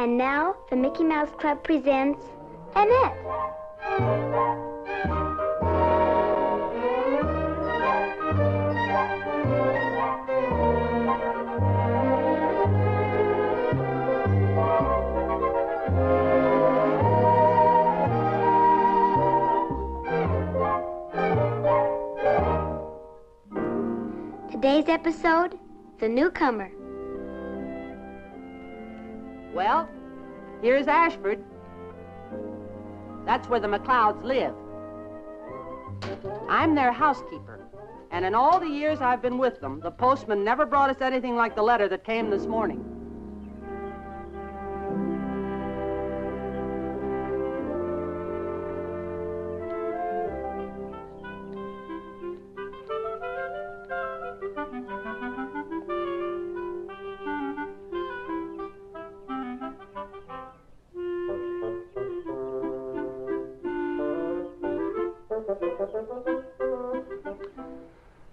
And now, the Mickey Mouse Club presents Annette. Today's episode, The Newcomer. Well, here's Ashford. That's where the McLeods live. I'm their housekeeper, and in all the years I've been with them, the postman never brought us anything like the letter that came this morning.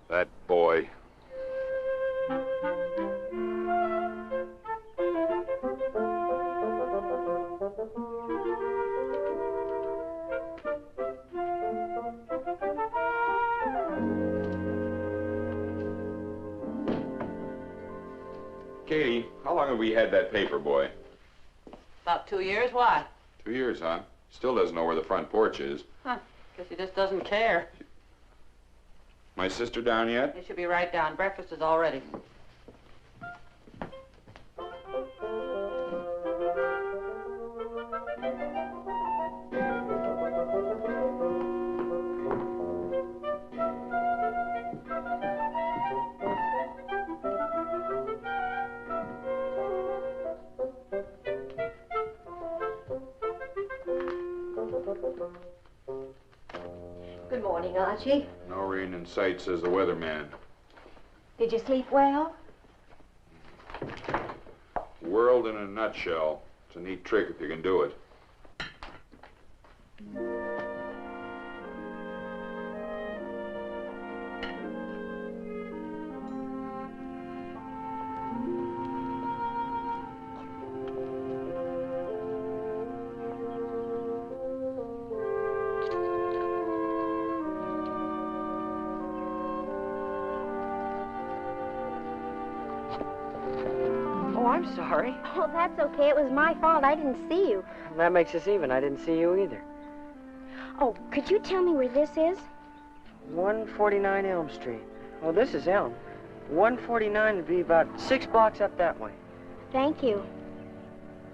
That boy. Katie, how long have we had that paper boy? About 2 years, why? 2 years, huh? Still doesn't know where the front porch is. Huh, guess he just doesn't care. My sister down yet? He should be right down. Breakfast is all ready. Good morning, Archie. No rain in sight, says the weatherman. Did you sleep well? World in a nutshell. It's a neat trick if you can do it. Oh, I'm sorry. Oh, that's okay. It was my fault. I didn't see you. That makes us even. I didn't see you either. Oh, could you tell me where this is? 149 Elm Street. Oh, this is Elm. 149 would be about 6 blocks up that way. Thank you.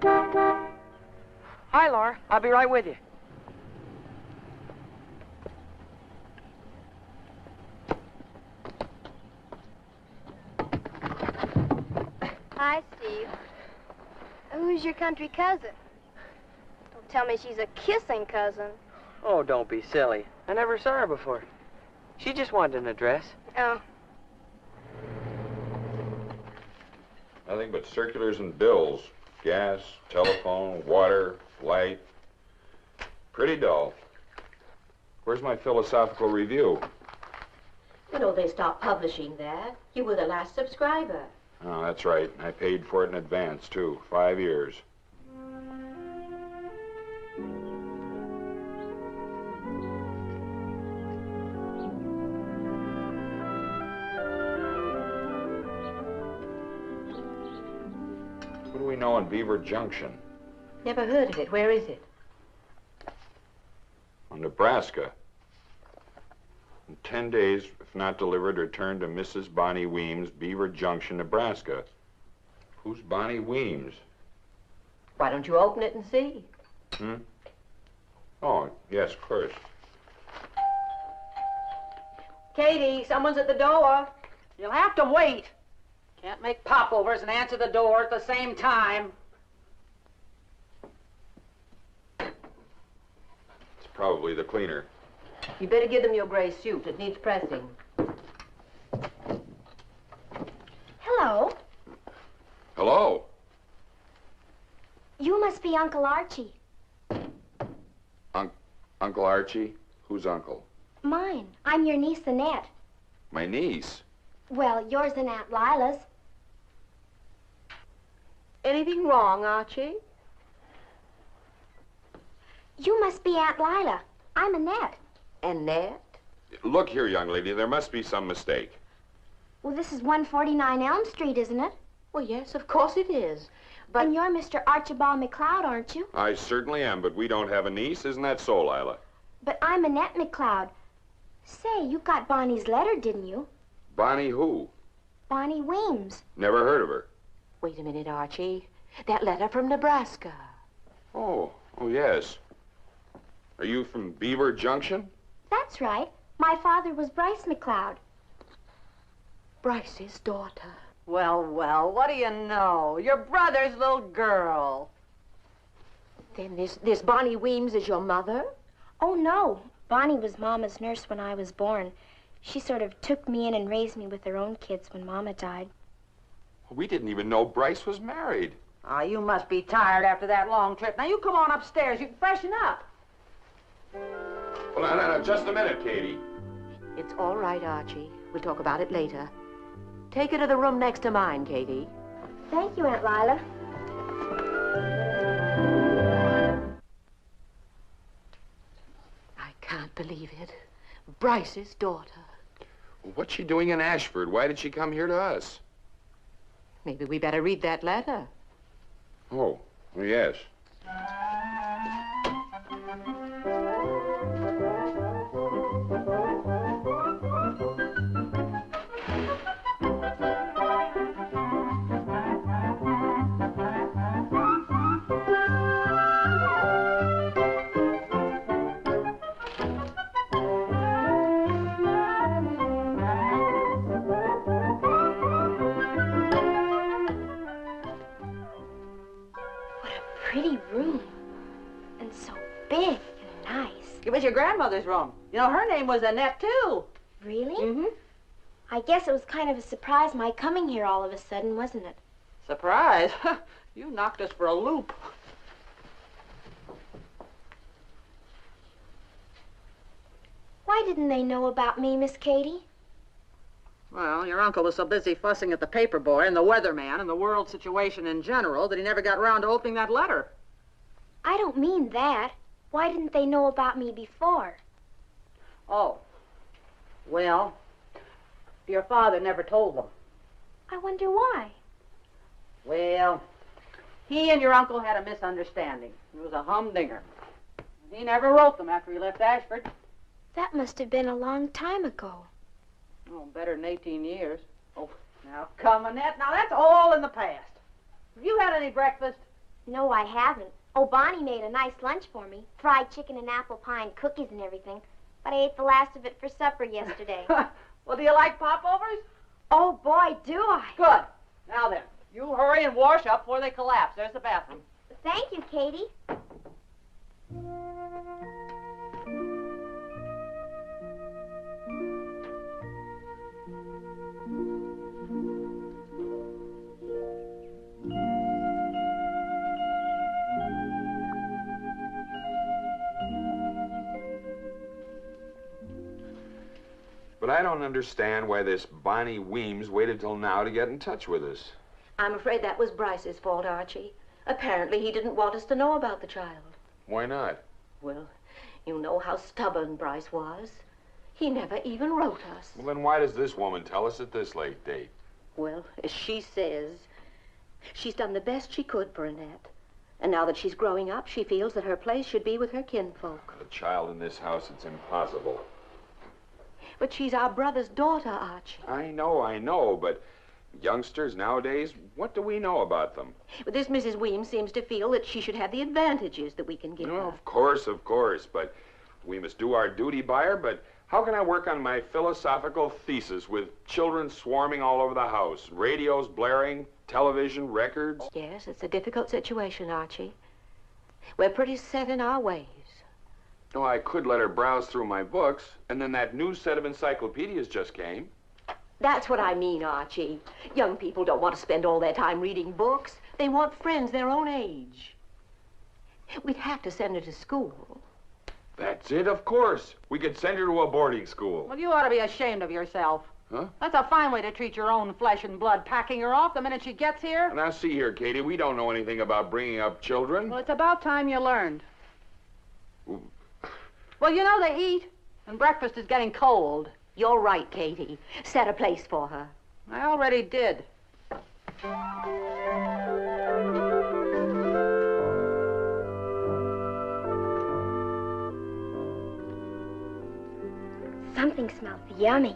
Hi, Laura. I'll be right with you. Hi, Steve. Who's your country cousin? Don't tell me she's a kissing cousin. Oh, don't be silly. I never saw her before. She just wanted an address. Oh. Nothing but circulars and bills. Gas, telephone, water, light. Pretty dull. Where's my philosophical review? You know, they stopped publishing that. You were the last subscriber. Oh, that's right. I paid for it in advance, too. 5 years. What do we know on Beaver Junction? Never heard of it. Where is it? On Nebraska. In 10 days, if not delivered, return to Mrs. Bonnie Weems, Beaver Junction, Nebraska. Who's Bonnie Weems? Why don't you open it and see? Hmm? Oh, yes, of course. Katie, someone's at the door. You'll have to wait. Can't make popovers and answer the door at the same time. It's probably the cleaner. You better give them your gray suit. It needs pressing. Hello. Hello? You must be Uncle Archie. Uncle Archie? Who's uncle? Mine. I'm your niece, Annette. My niece? Well, yours and Aunt Lila's. Anything wrong, Archie? You must be Aunt Lila. I'm Annette. Annette? Look here, young lady, there must be some mistake. Well, this is 149 Elm Street, isn't it? Well, yes, of course it is. But And you're Mr. Archibald McLeod, aren't you? I certainly am, but we don't have a niece. Isn't that so, Lila? But I'm Annette McLeod. Say, you got Bonnie's letter, didn't you? Bonnie who? Bonnie Weems. Never heard of her. wait a minute, Archie. That letter from Nebraska. Oh, yes. Are you from Beaver Junction? That's right. My father was Bryce McLeod. Bryce's daughter. Well, what do you know? Your brother's little girl. Then this Bonnie Weems is your mother? Oh, no. Bonnie was Mama's nurse when I was born. She sort of took me in and raised me with her own kids when Mama died. We didn't even know Bryce was married. Ah, you must be tired after that long trip. Now, you come on upstairs. You can freshen up. Well, no, just a minute, Katie. It's all right, Archie. We'll talk about it later. Take her to the room next to mine, Katie. Thank you, Aunt Lila. I can't believe it. Bryce's daughter. What's she doing in Ashford? Why did she come here to us? Maybe we better read that letter. Oh, yes. Pretty room. And so big and nice. It was your grandmother's room. You know, her name was Annette, too. Really? Mm-hmm. I guess it was kind of a surprise my coming here all of a sudden, wasn't it? Surprise. You knocked us for a loop. Why didn't they know about me, Miss Katie? Well, your uncle was so busy fussing at the paper boy and the weatherman and the world situation in general that he never got around to opening that letter. I don't mean that. Why didn't they know about me before? Oh. Well, your father never told them. I wonder why. Well, he and your uncle had a misunderstanding. It was a humdinger. He never wrote them after he left Ashford. That must have been a long time ago. Oh, better than 18 years. Oh, now come, Annette. Now that's all in the past. Have you had any breakfast? No, I haven't. Oh, Bonnie made a nice lunch for me. Fried chicken and apple pie and cookies and everything. But I ate the last of it for supper yesterday. Well, do you like popovers? Oh, boy, do I. Good. Now then, you hurry and wash up before they collapse. There's the bathroom. Thank you, Katie. But I don't understand why this Bonnie Weems waited till now to get in touch with us. I'm afraid that was Bryce's fault, Archie. Apparently he didn't want us to know about the child. Why not? Well, you know how stubborn Bryce was. He never even wrote us. Well, then why does this woman tell us at this late date? Well, as she says, she's done the best she could for Annette. And now that she's growing up, she feels that her place should be with her kinfolk. A child in this house, it's impossible. But she's our brother's daughter, Archie. I know, but youngsters nowadays, what do we know about them? But this Mrs. Weems seems to feel that she should have the advantages that we can give her. Of course, but we must do our duty by her, but how can I work on my philosophical thesis with children swarming all over the house, radios blaring, television, records? Yes, it's a difficult situation, Archie. We're pretty set in our ways. Oh, I could let her browse through my books, and then that new set of encyclopedias just came. That's what I mean, Archie. Young people don't want to spend all their time reading books. They want friends their own age. We'd have to send her to school. That's it, of course. We could send her to a boarding school. Well, you ought to be ashamed of yourself. Huh? That's a fine way to treat your own flesh and blood, packing her off the minute she gets here. Now, see here, Katie, we don't know anything about bringing up children. Well, it's about time you learned. Well, you know they eat, and breakfast is getting cold. You're right, Katie. Set a place for her. I already did. Something smells yummy.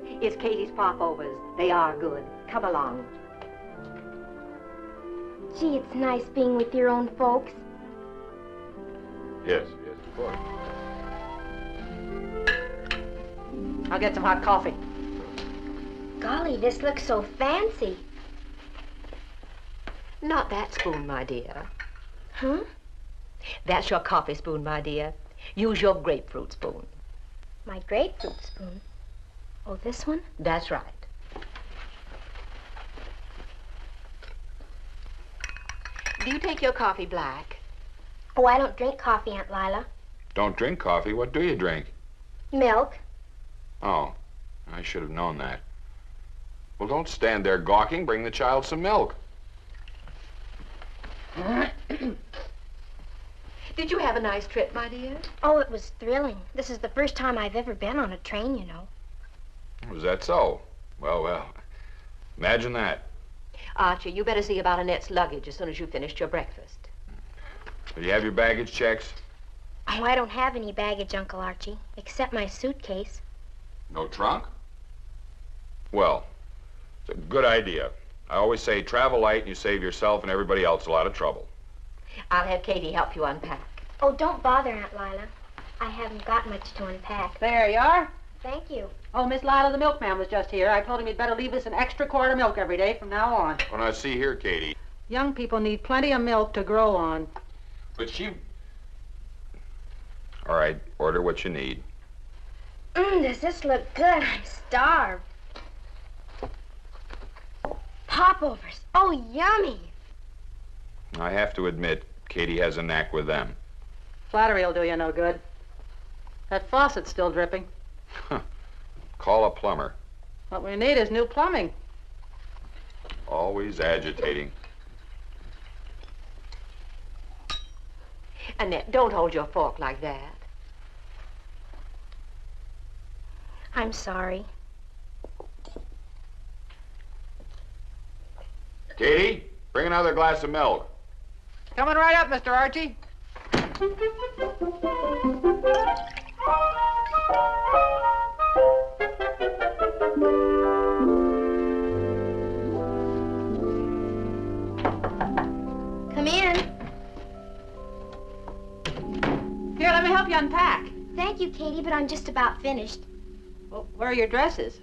It's Katie's popovers. They are good. Come along. Gee, it's nice being with your own folks. Yes, of course. I'll get some hot coffee. Golly, this looks so fancy. Not that spoon, my dear. Huh? That's your coffee spoon, my dear. Use your grapefruit spoon. My grapefruit spoon. Oh, this one? That's right. Do you take your coffee black? Oh, I don't drink coffee, Aunt Lila. Don't drink coffee. What do you drink? Milk. Oh, I should have known that. Well, don't stand there gawking. Bring the child some milk. Did you have a nice trip, my dear? Oh, it was thrilling. This is the first time I've ever been on a train, you know. Was that so? Well. Imagine that. Archie, you better see about Annette's luggage as soon as you finished your breakfast. Do you have your baggage checks? Oh, I don't have any baggage, Uncle Archie, except my suitcase. No trunk? Well, it's a good idea. I always say travel light and you save yourself and everybody else a lot of trouble. I'll have Katie help you unpack. Oh, don't bother, Aunt Lila. I haven't got much to unpack. There you are. Thank you. Oh, Miss Lila, the milkman was just here. I told him he'd better leave us an extra quart of milk every day from now on. Well, now, see here, Katie. Young people need plenty of milk to grow on. But she... All right, order what you need. Does this look good? I'm starved. Popovers. Oh, yummy. I have to admit, Katie has a knack with them. Flattery will do you no good. That faucet's still dripping. Call a plumber. What we need is new plumbing. Always agitating. Annette, don't hold your fork like that. I'm sorry. Katie, bring another glass of milk. Coming right up, Mr. Archie. Come in. Here, let me help you unpack. Thank you, Katie, but I'm just about finished. Well, where are your dresses?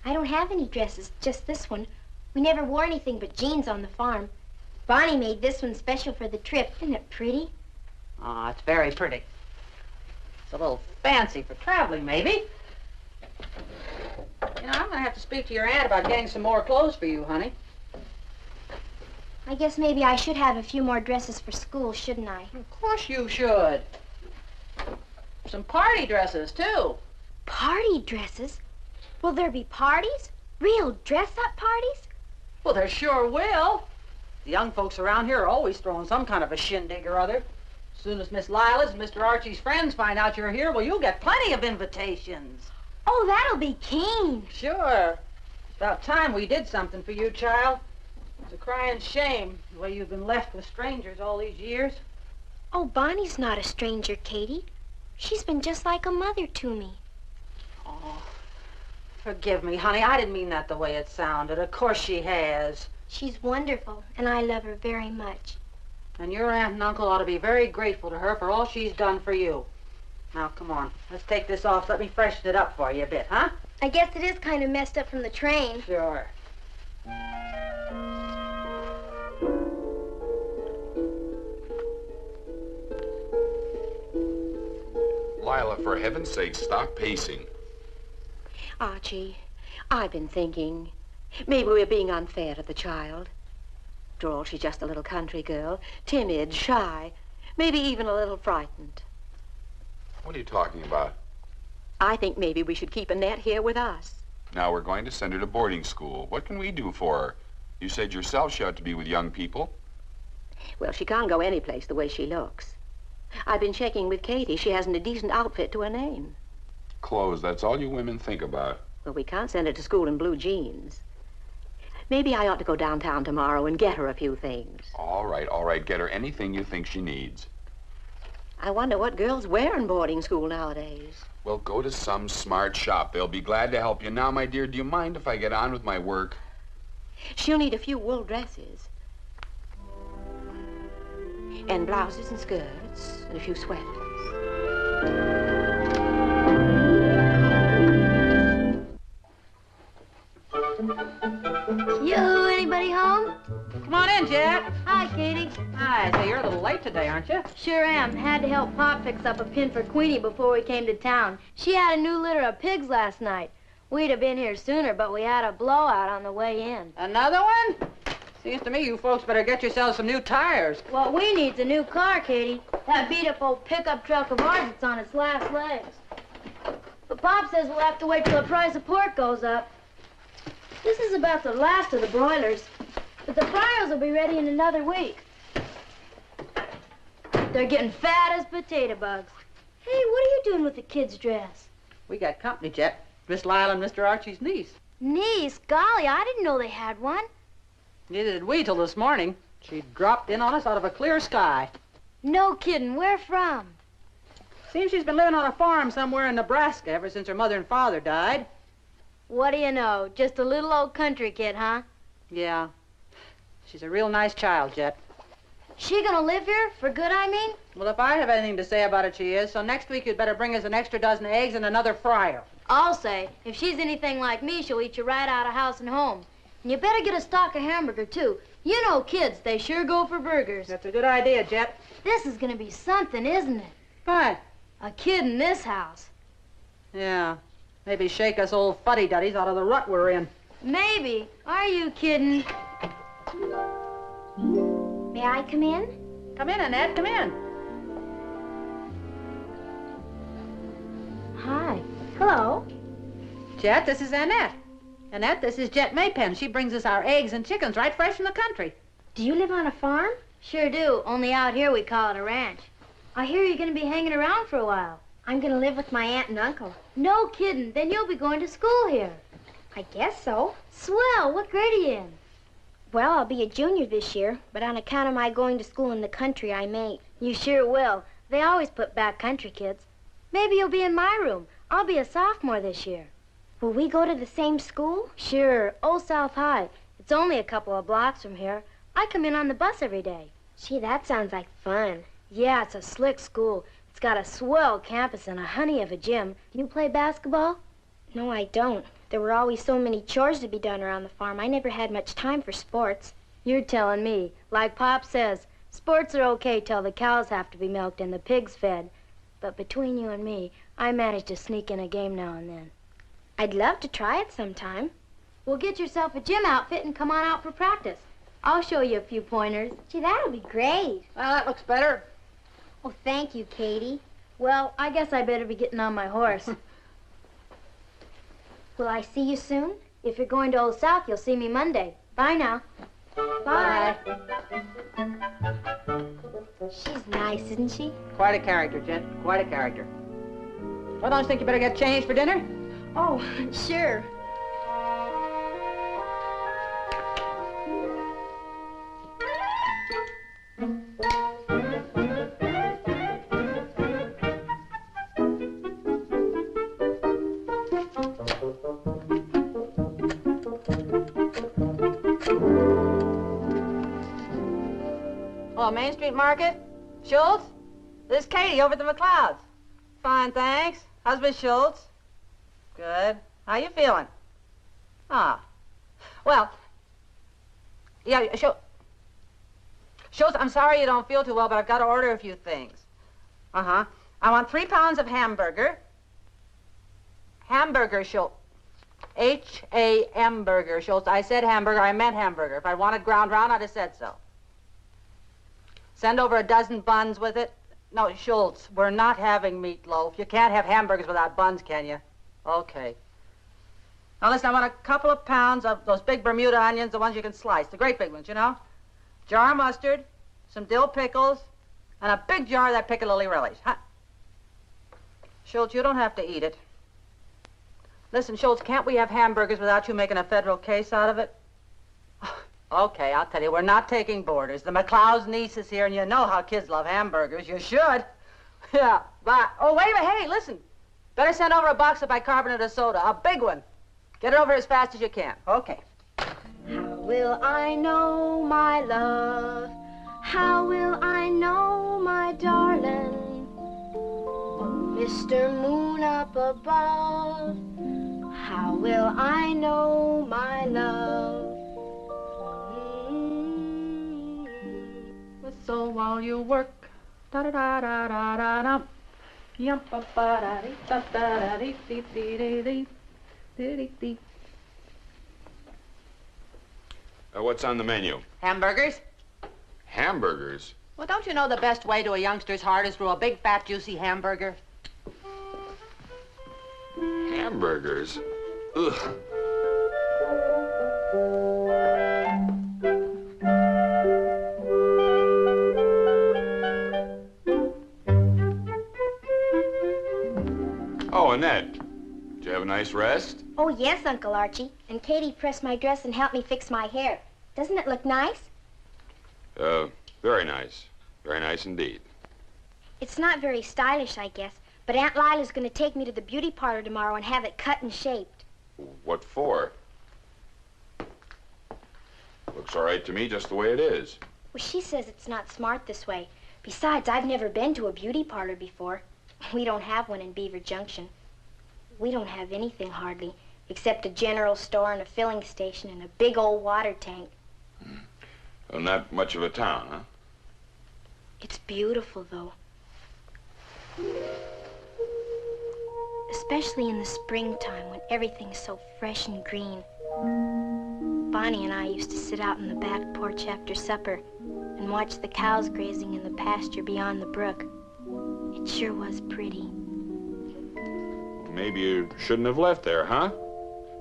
I don't have any dresses, just this one. We never wore anything but jeans on the farm. Bonnie made this one special for the trip. Isn't it pretty? Oh, it's very pretty. It's a little fancy for traveling, maybe. You know, I'm going to have to speak to your aunt about getting some more clothes for you, honey. I guess maybe I should have a few more dresses for school, shouldn't I? Of course you should. Some party dresses, too. Party dresses? Will there be parties? Real dress-up parties? Well, there sure will. The young folks around here are always throwing some kind of a shindig or other. As soon as Miss Lila's and Mr. Archie's friends find out you're here, well, you'll get plenty of invitations. Oh, that'll be keen. Sure. It's about time we did something for you, child. It's a crying shame the way you've been left with strangers all these years. Oh, Bonnie's not a stranger, Katie. She's been just like a mother to me. Oh, forgive me, honey. I didn't mean that the way it sounded. Of course she has. She's wonderful, and I love her very much. And your aunt and uncle ought to be very grateful to her for all she's done for you. Now, come on. Let's take this off. Let me freshen it up for you a bit, huh? I guess it is kind of messed up from the train. Sure. Lila, for heaven's sake, stop pacing. Archie, I've been thinking, maybe we're being unfair to the child. After all, she's just a little country girl, timid, shy, maybe even a little frightened. What are you talking about? I think maybe we should keep Annette here with us. Now, we're going to send her to boarding school. What can we do for her? You said yourself she ought to be with young people. Well, she can't go any place the way she looks. I've been checking with Katie. She hasn't a decent outfit to her name. Clothes, that's all you women think about. Well, we can't send her to school in blue jeans. Maybe I ought to go downtown tomorrow and get her a few things. All right. Get her anything you think she needs. I wonder what girls wear in boarding school nowadays. Well, go to some smart shop. They'll be glad to help you. Now, my dear, do you mind if I get on with my work? She'll need a few wool dresses. And blouses and skirts and a few sweaters. Yoo-hoo, anybody home? Come on in, Jet. Hi, Katie. Hi, say, you're a little late today, aren't you? Sure am. Had to help Pop fix up a pin for Queenie before we came to town. She had a new litter of pigs last night. We'd have been here sooner, but we had a blowout on the way in. Another one? Seems to me you folks better get yourselves some new tires. What we need's a new car, Katie. That beat-up old pickup truck of ours that's on its last legs. But Pop says we'll have to wait till the price of pork goes up. This is about the last of the broilers, but the fryers will be ready in another week. They're getting fat as potato bugs. Hey, what are you doing with the kid's dress? We got company, Jet. Miss Lyle and Mr. Archie's niece. Niece? Golly, I didn't know they had one. Neither did we till this morning. She dropped in on us out of a clear sky. No kidding. Where from? Seems she's been living on a farm somewhere in Nebraska ever since her mother and father died. What do you know? Just a little old country kid, huh? Yeah. She's a real nice child, Jet. She gonna live here? For good, I mean? Well, if I have anything to say about it, she is. So next week you'd better bring us an extra dozen eggs and another fryer. I'll say. If she's anything like me, she'll eat you right out of house and home. And you better get a stock of hamburger, too. You know kids, they sure go for burgers. That's a good idea, Jet. This is gonna be something, isn't it? What? A kid in this house. Yeah. Maybe shake us old fuddy-duddies out of the rut we're in. Maybe. Are you kidding? May I come in? Come in, Annette, come in. Hi. Hello. Jet, this is Annette. Annette, this is Jet Maypen. She brings us our eggs and chickens right fresh from the country. Do you live on a farm? Sure do, only out here we call it a ranch. I hear you're gonna be hanging around for a while. I'm gonna live with my aunt and uncle. No kidding, then you'll be going to school here. I guess so. Swell, what grade are you in? Well, I'll be a junior this year, but on account of my going to school in the country, I may. You sure will. They always put back country kids. Maybe you'll be in my room. I'll be a sophomore this year. Will we go to the same school? Sure, Old South High. It's only a couple of blocks from here. I come in on the bus every day. Gee, that sounds like fun. Yeah, it's a slick school. It's got a swell campus and a honey of a gym. Do you play basketball? No, I don't. There were always so many chores to be done around the farm. I never had much time for sports. You're telling me. Like Pop says, sports are okay till the cows have to be milked and the pigs fed. But between you and me, I manage to sneak in a game now and then. I'd love to try it sometime. Well, get yourself a gym outfit and come on out for practice. I'll show you a few pointers. Gee, that'll be great. Well, that looks better. Oh, thank you, Katie. Well, I guess I better be getting on my horse. Will I see you soon? If you're going to Old South, you'll see me Monday. Bye now. Bye. She's nice, isn't she? Quite a character, Jet. Quite a character. Well, don't you think you better get changed for dinner? Oh, sure. Oh, Main Street Market? Schultz? This is Katie over at the McLeods. Fine, thanks. How's Miss Schultz? Good. How you feeling? Ah. Well, yeah, Schultz, I'm sorry you don't feel too well, but I've got to order a few things. Uh-huh. I want 3 pounds of hamburger. Hamburger, Schultz. H-A-M-burger, Schultz. I said hamburger, I meant hamburger. If I wanted ground round, I'd have said so. Send over a dozen buns with it. No, Schultz, we're not having meatloaf. You can't have hamburgers without buns, can you? Okay. Now listen, I want a couple of pounds of those big Bermuda onions, the ones you can slice, the great big ones, you know? Jar of mustard, some dill pickles, And a big jar of that piccalilli relish. Huh? Schultz, you don't have to eat it. Listen, Schultz, can't we have hamburgers without you making a federal case out of it? Okay, I'll tell you, we're not taking boarders. The McLeod's niece is here, and you know how kids love hamburgers. You should. Yeah, bye. Oh, wait a minute. Hey, listen. Better send over a box of bicarbonate of soda, a big one. Get it over as fast as you can. Okay. How will I know my love? How will I know my darling? Oh, Mr. Moon up above, how will I know my love? Whistle while you work. Da da da da da da da. Yum ba ba da dee da da dee dee dee dee dee dee dee. What's on the menu? Hamburgers? Hamburgers? Well, don't you know the best way to a youngster's heart is through a big, fat, juicy hamburger? Hamburgers? Ugh. Oh, Annette, did you have a nice rest? Oh, yes, Uncle Archie. And Katie pressed my dress and helped me fix my hair. Doesn't it look nice? Very nice. Very nice indeed. It's not very stylish, I guess, but Aunt Lila's going to take me to the beauty parlor tomorrow and have it cut and shaped. What for? Looks all right to me, just the way it is. Well, she says it's not smart this way. Besides, I've never been to a beauty parlor before. We don't have one in Beaver Junction. We don't have anything hardly, except a general store and a filling station and a big old water tank. Well, not much of a town, huh? It's beautiful, though. Especially in the springtime when everything's so fresh and green. Bonnie and I used to sit out in the back porch after supper and watch the cows grazing in the pasture beyond the brook. It sure was pretty. Maybe you shouldn't have left there, huh?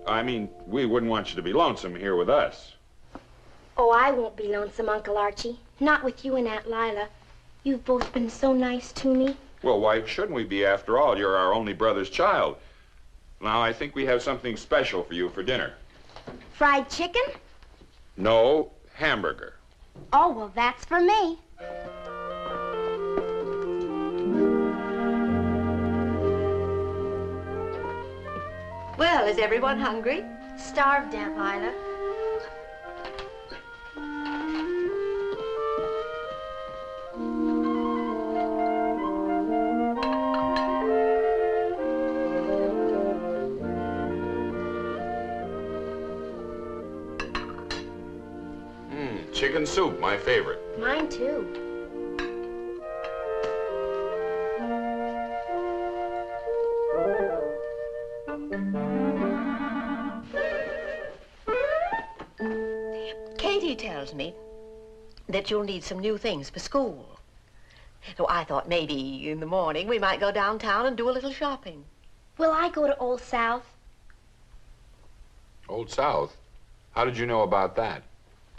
I mean, we wouldn't want you to be lonesome here with us. Oh, I won't be lonesome, Uncle Archie. Not with you and Aunt Lila. You've both been so nice to me. Well, why shouldn't we be, after all? You're our only brother's child. Now, I think we have something special for you for dinner. Fried chicken? No, hamburger. Oh, well, that's for me. Well, is everyone hungry? Starved, Aunt Lila. Chicken soup, my favorite. Mine, too. Katie tells me that you'll need some new things for school. So I thought maybe in the morning we might go downtown and do a little shopping. Will I go to Old South? Old South? How did you know about that?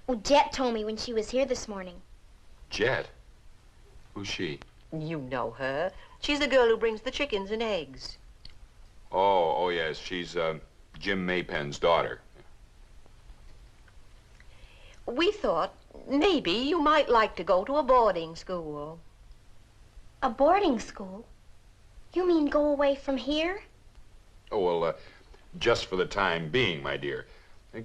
Oh, Jet told me when she was here this morning. Jet? Who's she? You know her. She's the girl who brings the chickens and eggs. Oh, yes. She's Jim Maypen's daughter. We thought maybe you might like to go to a boarding school. A boarding school? You mean go away from here? Oh, well, just for the time being, my dear.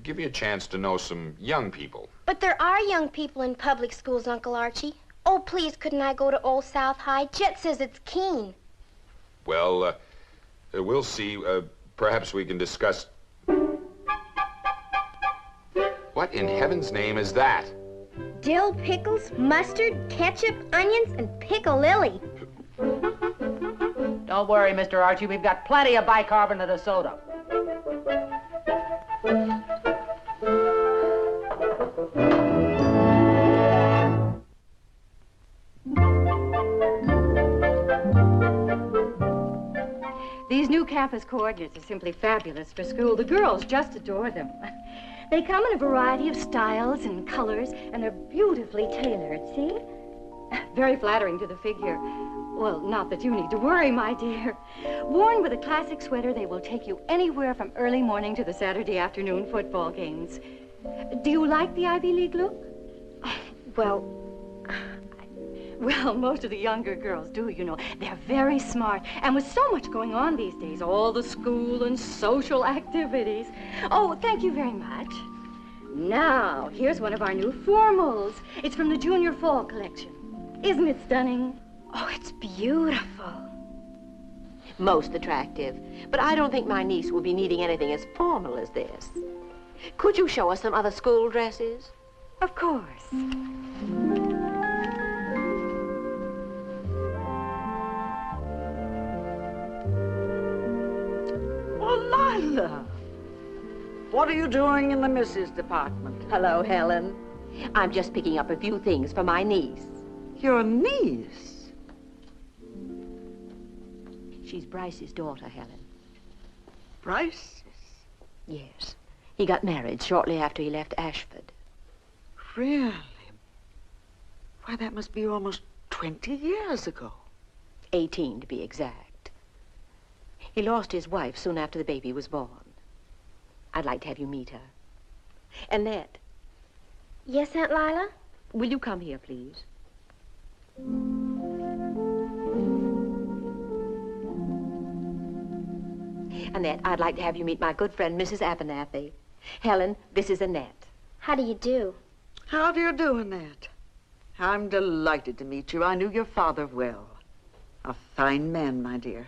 Give you a chance to know some young people. But there are young people in public schools, Uncle Archie. Oh, please, couldn't I go to Old South High? Jet says it's keen. Well, we'll see. Perhaps we can discuss... What in heaven's name is that? Dill, pickles, mustard, ketchup, onions, and piccalilli. Don't worry, Mr. Archie. We've got plenty of bicarbonate of soda. These new campus coordinates are simply fabulous for school. The girls just adore them. They come in a variety of styles and colors, and they're beautifully tailored, see? Very flattering to the figure. Well, not that you need to worry, my dear. Worn with a classic sweater, they will take you anywhere from early morning to the Saturday afternoon football games. Do you like the Ivy League look? Well, most of the younger girls do, you know. They're very smart. And with so much going on these days, all the school and social activities. Oh, thank you very much. Now, here's one of our new formals. It's from the Junior Fall collection. Isn't it stunning? Oh, it's beautiful. Most attractive. But I don't think my niece will be needing anything as formal as this. Could you show us some other school dresses? Of course. Oh, Lila! What are you doing in the missus department? Hello, Helen. I'm just picking up a few things for my niece. Your niece? She's Bryce's daughter, Helen. Bryce's? Yes. He got married shortly after he left Ashford. Really? Why, that must be almost 20 years ago. 18, to be exact. He lost his wife soon after the baby was born. I'd like to have you meet her. Annette. Yes, Aunt Lila? Will you come here, please? Annette, I'd like to have you meet my good friend, Mrs. Abernathy. Helen, this is Annette. How do you do? How do you do, Annette? I'm delighted to meet you. I knew your father well. A fine man, my dear.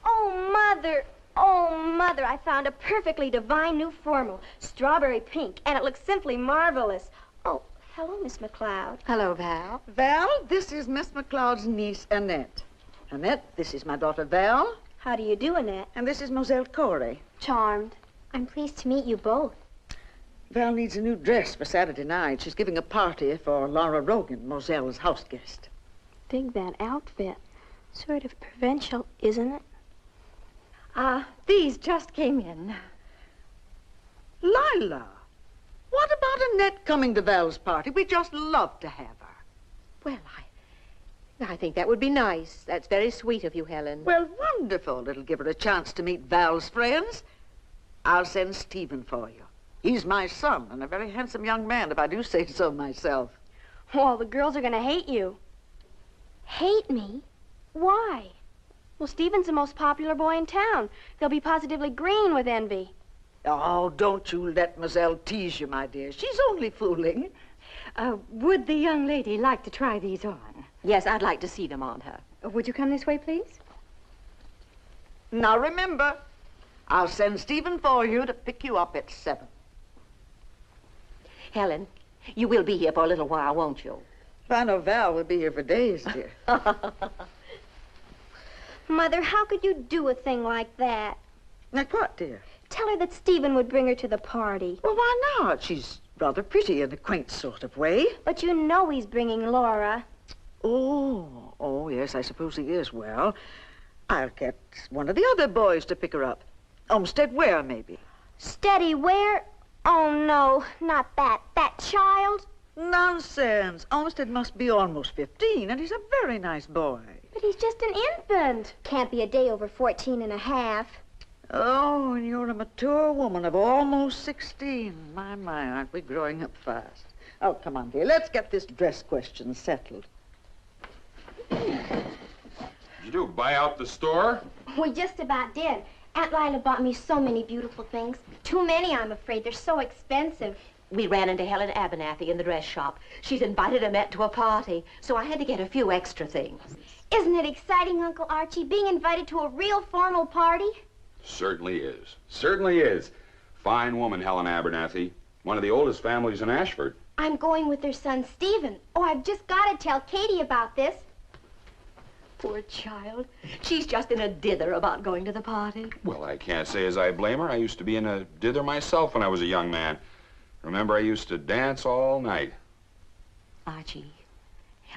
Oh, Mother, I found a perfectly divine new formal. Strawberry pink, and it looks simply marvelous. Oh, hello, Miss McLeod. Hello, Val. Val, this is Miss McLeod's niece, Annette. Annette, this is my daughter, Val. How do you do, Annette? And this is Moselle Corey. Charmed. I'm pleased to meet you both. Val needs a new dress for Saturday night. She's giving a party for Laura Rogan, Moselle's house guest. Dig that outfit. Sort of provincial, isn't it? These just came in. Lila, what about Annette coming to Val's party? We'd just love to have her. Well, I think that would be nice. That's very sweet of you, Helen. Well, wonderful. It'll give her a chance to meet Val's friends. I'll send Stephen for you. He's my son, and a very handsome young man, if I do say so myself. Well, the girls are going to hate you. Hate me? Why? Well, Stephen's the most popular boy in town. They'll be positively green with envy. Oh, don't you let Moselle tease you, my dear. She's only fooling. Would the young lady like to try these on? Yes, I'd like to see them on her. Would you come this way, please? Now, remember, I'll send Stephen for you to pick you up at 7. Helen, you will be here for a little while, won't you? I know Val will be here for days, dear. Mother, how could you do a thing like that? Like what, dear? Tell her that Stephen would bring her to the party. Well, why not? She's rather pretty in a quaint sort of way. But you know he's bringing Laura. Oh, yes, I suppose he is. Well, I'll get one of the other boys to pick her up. Olmsted Ware, maybe. Steady Ware? Oh, no, not that. That child? Nonsense. Olmsted must be almost 15, and he's a very nice boy. But he's just an infant. Can't be a day over 14 and a half. Oh, and you're a mature woman of almost 16. My, aren't we growing up fast? Oh, come on, dear. Let's get this dress question settled. Did you do buy out the store? We just about did. Aunt Lila bought me so many beautiful things. Too many, I'm afraid. They're so expensive. We ran into Helen Abernathy in the dress shop. She's invited Annette to a party, so I had to get a few extra things. Isn't it exciting, Uncle Archie, being invited to a real formal party? Certainly is. Certainly is. Fine woman, Helen Abernathy. One of the oldest families in Ashford. I'm going with their son, Stephen. Oh, I've just got to tell Katie about this. Poor child. She's just in a dither about going to the party. Well, I can't say as I blame her. I used to be in a dither myself when I was a young man. Remember, I used to dance all night. Archie,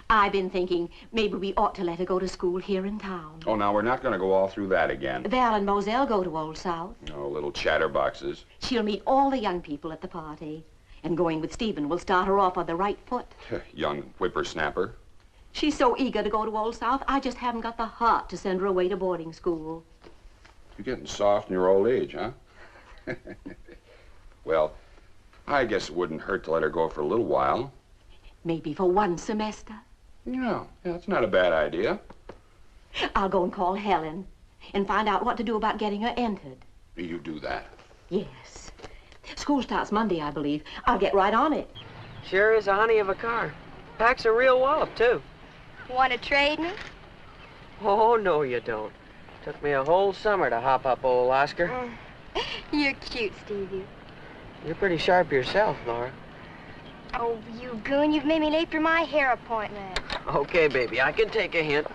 I've been thinking maybe we ought to let her go to school here in town. Oh, now, we're not going to go all through that again. Val and Moselle go to Old South. Oh, little chatterboxes. She'll meet all the young people at the party. And going with Stephen will start her off on the right foot. Young whippersnapper. She's so eager to go to Old South, I just haven't got the heart to send her away to boarding school. You're getting soft in your old age, huh? Well, I guess it wouldn't hurt to let her go for a little while. Maybe for one semester. Yeah, that's not a bad idea. I'll go and call Helen and find out what to do about getting her entered. You do that. Yes. School starts Monday, I believe. I'll get right on it. Sure is a honey of a car. Packs a real wallop, too. Want to trade me? Oh, no, you don't. Took me a whole summer to hop up old Oscar. You're cute, Stevie. You're pretty sharp yourself, Laura. Oh, you goon, you've made me late for my hair appointment. Okay, baby, I can take a hint.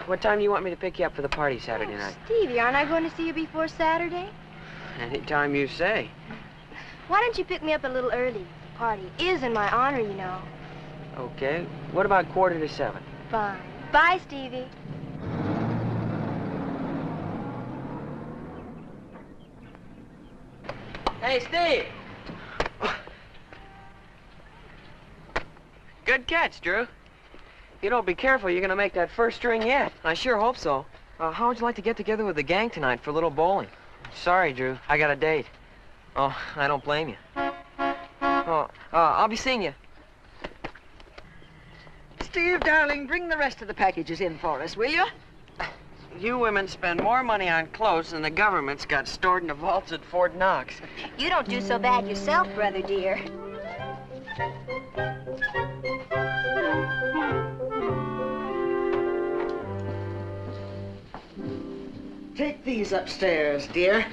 What time do you want me to pick you up for the party Saturday night? Stevie, aren't I going to see you before Saturday? Anytime you say. Why don't you pick me up a little early? The party is in my honor, you know. Okay. What about 6:45? Fine. Bye, Stevie. Hey, Steve! Good catch, Drew. If you don't be careful, you're gonna make that first string yet. I sure hope so. How would you like to get together with the gang tonight for a little bowling? Sorry, Drew. I got a date. Oh, I don't blame you. Oh, I'll be seeing you. Steve, darling, bring the rest of the packages in for us, will you? You women spend more money on clothes than the government's got stored in the vaults at Fort Knox. You don't do so bad yourself, brother dear. Take these upstairs, dear.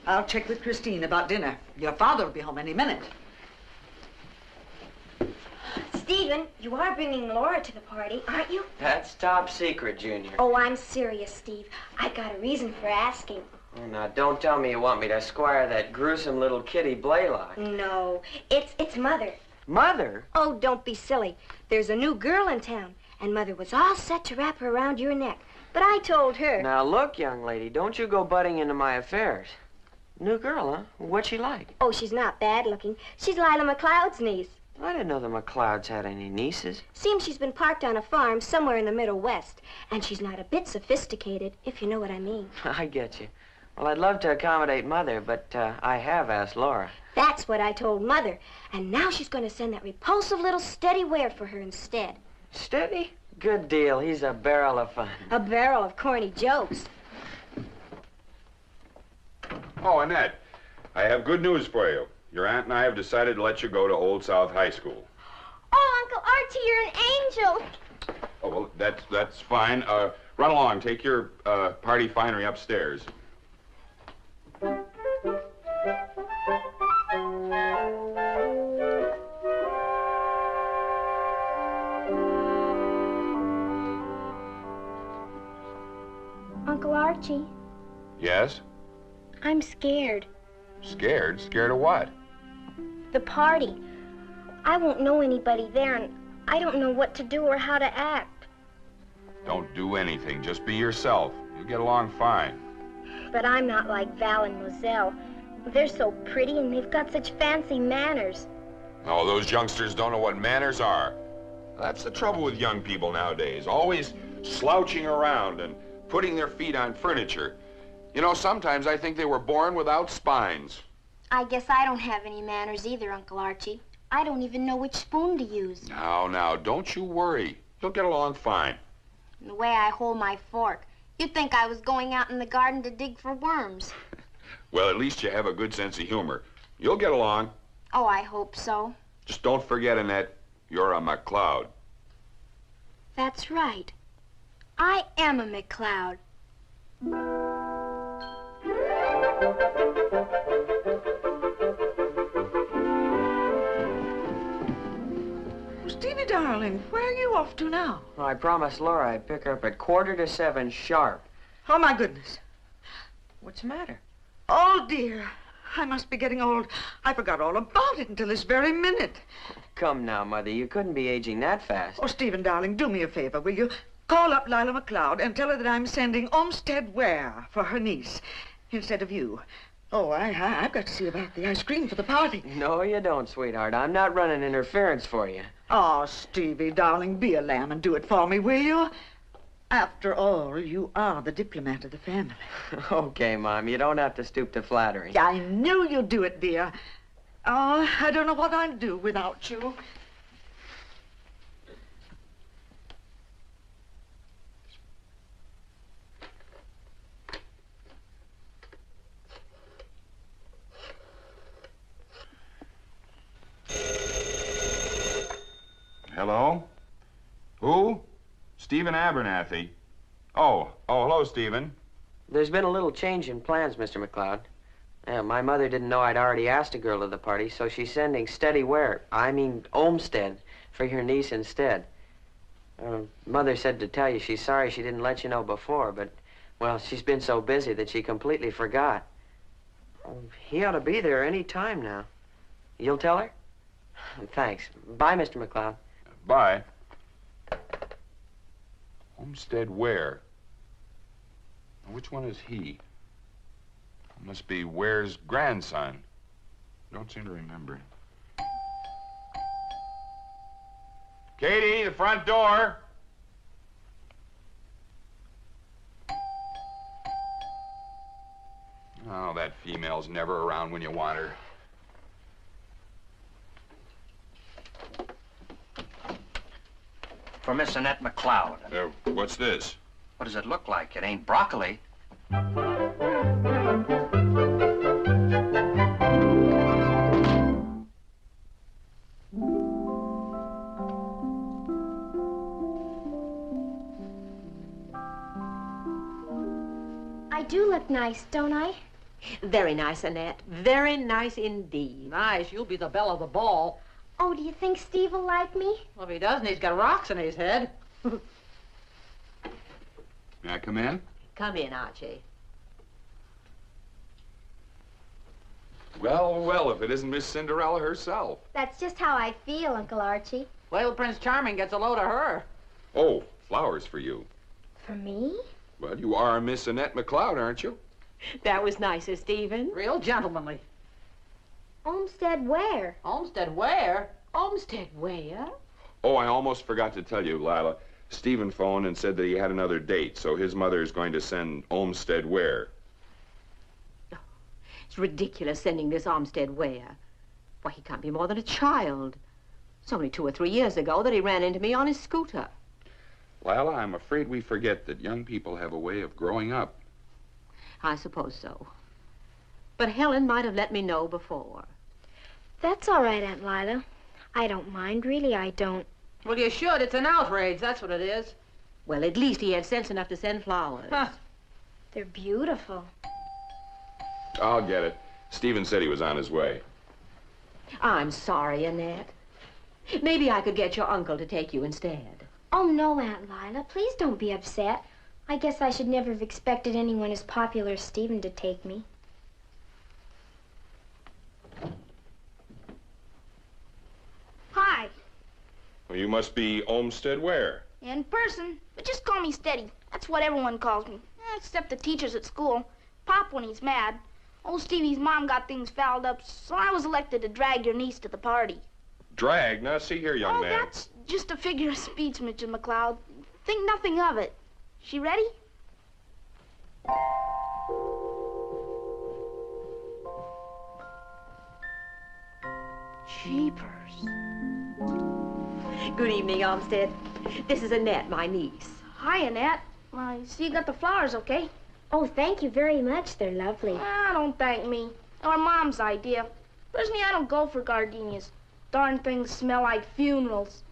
I'll check with Christine about dinner. Your father will be home any minute. Stephen, you are bringing Laura to the party, aren't you? That's top secret, Junior. Oh, I'm serious, Steve. I got a reason for asking. Oh, now, don't tell me you want me to squire that gruesome little kitty Blaylock. No, it's Mother. Mother? Oh, don't be silly. There's a new girl in town, and Mother was all set to wrap her around your neck. But I told her. Now, look, young lady, don't you go butting into my affairs. New girl, huh? What's she like? Oh, she's not bad looking. She's Lila McLeod's niece. I didn't know the McLeods had any nieces. Seems she's been parked on a farm somewhere in the Middle West, and she's not a bit sophisticated, if you know what I mean. I get you. Well, I'd love to accommodate Mother, but I have asked Laura. That's what I told Mother, and now she's going to send that repulsive little Steady Ware for her instead. Steady? Good deal. He's a barrel of fun. A barrel of corny jokes. Oh, Annette, I have good news for you. Your aunt and I have decided to let you go to Old South High School. Oh, Uncle Archie, you're an angel. Oh, well, that's fine. Run along. Take your party finery upstairs. Uncle Archie, Yes? I'm scared. Scared? Scared of what? The party. I won't know anybody there, and I don't know what to do or how to act. Don't do anything. Just be yourself. You'll get along fine. But I'm not like Val and Moselle. They're so pretty, and they've got such fancy manners. Oh, those youngsters don't know what manners are. That's the trouble with young people nowadays. Always slouching around and putting their feet on furniture. You know, sometimes I think they were born without spines. I guess I don't have any manners either, Uncle Archie. I don't even know which spoon to use. Now, don't you worry. You'll get along fine. And the way I hold my fork, you'd think I was going out in the garden to dig for worms. Well, at least you have a good sense of humor. You'll get along. Oh, I hope so. Just don't forget, Annette, you're a McLeod. That's right. I am a McLeod. Stevie, darling, where are you off to now? Well, I promised Laura I'd pick her up at 6:45 sharp. Oh, my goodness. What's the matter? Oh, dear. I must be getting old. I forgot all about it until this very minute. Come now, Mother. You couldn't be aging that fast. Oh, Stephen, darling, do me a favor, will you? Call up Lila McLeod and tell her that I'm sending Olmsted Ware for her niece instead of you. Oh, I've got to see about the ice cream for the party. No, you don't, sweetheart. I'm not running interference for you. Oh, Stevie, darling, be a lamb and do it for me, will you? After all, you are the diplomat of the family. Okay, Mom, you don't have to stoop to flattery. I knew you'd do it, dear. Oh, I don't know what I'd do without you. Hello? Who? Stephen Abernathy. Oh, hello, Stephen. There's been a little change in plans, Mr. McLeod. My mother didn't know I'd already asked a girl to the party, so she's sending Olmsted, for your niece instead. Mother said to tell you she's sorry she didn't let you know before, but, well, she's been so busy that she completely forgot. He ought to be there any time now. You'll tell her? Thanks. Bye, Mr. McLeod. Bye. Olmsted Ware. Which one is he? Must be Ware's grandson. Don't seem to remember. Katie, the front door. Oh, that female's never around when you want her. For Miss Annette McLeod. What's this? What does it look like? It ain't broccoli. I do look nice, don't I? Very nice, Annette. Very nice indeed. Nice. You'll be the belle of the ball. Oh, do you think Steve will like me? Well, if he doesn't, he's got rocks in his head. May I come in? Come in, Archie. Well, if it isn't Miss Cinderella herself. That's just how I feel, Uncle Archie. Wait till Prince Charming gets a load of her. Oh, flowers for you. For me? Well, you are Miss Annette McLeod, aren't you? That was nice of Stephen. Real gentlemanly. Olmsted where? Olmsted where? Olmsted where? Oh, I almost forgot to tell you, Lila. Stephen phoned and said that he had another date, so his mother is going to send Olmsted Ware. Oh, it's ridiculous sending this Olmsted where. Why, he can't be more than a child. It's only 2 or 3 years ago that he ran into me on his scooter. Lila, I'm afraid we forget that young people have a way of growing up. I suppose so. But Helen might have let me know before. That's all right, Aunt Lila. I don't mind, really, I don't. Well, you should. It's an outrage, that's what it is. Well, at least he had sense enough to send flowers. Huh. They're beautiful. I'll get it. Stephen said he was on his way. I'm sorry, Annette. Maybe I could get your uncle to take you instead. Oh, no, Aunt Lila. Please don't be upset. I guess I should never have expected anyone as popular as Stephen to take me. Hi. Well, you must be Olmsted Ware. In person, but just call me Steady. That's what everyone calls me, except the teachers at school. Pop when he's mad. Old Stevie's mom got things fouled up, so I was elected to drag your niece to the party. Drag? Now, see here, young man. That's just a figure of speech, Mr. McLeod. Think nothing of it. She ready? Jeepers. Good evening, Olmsted. This is Annette, my niece. Hi, Annette. I see you got the flowers, okay? Oh, thank you very much. They're lovely. Ah, don't thank me. Or Mom's idea. Personally, I don't go for gardenias. Darn things smell like funerals.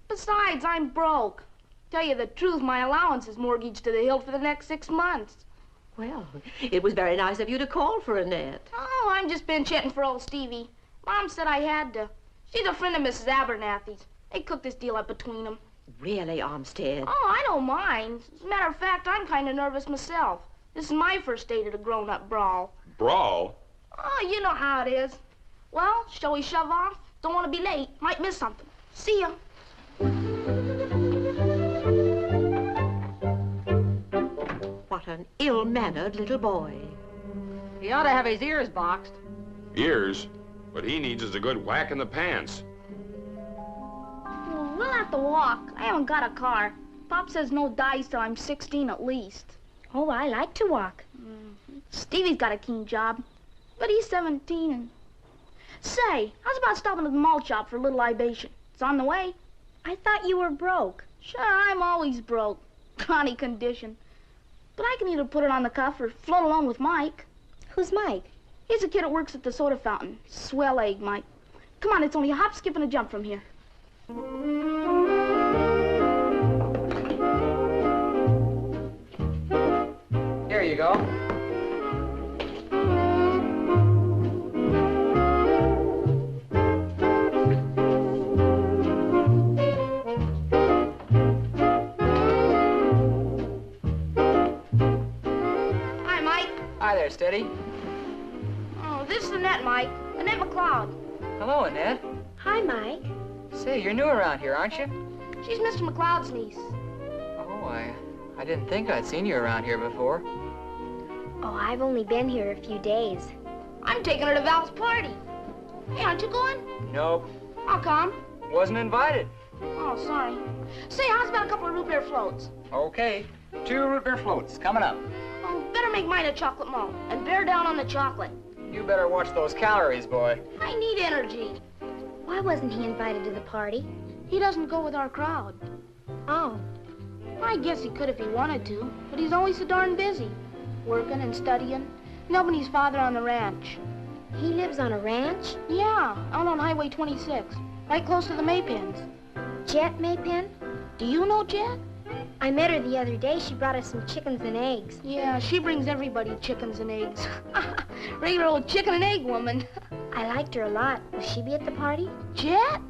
Besides, I'm broke. Tell you the truth, my allowance is mortgaged to the hilt for the next 6 months. Well, it was very nice of you to call for Annette. Oh, I'm just pinch-hitting for old Stevie. Mom said I had to. She's a friend of Mrs. Abernathy's. They cooked this deal up between them. Really, Olmsted? Oh, I don't mind. As a matter of fact, I'm kind of nervous myself. This is my first date at a grown-up brawl. Brawl? Oh, you know how it is. Well, shall we shove off? Don't want to be late. Might miss something. See ya. What an ill-mannered little boy. He ought to have his ears boxed. Ears? What he needs is a good whack in the pants. Well, we'll have to walk. I haven't got a car. Pop says no dice till I'm 16 at least. Oh, I like to walk. Stevie's got a keen job, but he's 17 and... Say, how's about stopping at the malt shop for a little libation? It's on the way. I thought you were broke. Sure, I'm always broke. Connie condition. But I can either put it on the cuff or float along with Mike. Who's Mike? He's a kid that works at the soda fountain. Swell egg, Mike. Come on, it's only a hop, skip, and a jump from here. Here you go. Hi, Mike. Hi there, Steady. Oh, this is Annette, Mike. Annette McLeod. Hello, Annette. Hi, Mike. Say, you're new around here, aren't you? She's Mr. McLeod's niece. Oh, I didn't think I'd seen you around here before. Oh, I've only been here a few days. I'm taking her to Val's party. Hey, aren't you going? Nope. How come? Wasn't invited. Oh, sorry. Say, how's about a couple of root beer floats? Okay. 2 root beer floats coming up. Oh, better make mine a chocolate malt and bear down on the chocolate. You better watch those calories, boy. I need energy. Why wasn't he invited to the party? He doesn't go with our crowd. Oh. I guess he could if he wanted to, but he's always so darn busy. Working and studying, helping his father on the ranch. He lives on a ranch? Yeah, out on Highway 26, right close to the Maypens. Jet Maypen? Do you know Jet? I met her the other day. She brought us some chickens and eggs. Yeah, she brings everybody chickens and eggs. Regular old chicken and egg woman. I liked her a lot. Will she be at the party? Jet?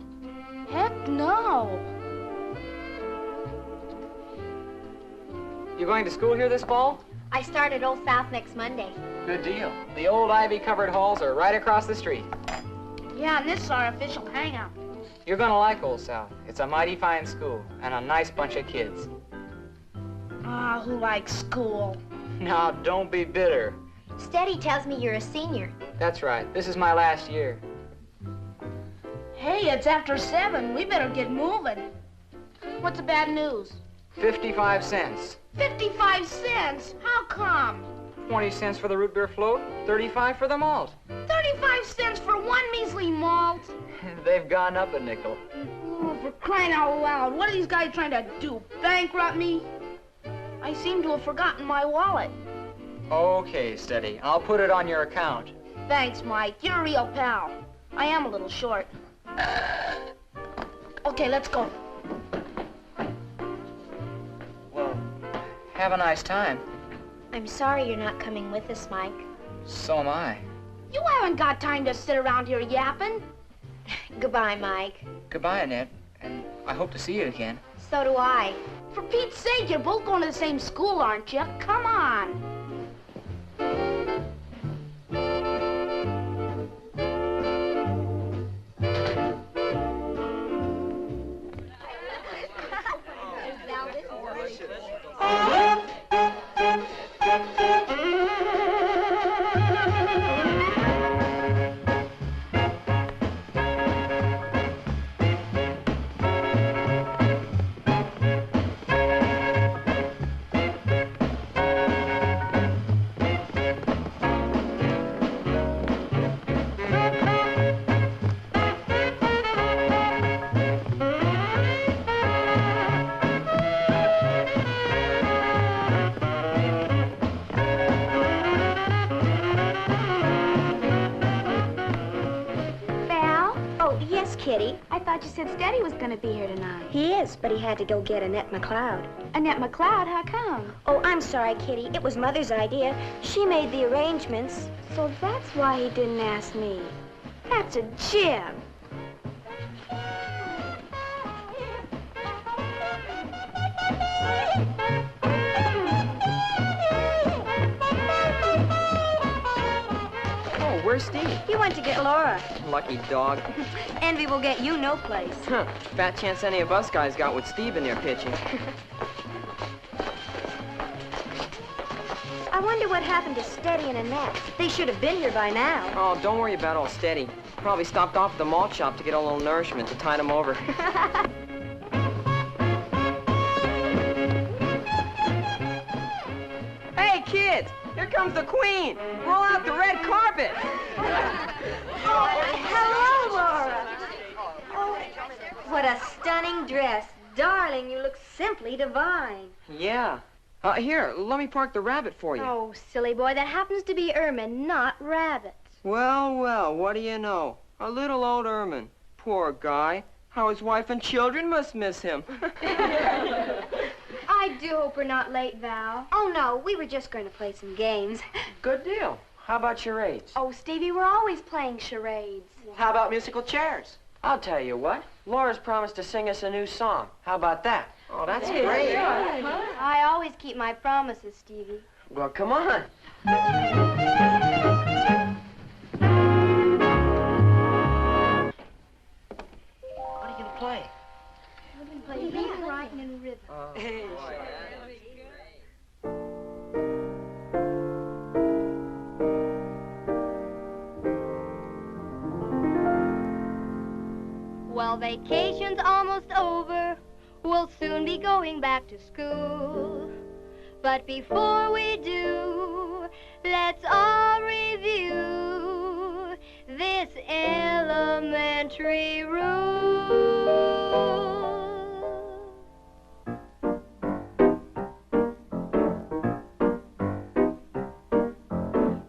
Heck no. You going to school here this fall? I start at Old South next Monday. Good deal. The old ivy-covered halls are right across the street. Yeah, and this is our official hangout. You're gonna like Old South. It's a mighty fine school and a nice bunch of kids. Ah, who likes school? Now, don't be bitter. Steady tells me you're a senior. That's right. This is my last year. Hey, it's after 7. We better get moving. What's the bad news? 55 cents. 55 cents? How come? 20 cents for the root beer float, 35 for the malt. 35 cents for one measly malt? They've gone up a nickel. Oh, for crying out loud, what are these guys trying to do, bankrupt me? I seem to have forgotten my wallet. Okay, Steady. I'll put it on your account. Thanks, Mike. You're a real pal. I am a little short. Okay, let's go. Well, have a nice time. I'm sorry you're not coming with us, Mike. So am I. You haven't got time to sit around here yapping. Goodbye, Mike. Goodbye, Annette, and I hope to see you again. So do I. For Pete's sake, you're both going to the same school, aren't you? Come on. I thought you said Steady was going to be here tonight. He is, but he had to go get Annette McLeod. Annette McLeod, how come? Oh, I'm sorry, Kitty. It was Mother's idea. She made the arrangements. So that's why he didn't ask me. That's a jib. Oh, where's Steve? He went to get Laura. Lucky dog. Envy will get you no place. Huh. Fat chance any of us guys got with Steve in their pitching. I wonder what happened to Steady and Annette. They should have been here by now. Oh, don't worry about old Steady. Probably stopped off at the malt shop to get a little nourishment to tide him over. Hey, kids! Here comes the Queen! Roll out the red carpet! Hello, Laura. Oh, what a stunning dress. Darling, you look simply divine. Yeah. Here, let me park the rabbit for you. Oh, silly boy, that happens to be Ermine, not Rabbit. Well, well, what do you know? A little old Ermine. Poor guy. How his wife and children must miss him. I do hope we're not late, Val. Oh, no, we were just going to play some games. Good deal. How about charades? Oh, Stevie, we're always playing charades. How about musical chairs? I'll tell you what. Laura's promised to sing us a new song. How about that? Oh, that's great. I always keep my promises, Stevie. Well, come on. What are you going to play? We're going to play reading, writing, and rhythm. Hey, Well, vacation's almost over. We'll soon be going back to school. But before we do, let's all review this elementary rule.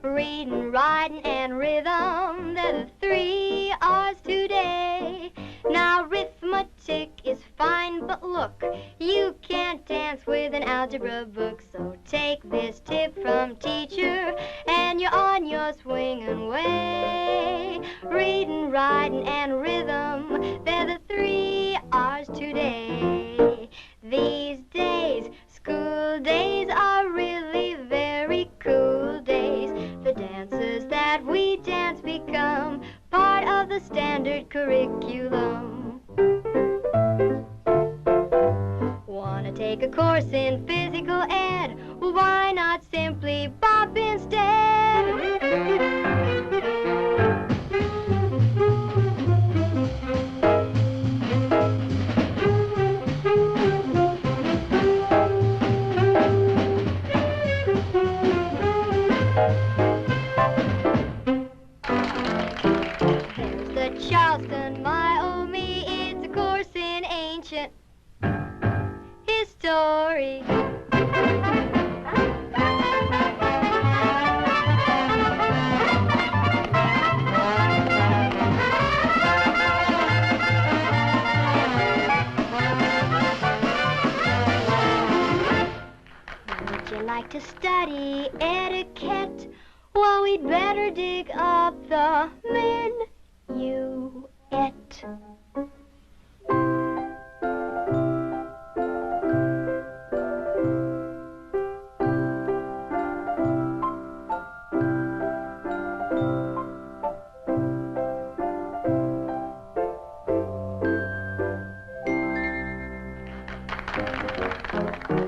Reading, writing, and rhythm, they're the 3 R's today. Now arithmetic is fine, but look, you can't dance with an algebra book. So take this tip from teacher, and you're on your swinging way. Reading, writing, and rhythm, they're the 3 R's today. These days, school days are really very cool days. The dances that we dance become part of the standard curriculum. Wanna take a course in physical ed? Well, why not simply bop instead? Charleston, my oh me, it's a course in ancient history. Would you like to study etiquette? Well, we'd better dig up the minuet.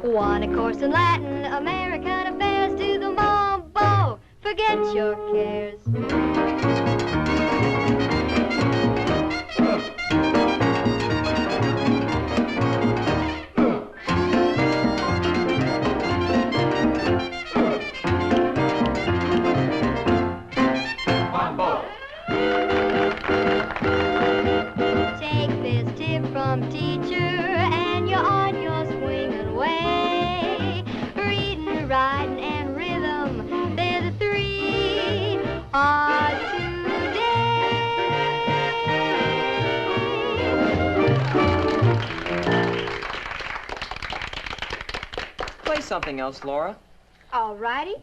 Want a course in Latin, American affairs, do the mambo, forget your cares. Play something else, Laura. All righty.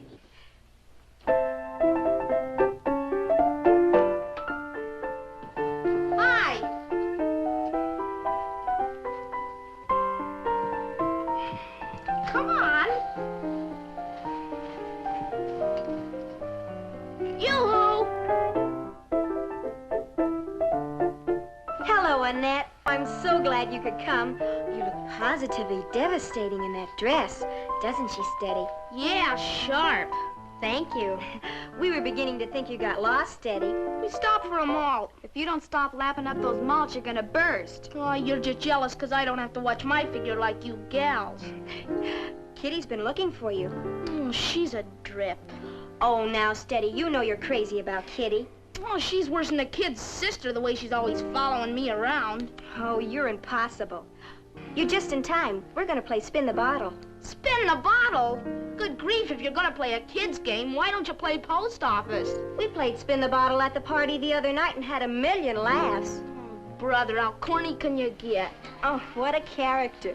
Hi. Come on. Yoo-hoo. Hello, Annette. I'm so glad you could come. You look positively devastating in that dress. Doesn't she, Steady? Yeah, sharp. Thank you. We were beginning to think you got lost, Steady. We stopped for a mall. If you don't stop lapping up those malts, you're gonna burst. Oh, you're just jealous because I don't have to watch my figure like you gals. Kitty's been looking for you. Oh, she's a drip. Oh, now, Steady, you know you're crazy about Kitty. Oh, she's worse than the kid's sister, the way she's always following me around. Oh, you're impossible. You're just in time. We're gonna play Spin the Bottle. Spin the bottle? Good grief, if you're gonna play a kid's game, why don't you play post office? We played Spin the Bottle at the party the other night and had 1,000,000 laughs. Oh, brother, how corny can you get? Oh, what a character.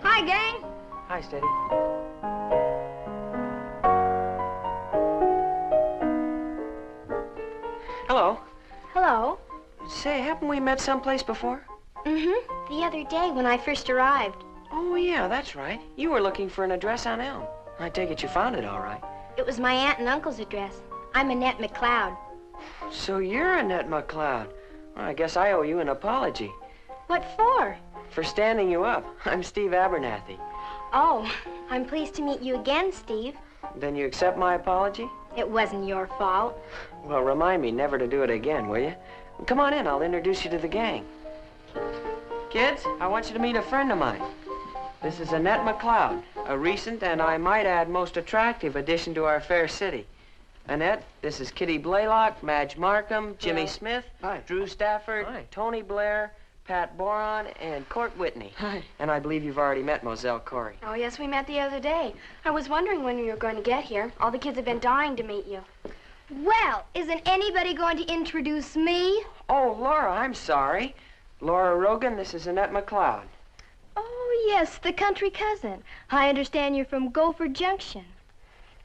Hi, gang. Hi, Steady. Hello. Hello. Say, haven't we met someplace before? Mm-hmm. The other day when I first arrived. Oh, yeah, that's right. You were looking for an address on Elm. I take it you found it all right. It was my aunt and uncle's address. I'm Annette McLeod. So you're Annette McLeod. Well, I guess I owe you an apology. What for? For standing you up. I'm Steve Abernathy. Oh, I'm pleased to meet you again, Steve. Then you accept my apology? It wasn't your fault. Well, remind me never to do it again, will you? Come on in, I'll introduce you to the gang. Kids, I want you to meet a friend of mine. This is Annette McLeod, a recent and I might add most attractive addition to our fair city. Annette, this is Kitty Blaylock, Madge Markham, Jimmy Smith, Hi. Drew Stafford, Hi. Tony Blair, Pat Boron, and Court Whitney. Hi. And I believe you've already met Moselle Corey. Oh, yes, we met the other day. I was wondering when you were going to get here. All the kids have been dying to meet you. Well, isn't anybody going to introduce me? Oh, Laura, I'm sorry. Laura Rogan, this is Annette McLeod. Oh, yes, the country cousin. I understand you're from Gopher Junction.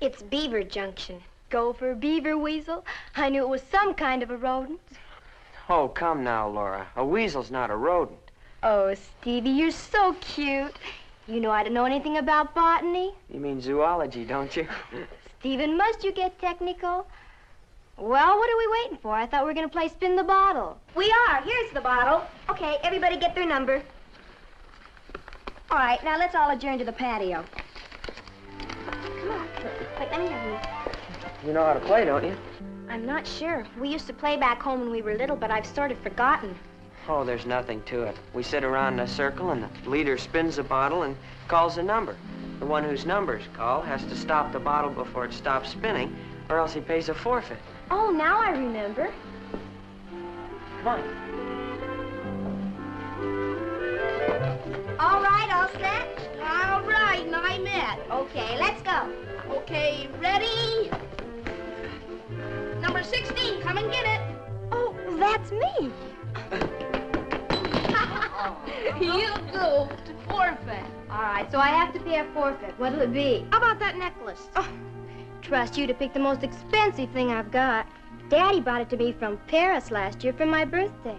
It's Beaver Junction. Gopher, beaver, weasel. I knew it was some kind of a rodent. Oh, come now, Laura. A weasel's not a rodent. Oh, Stevie, you're so cute. You know I don't know anything about botany. You mean zoology, don't you? Stephen, must you get technical? Well, what are we waiting for? I thought we were going to play Spin the Bottle. We are. Here's the bottle. Okay, everybody get their number. All right, now let's all adjourn to the patio. Come on. Wait, let me have you. You know how to play, don't you? I'm not sure. We used to play back home when we were little, but I've sort of forgotten. Oh, there's nothing to it. We sit around in a circle, and the leader spins the bottle and calls a number. The one whose number's called has to stop the bottle before it stops spinning, or else he pays a forfeit. Oh, now I remember. Come on. All right, all set? All right, and I'm it. Okay, let's go. Okay, ready? Number 16, come and get it. Oh, that's me. You goofed. Forfeit. All right, so I have to pay a forfeit. What'll it be? How about that necklace? Oh, trust you to pick the most expensive thing I've got. Daddy bought it to me from Paris last year for my birthday.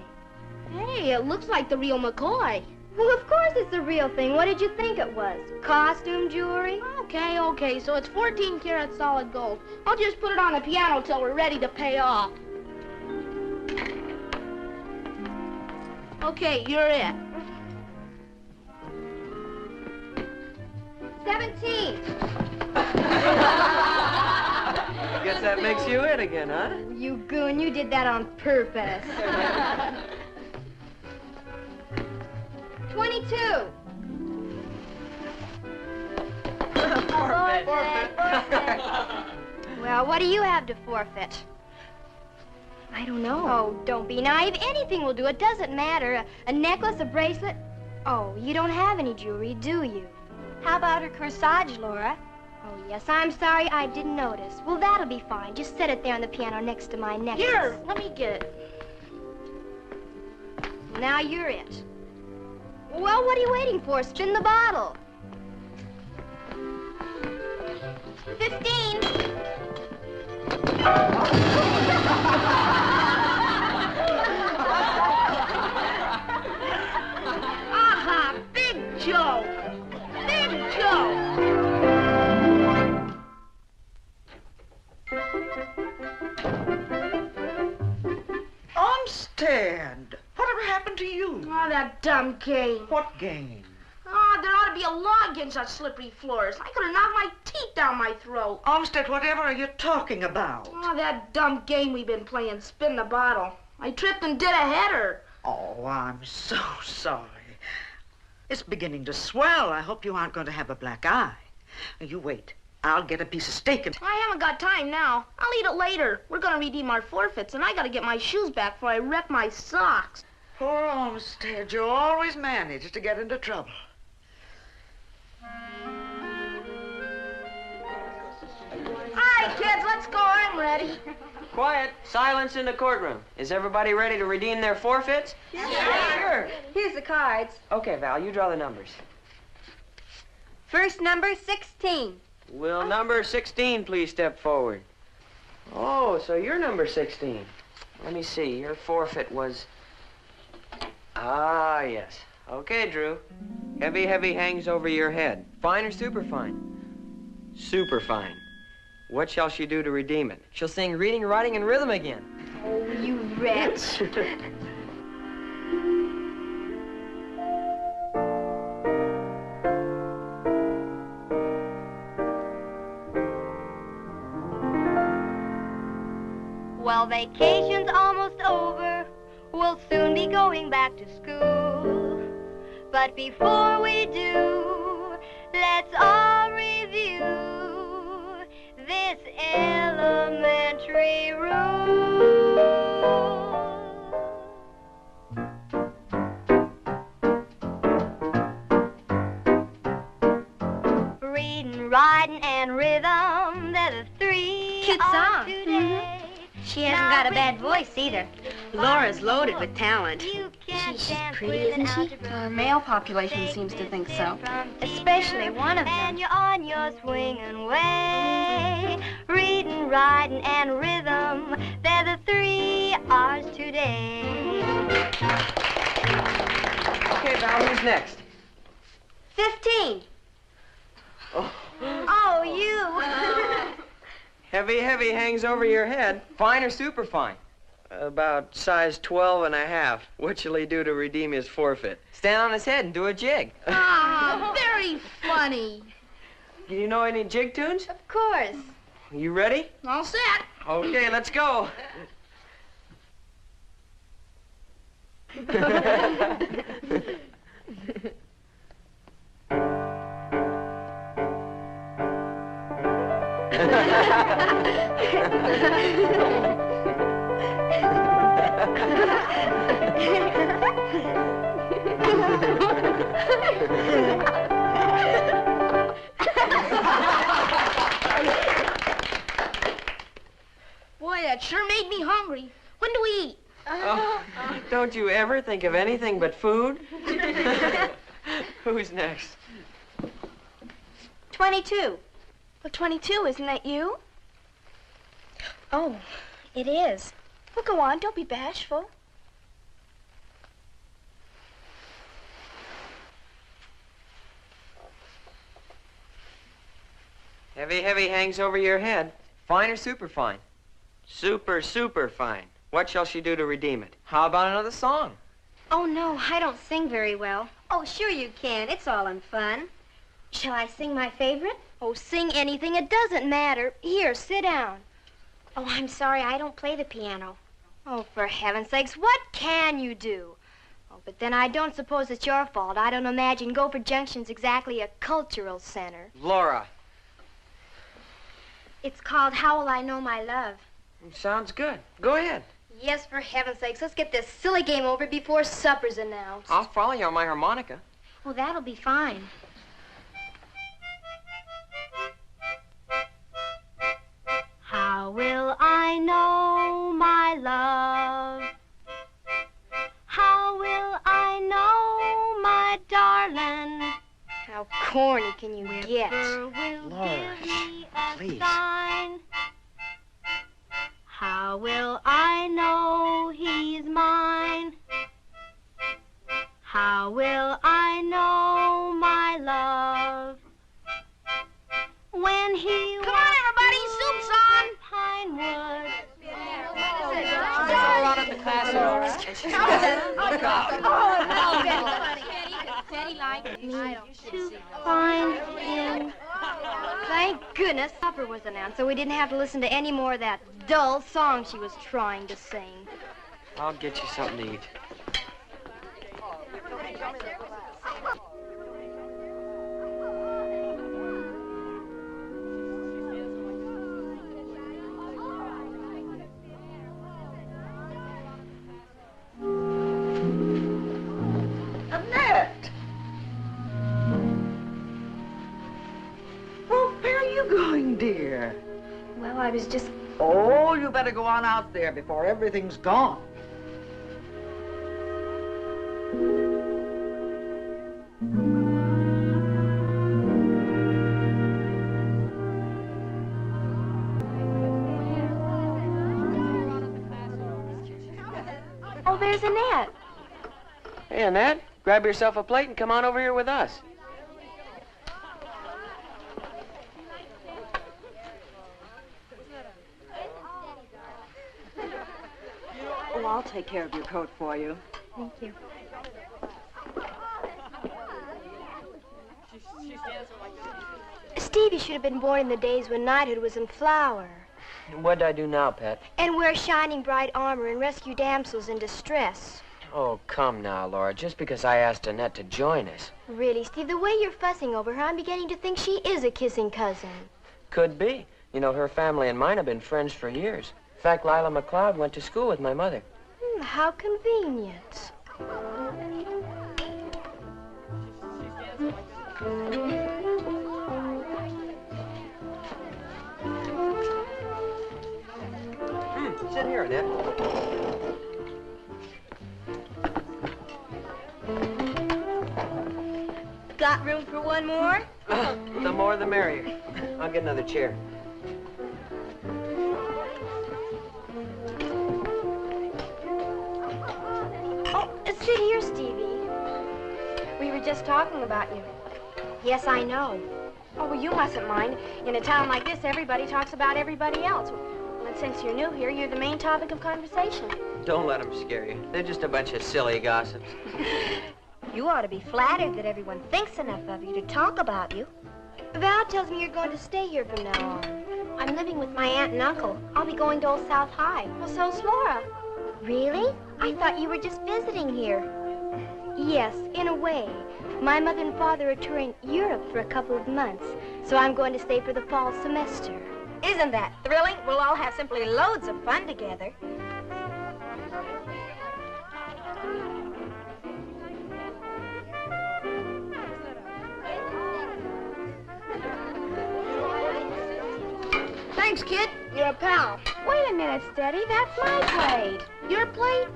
Hey, it looks like the real McCoy. Well, of course it's the real thing. What did you think it was? Costume jewelry? Okay, so it's 14 karat solid gold. I'll just put it on the piano till we're ready to pay off. Okay, you're it. 17. Guess that makes you it again, huh? You goon, you did that on purpose. 22. Forfeit. Well, what do you have to forfeit? I don't know. Oh, don't be naive. Anything will do. It doesn't matter. A necklace, a bracelet. Oh, you don't have any jewelry, do you? How about her corsage, Laura? Oh, yes, I'm sorry, I didn't notice. Well, that'll be fine. Just set it there on the piano next to my necklace. Here, let me get it. Now you're it. Well, what are you waiting for? Spin the bottle. 15. Aha, big joke. Big joke. Armstead, whatever happened to you? Oh, that dumb game. What game? Oh, there ought to be a law against such slippery floors. I could have knocked my teeth down my throat. Olmsted, whatever are you talking about? Oh, that dumb game we've been playing, spin the bottle. I tripped and did a header. Oh, I'm so sorry. It's beginning to swell. I hope you aren't going to have a black eye. You wait. I'll get a piece of steak and... I haven't got time now. I'll eat it later. We're gonna redeem our forfeits, and I gotta get my shoes back before I wreck my socks. Poor Olmsted, you always manage to get into trouble. All right, kids, let's go. I'm ready. Quiet. Silence in the courtroom. Is everybody ready to redeem their forfeits? Yeah. Sure. Here's the cards. Okay, Val, you draw the numbers. First number, 16. Will number 16 please step forward? Oh, so you're number 16. Let me see. Your forfeit was... Ah, yes. Okay, Drew. Heavy, heavy hangs over your head. Fine or superfine? Superfine. What shall she do to redeem it? She'll sing reading, writing, and rhythm again. Oh, you wretch. Well, vacation's almost over. We'll soon be going back to school. But before we do, let's all review this elementary rule. Reading, writing, and rhythm, they're the three. Cute song. Today. She hasn't got a bad voice either. Laura's loaded with talent. She's pretty, isn't she? Our male population seems to think so. Especially one of them. And you're on your swinging way. Reading, writing, and rhythm, they're the three R's today. Okay, Val, who's next? 15. Oh, you. Heavy, heavy hangs over your head. Fine or superfine? About size 12 and a half. What shall he do to redeem his forfeit? Stand on his head and do a jig. Ah, very funny. Do you know any jig tunes? Of course. You ready? All set. Okay, let's go. Boy, that sure made me hungry. When do we eat? Oh, don't you ever think of anything but food? Who's next? 22. Well, 22, isn't that you? Oh, it is. Well, go on, don't be bashful. Heavy, heavy hangs over your head. Fine or superfine? Super, super fine. What shall she do to redeem it? How about another song? Oh, no, I don't sing very well. Oh, sure you can. It's all in fun. Shall I sing my favorite? Oh, sing anything. It doesn't matter. Here, sit down. Oh, I'm sorry. I don't play the piano. Oh, for heaven's sakes, what can you do? Oh, but then I don't suppose it's your fault. I don't imagine Gopher Junction's exactly a cultural center. Laura. It's called How Will I Know My Love? Sounds good. Go ahead. Yes, for heaven's sakes, let's get this silly game over before supper's announced. I'll follow you on my harmonica. Oh, that'll be fine. How will I know my love? How will I know my darling? How corny can you get? Laura, please. Sign. How will I know he's mine? How will I know my love? When he Come on, everybody, soup's on. Pinewood. There's a lot of the class. Oh, Me too fine in. Thank goodness supper was announced, so we didn't have to listen to any more of that dull song she was trying to sing. I'll get you something to eat. Annette! Well, where are you going, dear? Well, I was just... Oh, you better go on out there before everything's gone. Oh, there's Annette. Hey, Annette, grab yourself a plate and come on over here with us. Oh, I'll take care of your coat for you. Thank you. Stevie should have been born in the days when knighthood was in flower. What'd I do now, Pet? And wear shining bright armor and rescue damsels in distress. Oh, come now, Laura. Just because I asked Annette to join us. Really, Steve, the way you're fussing over her, I'm beginning to think she is a kissing cousin. Could be. You know, her family and mine have been friends for years. In fact, Lila McLeod went to school with my mother. How convenient. Sit here, Annette. Got room for one more? The more the merrier. I'll get another chair. Oh, sit here, Stevie. We were just talking about you. Yes, I know. Oh, well, you mustn't mind. In a town like this, everybody talks about everybody else. Well, and since you're new here, you're the main topic of conversation. Don't let them scare you. They're just a bunch of silly gossips. You ought to be flattered that everyone thinks enough of you to talk about you. Val tells me you're going to stay here from now on. I'm living with my aunt and uncle. I'll be going to Old South High. Well, so's Laura. Really? I thought you were just visiting here. Yes, in a way. My mother and father are touring Europe for a couple of months, so I'm going to stay for the fall semester. Isn't that thrilling? We'll all have simply loads of fun together. Thanks, kid. You're a pal. Wait a minute, Steady. That's my plate. Your plate?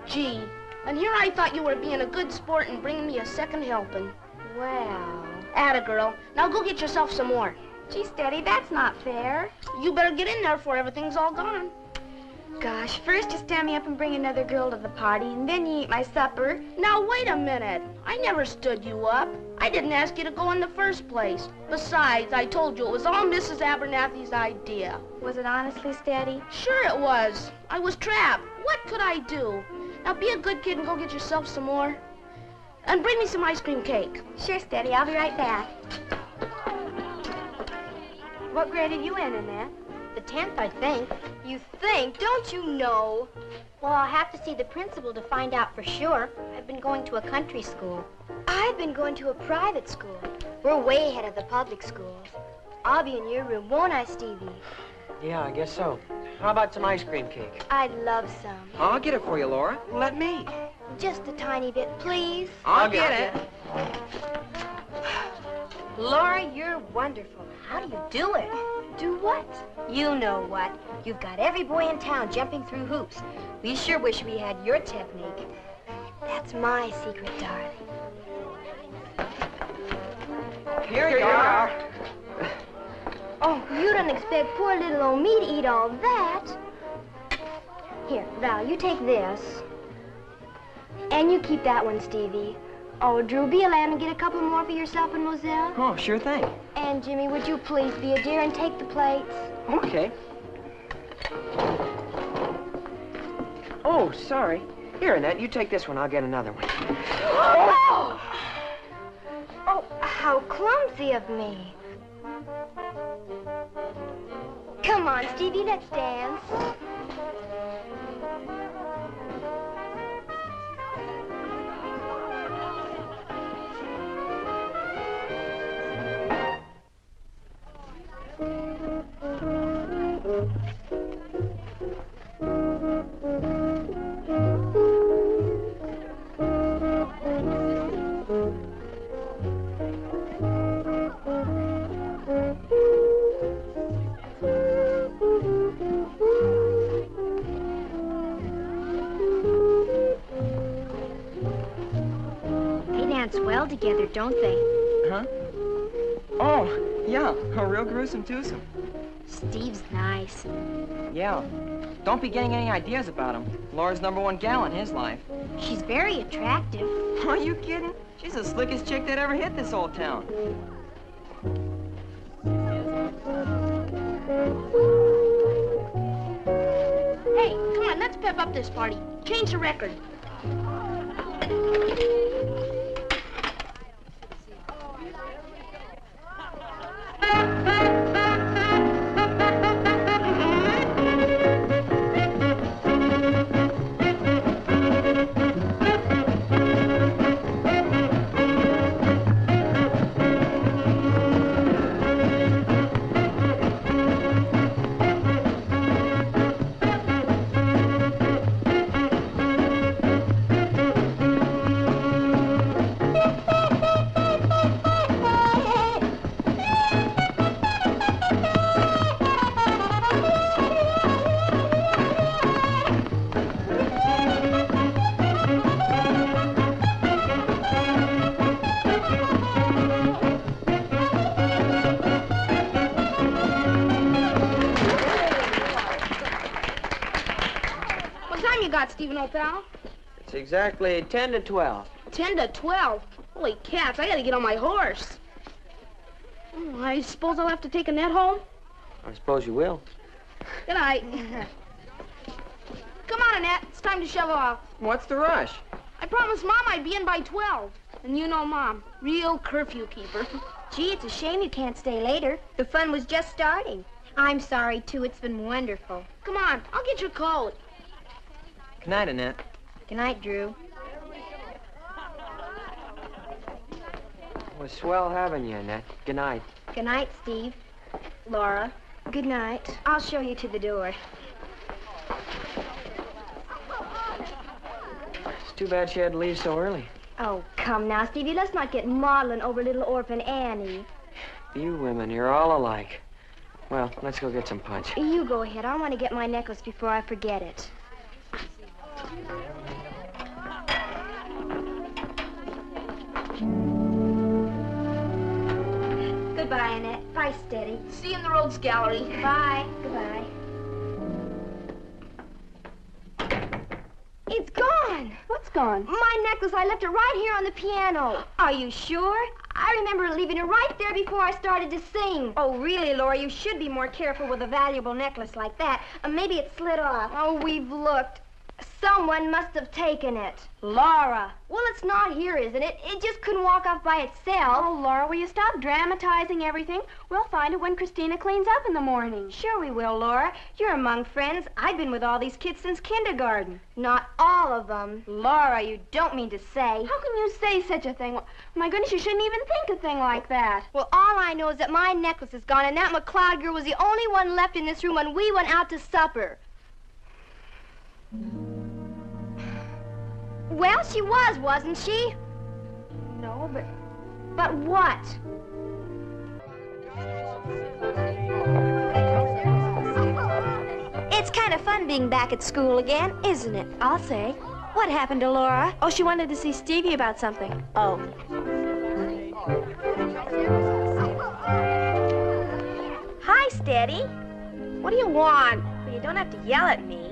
Gee. And here I thought you were being a good sport and bringing me a second helping. Well... Atta girl. Now go get yourself some more. Gee, Steady, that's not fair. You better get in there before everything's all gone. Gosh, first you stand me up and bring another girl to the party, and then you eat my supper. Now, wait a minute. I never stood you up. I didn't ask you to go in the first place. Besides, I told you it was all Mrs. Abernathy's idea. Was it honestly, Steady? Sure it was. I was trapped. What could I do? Now, be a good kid and go get yourself some more. And bring me some ice cream cake. Sure, Steady. I'll be right back. What grade are you in, Annette? The 10th, I think. You think? Don't you know? Well, I'll have to see the principal to find out for sure. I've been going to a country school. I've been going to a private school. We're way ahead of the public schools. I'll be in your room, won't I, Stevie? Yeah, I guess so. How about some ice cream cake? I'd love some. I'll get it for you, Laura. Let me. Just a tiny bit, please. I'll get it. Laura, you're wonderful. How do you do it? Do what? You know what. You've got every boy in town jumping through hoops. We sure wish we had your technique. That's my secret, darling. Here you are. Oh, you don't expect poor little old me to eat all that. Here, Val, you take this. And you keep that one, Stevie. Oh, Drew, be a lamb and get a couple more for yourself and Moselle. Oh, sure thing. And Jimmy, would you please be a dear and take the plates? Okay. Oh, sorry. Here, Annette, you take this one. I'll get another one. Oh! How clumsy of me. Come on, Stevie, let's dance. Well together, don't they? Huh? Oh, yeah, a real gruesome twosome. Steve's nice. Yeah. Don't be getting any ideas about him. Laura's #1 gal in his life. She's very attractive. Are you kidding? She's the slickest chick that ever hit this old town. Hey, come on, let's pep up this party. Change the record. Stephen, old pal? It's exactly 10 to 12. 10 to 12? Holy cats, I gotta get on my horse. I suppose I'll have to take Annette home? I suppose you will. Good night. Come on, Annette. It's time to shove off. What's the rush? I promised Mom I'd be in by 12. And you know Mom, real curfew keeper. Gee, it's a shame you can't stay later. The fun was just starting. I'm sorry, too. It's been wonderful. Come on, I'll get your coat. Good night, Annette. Good night, Drew. It was swell having you, Annette. Good night. Good night, Steve. Laura, good night. I'll show you to the door. It's too bad she had to leave so early. Oh, come now, Stevie. Let's not get maudlin over little orphan Annie. You women, you're all alike. Well, let's go get some punch. You go ahead. I want to get my necklace before I forget it. Goodbye, Annette. Bye, Steady. See you in the Rhodes Gallery. Bye. Goodbye. It's gone. What's gone? My necklace. I left it right here on the piano. Are you sure? I remember leaving it right there before I started to sing. Oh, really, Laura? You should be more careful with a valuable necklace like that. Maybe it slid off. Oh, we've looked. Someone must have taken it. Laura. Well, it's not here, isn't it? It just couldn't walk off by itself. Oh, Laura, will you stop dramatizing everything? We'll find it when Christina cleans up in the morning. Sure we will, Laura. You're among friends. I've been with all these kids since kindergarten. Not all of them. Laura, you don't mean to say. How can you say such a thing? My goodness, you shouldn't even think a thing like that. Well, all I know is that my necklace is gone, and that McLeod girl was the only one left in this room when we went out to supper. Well, she was, wasn't she? No, but what? It's kind of fun being back at school again, isn't it? I'll say. What happened to Laura? Oh, she wanted to see Stevie about something. Oh. Hi, Steady. What do you want? Well, you don't have to yell at me.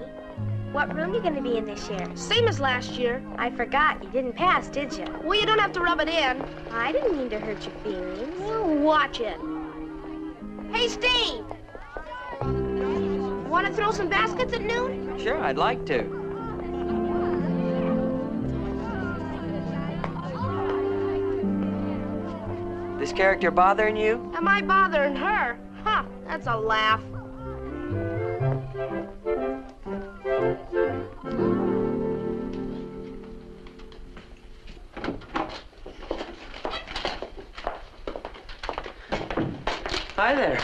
What room are you going to be in this year? Same as last year. I forgot. You didn't pass, did you? Well, you don't have to rub it in. I didn't mean to hurt your feelings. Well, watch it. Hey, Steve! Want to throw some baskets at noon? Sure, I'd like to. The this character bothering you? Am I bothering her? Huh, that's a laugh. Hi there.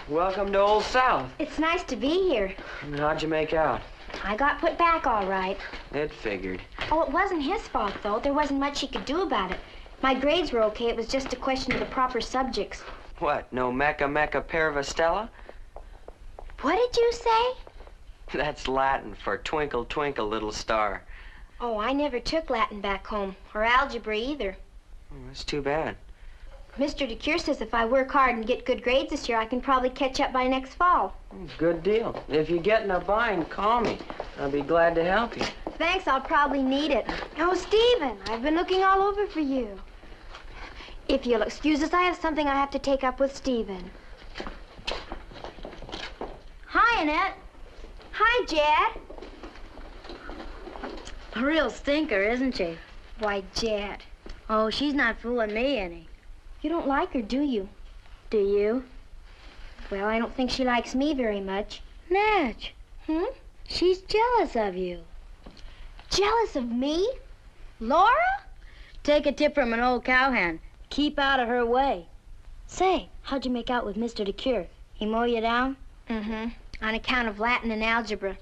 Welcome to Old South. It's nice to be here. How'd you make out? I got put back all right. It figured. Oh, it wasn't his fault, though. There wasn't much he could do about it. My grades were okay. It was just a question of the proper subjects. What, no Mecca Paravastella? What did you say? That's Latin for twinkle, twinkle, little star. Oh, I never took Latin back home, or algebra either. Oh, that's too bad. Mr. DeCure says if I work hard and get good grades this year, I can probably catch up by next fall. Good deal. If you get in a bind, call me. I'll be glad to help you. Thanks, I'll probably need it. Oh, Stephen, I've been looking all over for you. If you'll excuse us, I have something I have to take up with Stephen. Hi, Annette. Hi, Jet. A real stinker, isn't she? Why, Jet. Oh, she's not fooling me any. You don't like her, do you? Do you? Well, I don't think she likes me very much. Natch. She's jealous of you. Jealous of me? Laura? Take a tip from an old cowhand. Keep out of her way. Say, how'd you make out with Mr. DeCure? He mow you down? On account of Latin and algebra.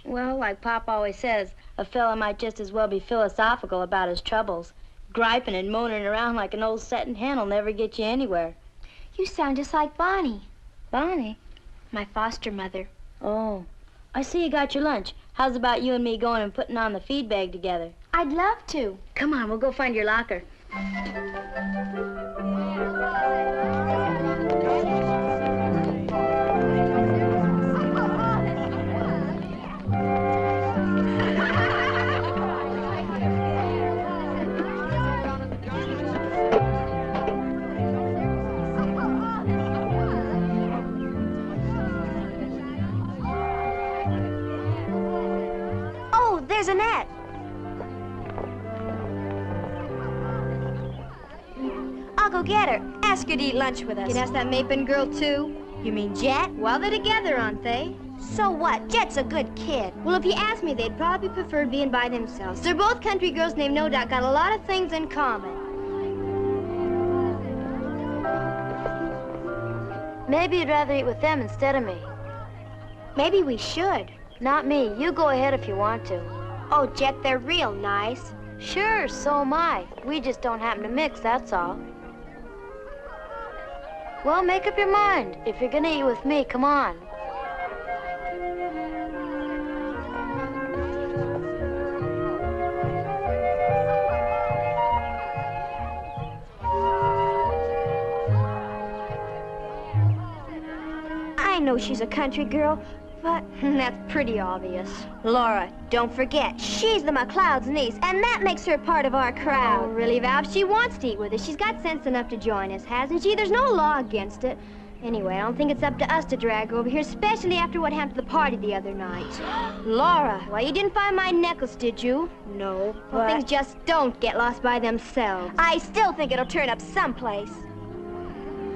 Well, like Pop always says, a fella might just as well be philosophical about his troubles. Griping and moaning around like an old setting hen will never get you anywhere. You sound just like Bonnie. Bonnie? My foster mother. Oh, I see you got your lunch. How's about you and me going and putting on the feed bag together? I'd love to. Come on, we'll go find your locker. There's Annette. I'll go get her. Ask her to eat lunch with us. You'd ask that Mapin girl, too? You mean Jet? Well, they're together, aren't they? So what? Jet's a good kid. Well, if you ask me, they'd probably prefer being by themselves. They're both country girls and they've no doubt got a lot of things in common. Maybe you'd rather eat with them instead of me. Maybe we should. Not me. You go ahead if you want to. Oh, Jet, they're real nice. Sure, so am I. We just don't happen to mix, that's all. Well, make up your mind. If you're gonna eat with me, come on. I know she's a country girl, but that's pretty obvious. Laura, don't forget, she's the McLeod's niece, and that makes her part of our crowd. Really, Val, she wants to eat with us. She's got sense enough to join us, hasn't she? There's no law against it. Anyway, I don't think it's up to us to drag her over here, especially after what happened to the party the other night. Laura, why, you didn't find my necklace, did you? No, but... Well, things just don't get lost by themselves. I still think it'll turn up someplace.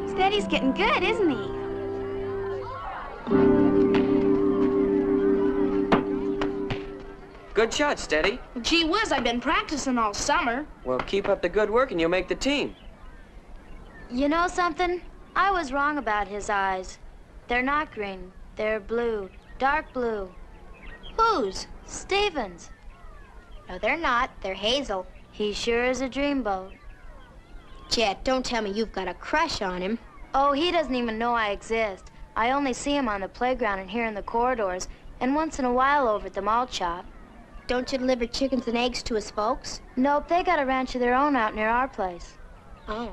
Steady's getting good, isn't he? Good shot, Steady. Gee whiz, I've been practicing all summer. Well, keep up the good work and you'll make the team. You know something? I was wrong about his eyes. They're not green. They're blue. Dark blue. Whose? Stephen's. No, they're not. They're hazel. He sure is a dreamboat. Jet, don't tell me you've got a crush on him. Oh, he doesn't even know I exist. I only see him on the playground and here in the corridors, and once in a while over at the malt shop. Don't you deliver chickens and eggs to his folks? Nope, they got a ranch of their own out near our place. Oh.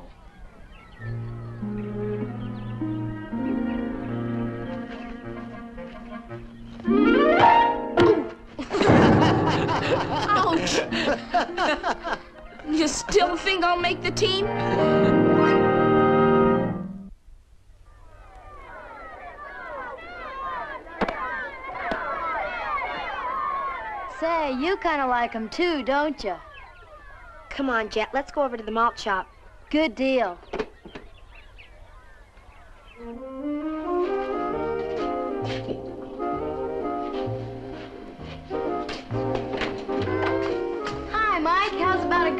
Ouch! You still think I'll make the team? Say, you kind of like him too, don't you? Come on, Jet, let's go over to the malt shop. Good deal.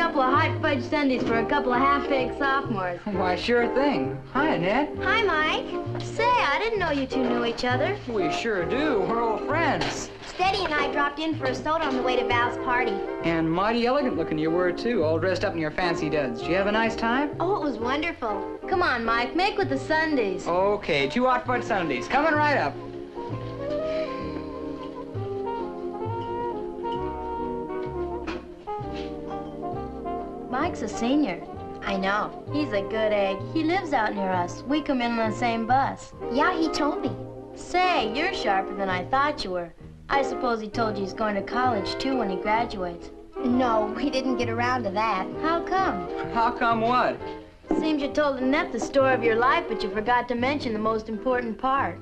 couple of hot fudge sundaes for a couple of half-baked sophomores. Why, sure thing. Hi, Annette. Hi, Mike. Say, I didn't know you two knew each other. We sure do. We're old friends. Steady and I dropped in for a soda on the way to Val's party. And mighty elegant looking you were, too, all dressed up in your fancy duds. Did you have a nice time? Oh, it was wonderful. Come on, Mike, make with the sundaes. Okay, 2 hot fudge sundaes. Coming right up. Mike's a senior. I know. He's a good egg. He lives out near us. We come in on the same bus. Yeah, he told me. Say, you're sharper than I thought you were. I suppose he told you he's going to college, too, when he graduates. No, we didn't get around to that. How come? How come what? Seems you told Annette the story of your life, but you forgot to mention the most important part.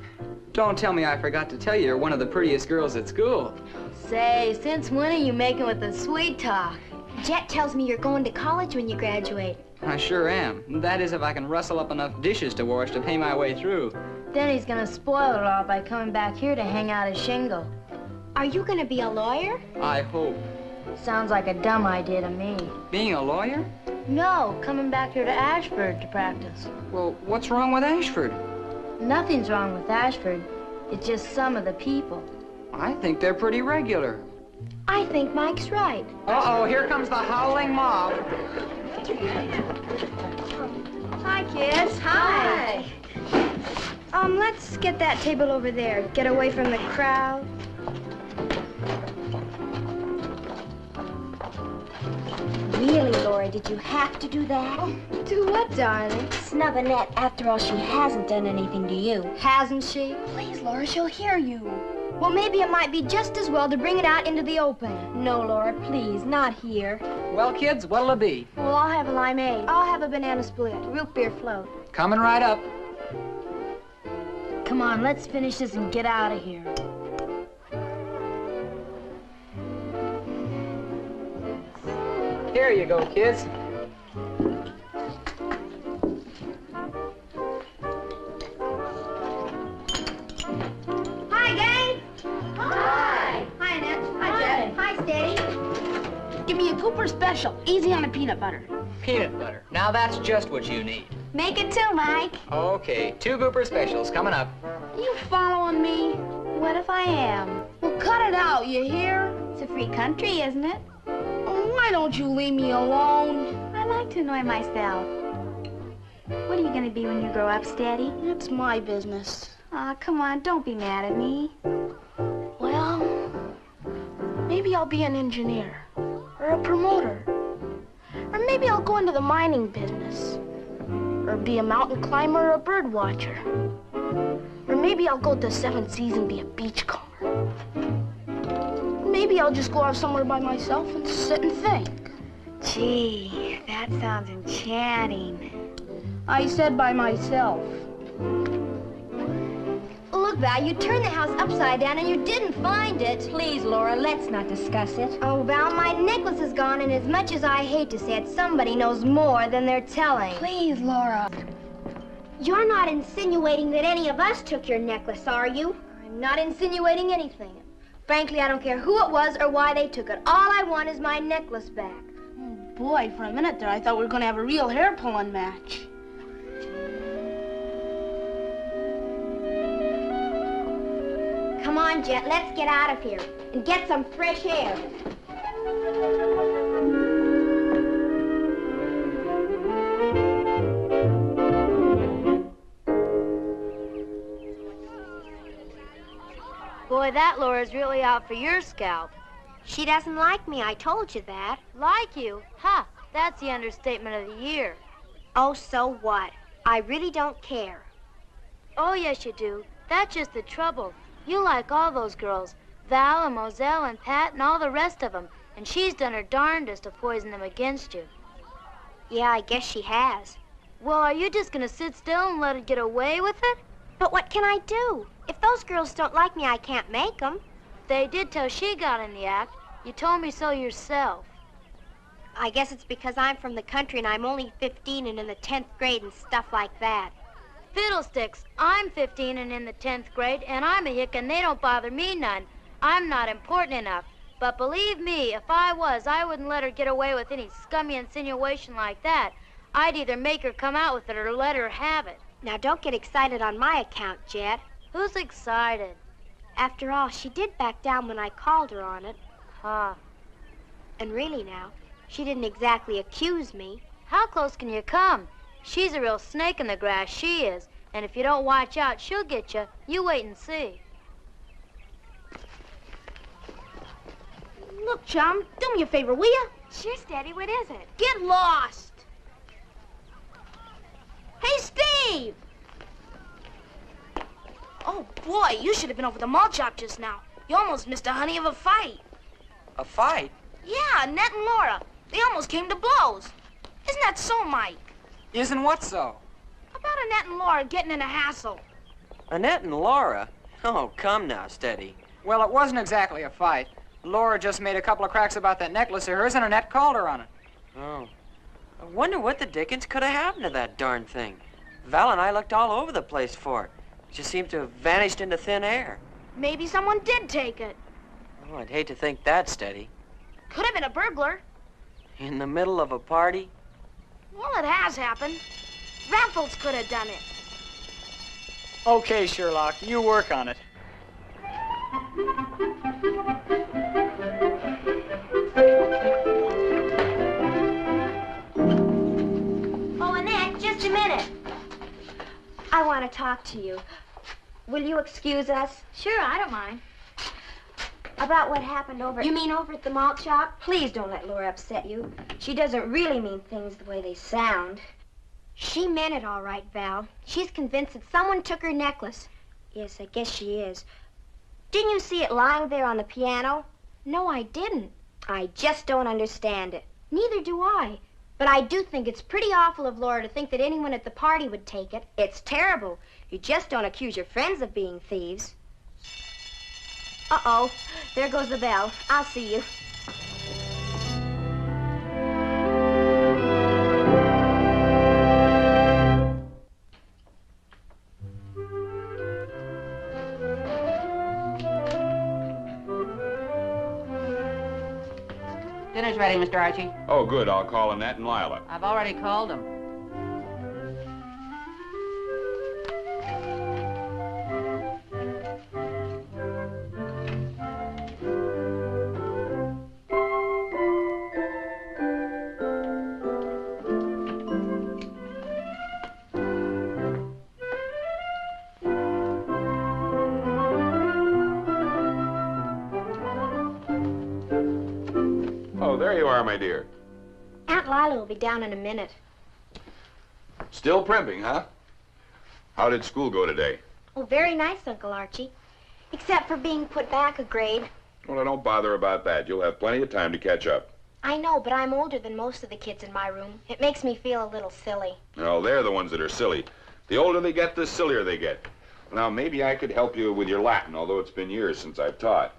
Don't tell me I forgot to tell you you're one of the prettiest girls at school. Say, since when are you making with the sweet talk? Jet tells me you're going to college when you graduate. I sure am. That is if I can rustle up enough dishes to wash to pay my way through. Then he's gonna spoil it all by coming back here to hang out his shingle. Are you gonna be a lawyer? I hope. Sounds like a dumb idea to me. Being a lawyer? No, coming back here to Ashford to practice. Well, what's wrong with Ashford? Nothing's wrong with Ashford. It's just some of the people. I think they're pretty regular. I think Mike's right. Uh-oh, here comes the howling mob. Hi, kids. Hi. Let's get that table over there. Get away from the crowd. Really, Laura, did you have to do that? Oh, do what, darling? Snub Annette. After all, she hasn't done anything to you. Hasn't she? Please, Laura, she'll hear you. Well, maybe it might be just as well to bring it out into the open. No, Laura, please, not here. Well, kids, what'll it be? Well, I'll have a limeade. I'll have a banana split, root beer float. Coming right up. Come on, let's finish this and get out of here. Here you go, kids. Hi, gang. Hi. Hi, Annette. Hi, Jet. Hi, Steady. Give me a Cooper special, easy on the peanut butter. Peanut butter. Now that's just what you need. Make it two, Mike. Okay, 2 Cooper specials coming up. You following me? What if I am? Well, cut it out, you hear? It's a free country, isn't it? Oh, why don't you leave me alone? I like to annoy myself. What are you going to be when you grow up, Steady? It's my business. Aw, come on, don't be mad at me. Well, maybe I'll be an engineer or a promoter. Or maybe I'll go into the mining business. Or be a mountain climber or a bird watcher. Or maybe I'll go to 7 Seas and be a beachcomber. Maybe I'll just go out somewhere by myself and sit and think. Gee, that sounds enchanting. I said by myself. Look, Val, you turned the house upside down and you didn't find it. Please, Laura, let's not discuss it. Oh, Val, my necklace is gone, and as much as I hate to say it, somebody knows more than they're telling. Please, Laura. You're not insinuating that any of us took your necklace, are you? I'm not insinuating anything. Frankly, I don't care who it was or why they took it. All I want is my necklace back. Oh, boy, for a minute there, I thought we were going to have a real hair-pulling match. Come on, Jet, let's get out of here and get some fresh air. Boy, that Laura's really out for your scalp. She doesn't like me, I told you that. Like you? Ha! That's the understatement of the year. Oh, so what? I really don't care. Oh, yes, you do. That's just the trouble. You like all those girls, Val and Moselle and Pat and all the rest of them, and she's done her darndest to poison them against you. Yeah, I guess she has. Well, are you just gonna sit still and let her get away with it? But what can I do? If those girls don't like me, I can't make them. They did till she got in the act. You told me so yourself. I guess it's because I'm from the country and I'm only 15 and in the 10th grade and stuff like that. Fiddlesticks, I'm 15 and in the 10th grade, and I'm a hick and they don't bother me none. I'm not important enough. But believe me, if I was, I wouldn't let her get away with any scummy insinuation like that. I'd either make her come out with it or let her have it. Now, don't get excited on my account, Jet. Who's excited? After all, she did back down when I called her on it. Huh. And really now, she didn't exactly accuse me. How close can you come? She's a real snake in the grass, she is. And if you don't watch out, she'll get you. You wait and see. Look, chum, do me a favor, will you? Sure, Steady. What is it? Get lost. Hey, Steve! Oh, boy, you should have been over the malt shop just now. You almost missed a honey of a fight. A fight? Yeah, Annette and Laura. They almost came to blows. Isn't that so, Mike? Isn't what so? About Annette and Laura getting in a hassle. Annette and Laura? Oh, come now, Steady. Well, it wasn't exactly a fight. Laura just made a couple of cracks about that necklace of hers, and Annette called her on it. Oh. I wonder what the dickens could have happened to that darn thing. Val and I looked all over the place for it. It just seemed to have vanished into thin air. Maybe someone did take it. Oh, I'd hate to think that, Steady. Could have been a burglar. In the middle of a party? Well, it has happened. Raffles could have done it. Okay, Sherlock, you work on it. Oh, Annette, just a minute. I want to talk to you. Will you excuse us? Sure, I don't mind. About what happened over... You mean over at the malt shop? Please don't let Laura upset you. She doesn't really mean things the way they sound. She meant it all right, Val. She's convinced that someone took her necklace. Yes, I guess she is. Didn't you see it lying there on the piano? No, I didn't. I just don't understand it. Neither do I. But I do think it's pretty awful of Laura to think that anyone at the party would take it. It's terrible. You just don't accuse your friends of being thieves. Uh-oh. There goes the bell. I'll see you. Dinner's ready, Mr. Archie. Oh, good. I'll call Annette and Lila. I've already called them. Oh, there you are, my dear. Aunt Lila will be down in a minute. Still primping, huh? How did school go today? Oh, very nice, Uncle Archie. Except for being put back a grade. Well, don't bother about that. You'll have plenty of time to catch up. I know, but I'm older than most of the kids in my room. It makes me feel a little silly. No, they're the ones that are silly. The older they get, the sillier they get. Now, maybe I could help you with your Latin, although it's been years since I've taught.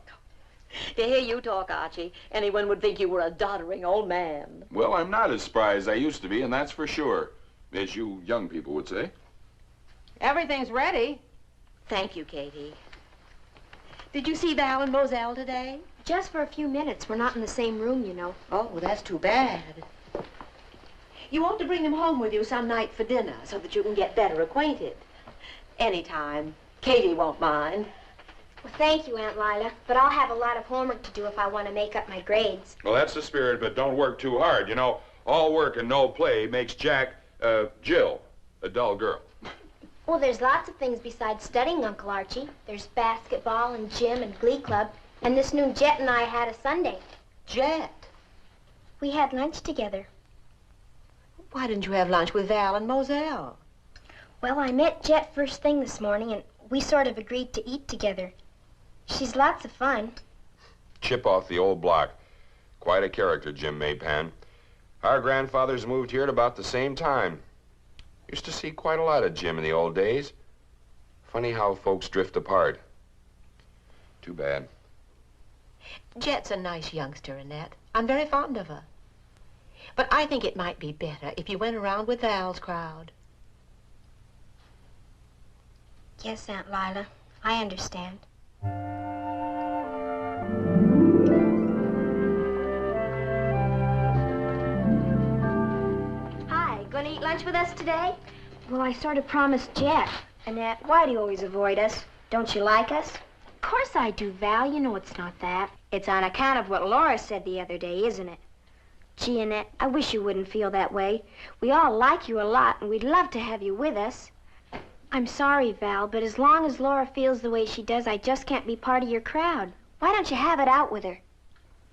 To hear you talk, Archie, anyone would think you were a doddering old man. Well, I'm not as spry as I used to be, and that's for sure, as you young people would say. Everything's ready. Thank you, Katie. Did you see Val and Moselle today? Just for a few minutes. We're not in the same room, you know. Oh, that's too bad. You ought to bring them home with you some night for dinner so that you can get better acquainted. Anytime. Katie won't mind. Well, thank you, Aunt Lila, but I'll have a lot of homework to do if I want to make up my grades. Well, that's the spirit, but don't work too hard. You know, all work and no play makes Jill, a dull girl. Well, there's lots of things besides studying, Uncle Archie. There's basketball and gym and glee club, and this noon Jet and I had a sundae. Jet? We had lunch together. Why didn't you have lunch with Val and Moselle? Well, I met Jet first thing this morning, and we sort of agreed to eat together. She's lots of fun. Chip off the old block. Quite a character, Jim Maypan. Our grandfathers moved here at about the same time. Used to see quite a lot of Jim in the old days. Funny how folks drift apart. Too bad. Jet's a nice youngster, Annette. I'm very fond of her. But I think it might be better if you went around with Val's crowd. Yes, Aunt Lila. I understand. with us today? Well, I sort of promised Jeff. Annette, why do you always avoid us? Don't you like us? Of course I do, Val. You know it's not that. It's on account of what Laura said the other day, isn't it? Gee, Annette, I wish you wouldn't feel that way. We all like you a lot, and we'd love to have you with us. I'm sorry, Val, but as long as Laura feels the way she does, I just can't be part of your crowd. Why don't you have it out with her?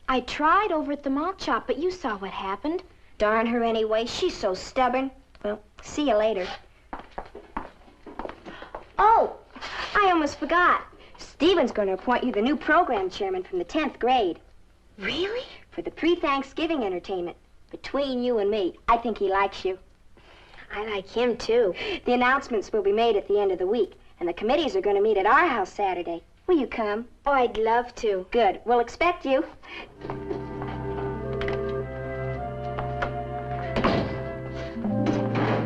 I tried over at the malt shop, but you saw what happened. Darn her anyway. She's so stubborn. Well, see you later. Oh, I almost forgot. Stephen's going to appoint you the new program chairman from the 10th grade. Really? For the pre-Thanksgiving entertainment. Between you and me, I think he likes you. I like him, too. The announcements will be made at the end of the week, and the committees are going to meet at our house Saturday. Will you come? Oh, I'd love to. Good. We'll expect you.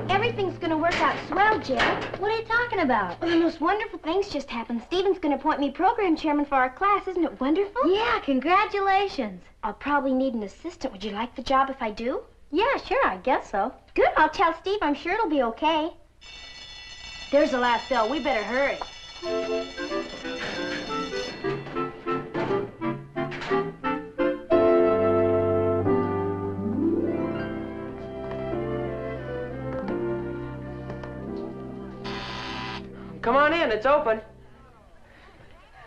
Everything's going to work out swell, Jill. What are you talking about? Well, the most wonderful things just happened. Stephen's going to appoint me program chairman for our class. Isn't it wonderful? Yeah, congratulations. I'll probably need an assistant. Would you like the job if I do? Yeah, sure, I guess so. Good. I'll tell Steve. I'm sure it'll be okay. There's the last bell. We better hurry. Come on in, it's open.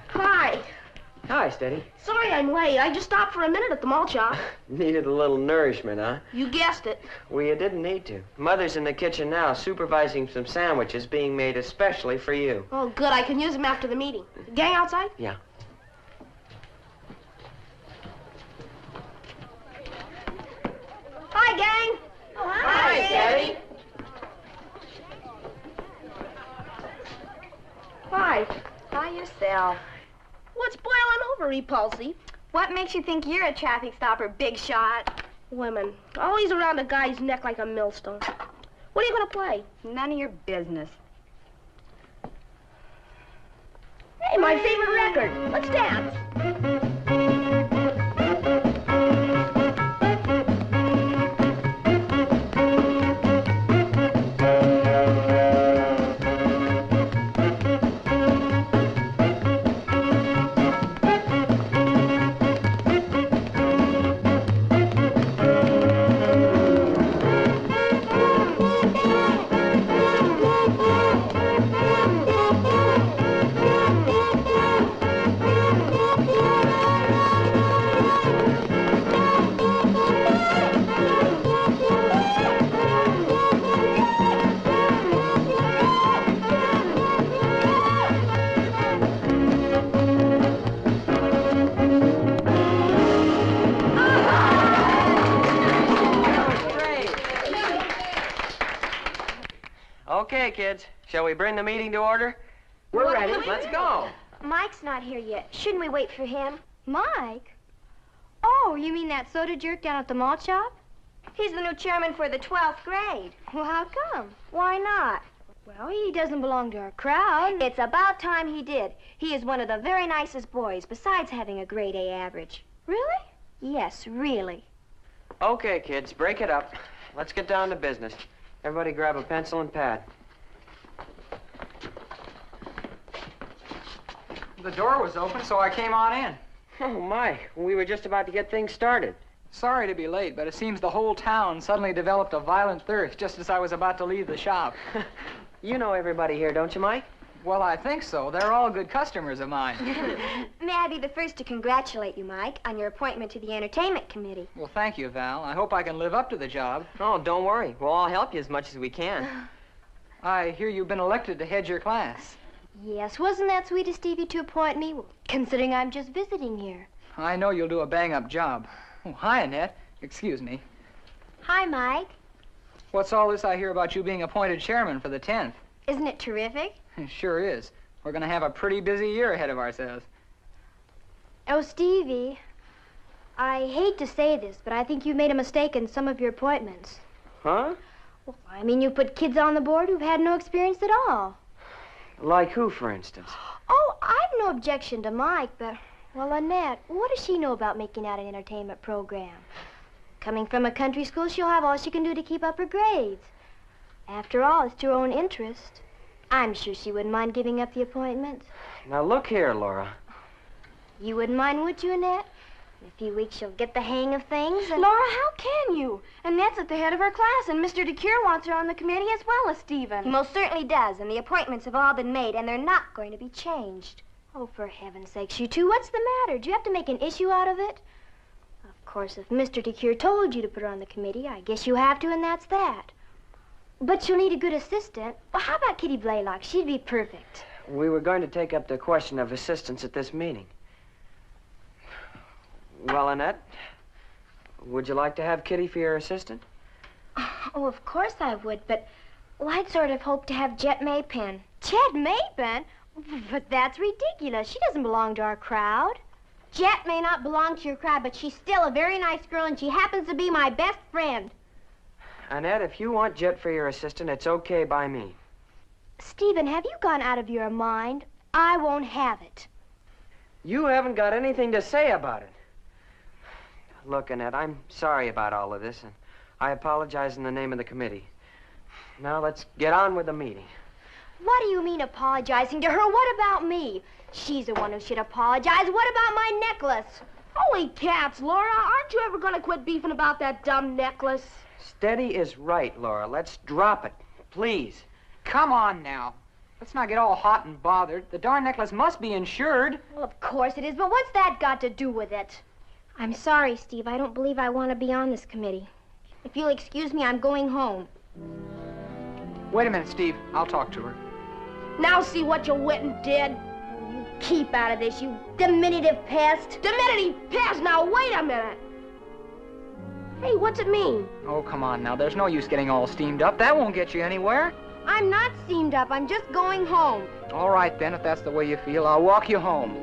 Hi. Hi, Steady. Sorry I'm late. I just stopped for a minute at the malt shop. Needed a little nourishment, huh? You guessed it. Well, you didn't need to. Mother's in the kitchen now, supervising some sandwiches being made especially for you. Oh, good. I can use them after the meeting. Gang outside? Yeah. Hi, gang. Oh, hi, Steady. Hi. Hi yourself. What's boiling over, Repulsy? What makes you think you're a traffic stopper, big shot? Women. Always around a guy's neck like a millstone. What are you going to play? None of your business. Hey, my favorite record. Let's dance. Okay, kids. Shall we bring the meeting to order? We're ready. Let's go. Mike's not here yet. Shouldn't we wait for him? Mike? Oh, you mean that soda jerk down at the malt shop? He's the new chairman for the 12th grade. Well, how come? Why not? Well, he doesn't belong to our crowd. It's about time he did. He is one of the very nicest boys, besides having a grade A average. Really? Yes, really. Okay, kids, break it up. Let's get down to business. Everybody grab a pencil and pad. The door was open, so I came on in. Oh, my. We were just about to get things started. Sorry to be late, but it seems the whole town suddenly developed a violent thirst just as I was about to leave the shop. You know everybody here, don't you, Mike? Well, I think so. They're all good customers of mine. May I be the first to congratulate you, Mike, on your appointment to the entertainment committee. Well, thank you, Val. I hope I can live up to the job. Oh, don't worry. We'll all help you as much as we can. I hear you've been elected to head your class. Yes, wasn't that sweet of Stevie to appoint me? Well, considering I'm just visiting here. I know you'll do a bang-up job. Oh, hi, Annette. Excuse me. Hi, Mike. What's all this I hear about you being appointed chairman for the 10th? Isn't it terrific? It sure is. We're going to have a pretty busy year ahead of ourselves. Oh, Stevie, I hate to say this, but I think you made a mistake in some of your appointments. Huh? Well, I mean, you put kids on the board who've had no experience at all. Like who, for instance? Oh, I've no objection to Mike, but, well, Annette, what does she know about making out an entertainment program? Coming from a country school, she'll have all she can do to keep up her grades. After all, it's to her own interest. I'm sure she wouldn't mind giving up the appointment. Now, look here, Laura. You wouldn't mind, would you, Annette? In a few weeks, she'll get the hang of things and... Laura, how can you? Annette's at the head of her class, and Mr. DeCure wants her on the committee as well as Stephen. He most certainly does, and the appointments have all been made, and they're not going to be changed. Oh, for heaven's sakes, you two, what's the matter? Do you have to make an issue out of it? Of course, if Mr. DeCure told you to put her on the committee, I guess you have to, and that's that. But you'll need a good assistant. Well, how about Kitty Blaylock? She'd be perfect. We were going to take up the question of assistants at this meeting. Well, Annette, would you like to have Kitty for your assistant? Oh, of course I would, but well, I'd sort of hoped to have Jet Maypen. Jet Maypen? But that's ridiculous. She doesn't belong to our crowd. Jet may not belong to your crowd, but she's still a very nice girl, and she happens to be my best friend. Annette, if you want Jet for your assistant, it's okay by me. Stephen, have you gone out of your mind? I won't have it. You haven't got anything to say about it. Look, Annette, I'm sorry about all of this, and I apologize in the name of the committee. Now let's get on with the meeting. What do you mean apologizing to her? What about me? She's the one who should apologize. What about my necklace? Holy cats, Laura, aren't you ever going to quit beefing about that dumb necklace? Steady is right, Laura. Let's drop it, please. Come on now. Let's not get all hot and bothered. The darn necklace must be insured. Well, of course it is, but what's that got to do with it? I'm sorry, Steve. I don't believe I want to be on this committee. If you'll excuse me, I'm going home. Wait a minute, Steve. I'll talk to her. Now see what you went and did. You keep out of this, you diminutive pest. Diminutive pest? Now, wait a minute. Hey, what's it mean? Oh, come on now. There's no use getting all steamed up. That won't get you anywhere. I'm not steamed up. I'm just going home. All right, then, if that's the way you feel, I'll walk you home.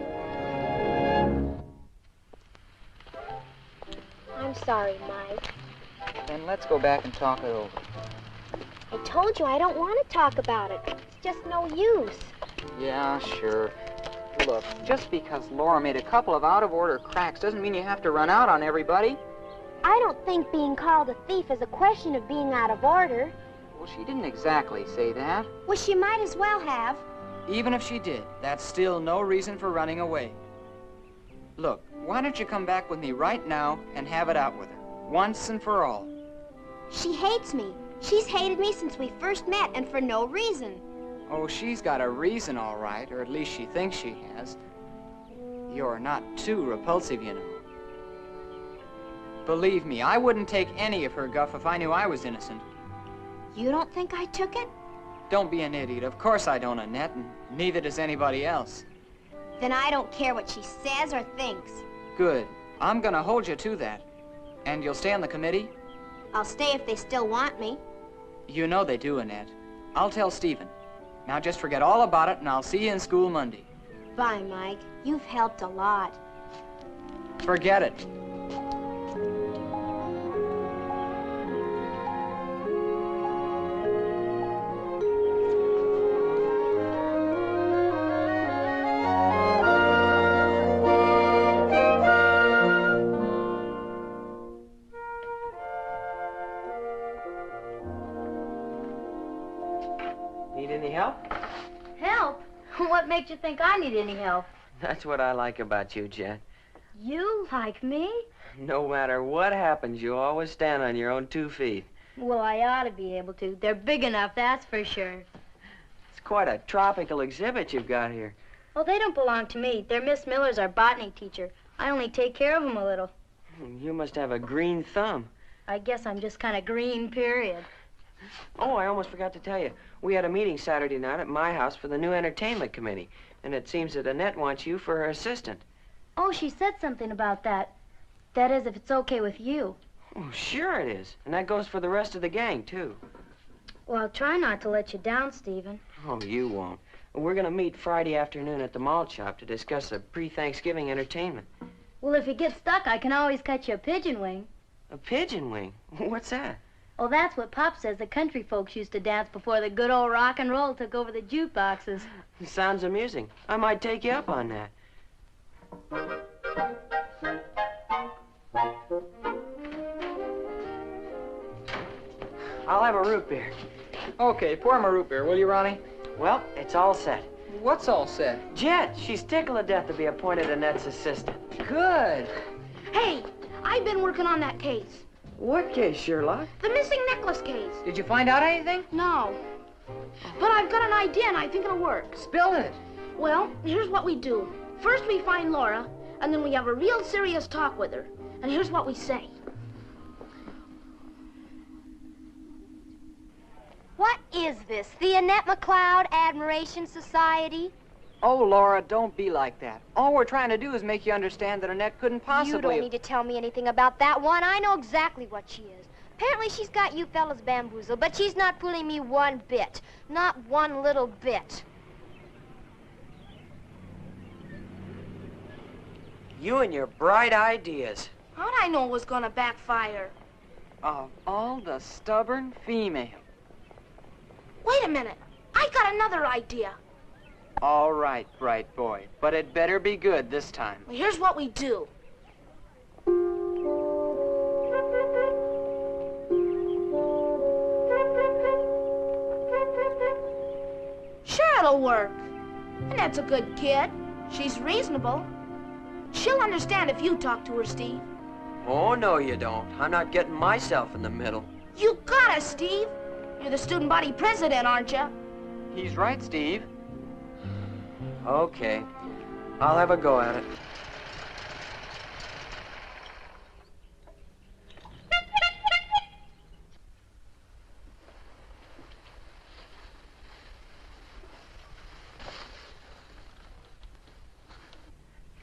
I'm sorry, Mike. Then let's go back and talk it over. I told you I don't want to talk about it. It's just no use. Yeah, sure. Look, just because Laura made a couple of out-of-order cracks doesn't mean you have to run out on everybody. I don't think being called a thief is a question of being out of order. Well, she didn't exactly say that. Well, she might as well have. Even if she did, that's still no reason for running away. Look, why don't you come back with me right now and have it out with her, once and for all? She hates me. She's hated me since we first met, and for no reason. Oh, she's got a reason, all right, or at least she thinks she has. You're not too repulsive, you know. Believe me, I wouldn't take any of her guff if I knew I was innocent. You don't think I took it? Don't be an idiot. Of course I don't, Annette, and neither does anybody else. Then I don't care what she says or thinks. Good. I'm gonna hold you to that. And you'll stay on the committee? I'll stay if they still want me. You know they do, Annette. I'll tell Stephen. Now just forget all about it, and I'll see you in school Monday. Bye, Mike. You've helped a lot. Forget it. Need any help? Help? What makes you think I need any help? That's what I like about you, Jet. You like me? No matter what happens, you always stand on your own 2 feet. Well, I ought to be able to. They're big enough, that's for sure. It's quite a tropical exhibit you've got here. Oh, they don't belong to me. They're Miss Miller's, our botany teacher. I only take care of them a little. You must have a green thumb. I guess I'm just kind of green, period. Oh, I almost forgot to tell you. We had a meeting Saturday night at my house for the new entertainment committee, and it seems that Annette wants you for her assistant. Oh, she said something about that. That is, if it's okay with you. Oh, sure it is. And that goes for the rest of the gang, too. Well, I'll try not to let you down, Stephen. Oh, you won't. We're going to meet Friday afternoon at the malt shop to discuss the pre-Thanksgiving entertainment. Well, if you get stuck, I can always cut you a pigeon wing. A pigeon wing? What's that? Oh, that's what Pop says the country folks used to dance before the good old rock and roll took over the jukeboxes. Sounds amusing. I might take you up on that. I'll have a root beer. Okay, pour him a root beer, will you, Ronnie? Well, it's all set. What's all set? Jet, she's tickled to death to be appointed Annette's assistant. Good. Hey, I've been working on that case. What case, Sherlock? The missing necklace case. Did you find out anything? No. But I've got an idea and I think it'll work. Spill it. Well, here's what we do. First we find Laura, and then we have a real serious talk with her. And here's what we say. What is this? The Annette McLeod Admiration Society? Oh, Laura, don't be like that. All we're trying to do is make you understand that Annette couldn't possibly... You don't need to tell me anything about that one. I know exactly what she is. Apparently she's got you fellas bamboozled, but she's not fooling me one bit. Not one little bit. You and your bright ideas. How'd I know it was gonna backfire? Of all the stubborn females. Wait a minute. I got another idea. All right, bright boy, but it better be good this time. Well, here's what we do. Sure, it'll work. Annette's a good kid. She's reasonable. She'll understand if you talk to her, Steve. Oh, no, you don't. I'm not getting myself in the middle. You got us, Steve. You're the student body president, aren't you? He's right, Steve. Okay. I'll have a go at it.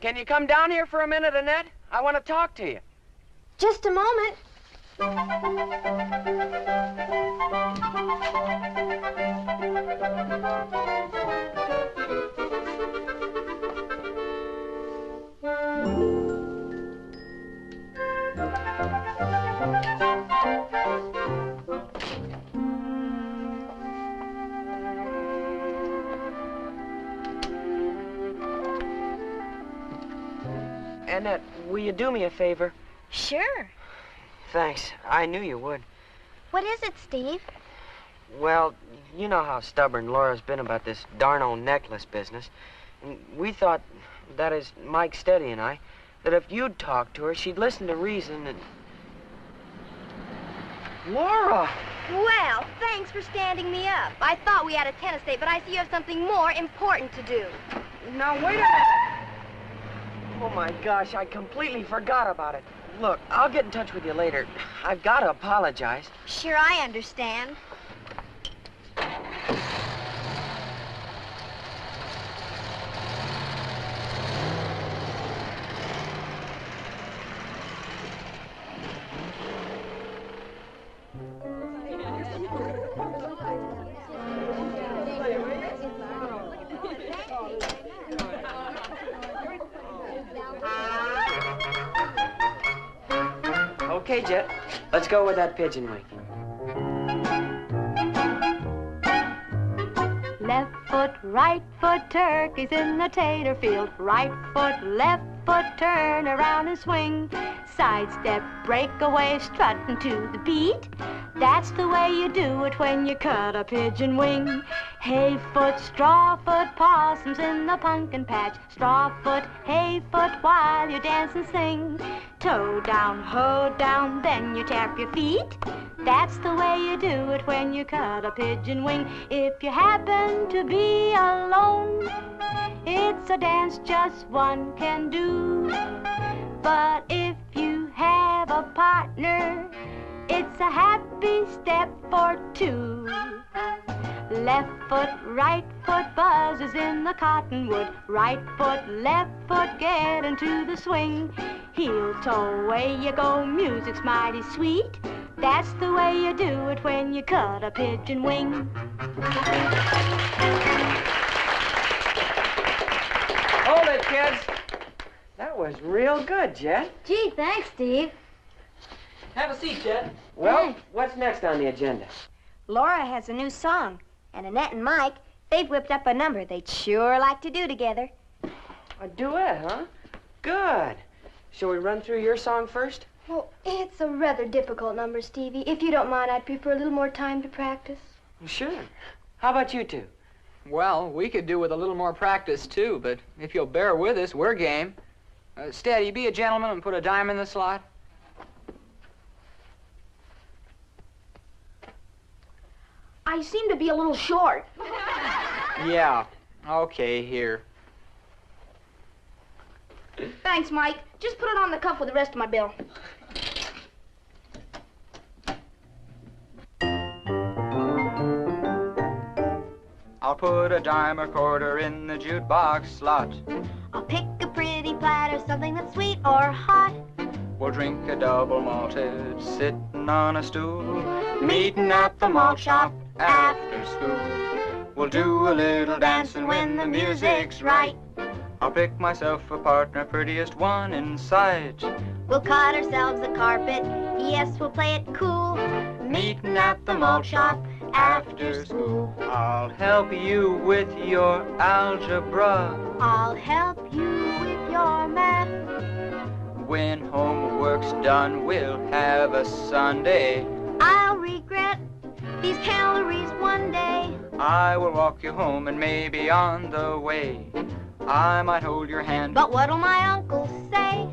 Can you come down here for a minute, Annette? I want to talk to you. Just a moment. Annette, will you do me a favor? Sure. Thanks. I knew you would. What is it, Steve? Well, you know how stubborn Laura's been about this darn old necklace business. And we thought, that is, Mike Steady and I, that if you'd talk to her, she'd listen to reason and... Laura! Well, thanks for standing me up. I thought we had a tennis date, but I see you have something more important to do. Now, wait a minute! Oh, my gosh, I completely forgot about it. Look, I'll get in touch with you later. I've got to apologize. Sure, I understand. Okay, Jet. Let's go with that pigeon wing. Left foot, right foot, turkeys in the tater field. Right foot, left foot, turn around and swing. Sidestep, breakaway, strutting to the beat. That's the way you do it when you cut a pigeon wing. Hay foot, straw foot, possums in the pumpkin patch. Straw foot, hay foot, while you dance and sing. Toe down, hoe down, then you tap your feet. That's the way you do it when you cut a pigeon wing. If you happen to be alone, it's a dance just one can do. But if you have a partner, it's a happy step for two. Left foot, right foot, buzzes in the cottonwood. Right foot, left foot, get into the swing. Heel toe, away you go, music's mighty sweet. That's the way you do it when you cut a pigeon wing. Hold it, kids. That was real good, Jet. Gee, thanks, Steve. Have a seat, Jet. Well, what's next on the agenda? Laura has a new song, and Annette and Mike, they've whipped up a number they'd sure like to do together. A duet, huh? Good. Shall we run through your song first? Well, it's a rather difficult number, Stevie. If you don't mind, I'd prefer a little more time to practice. Sure. How about you two? Well, we could do with a little more practice, too, but if you'll bear with us, we're game. Steady, be a gentleman and put a dime in the slot. I seem to be a little short. Yeah. Okay, here. Thanks, Mike. Just put it on the cuff with the rest of my bill. I'll put a dime or quarter in the jukebox slot. I'll pick a pretty platter, something that's sweet or hot. We'll drink a double malted, sitting on a stool, meeting at the malt shop after school. We'll do a little dancing when the music's right. I'll pick myself a partner, prettiest one in sight. We'll cut ourselves a carpet, yes, we'll play it cool. Meeting at the malt shop after school. I'll help you with your algebra. I'll help you with your math. When homework's done, we'll have a Sunday. I'll regret these calories one day. I will walk you home and maybe on the way I might hold your hand. But what'll my uncle say?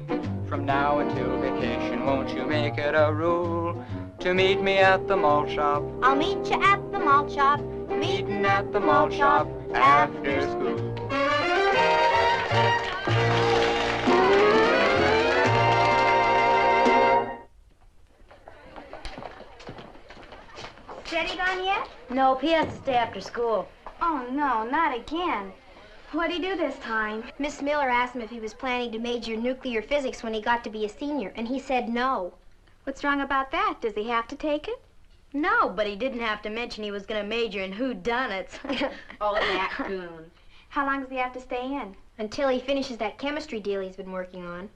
From now until vacation, won't you make it a rule to meet me at the malt shop? I'll meet you at the malt shop. Meeting at the malt shop after school. Steady gone yet? Nope, he has to stay after school. Oh, no, not again. What'd he do this time? Miss Miller asked him if he was planning to major in nuclear physics when he got to be a senior, and he said no. What's wrong about that? Does he have to take it? No, but he didn't have to mention he was going to major in whodunits. Oh, that goon. How long does he have to stay in? Until he finishes that chemistry deal he's been working on.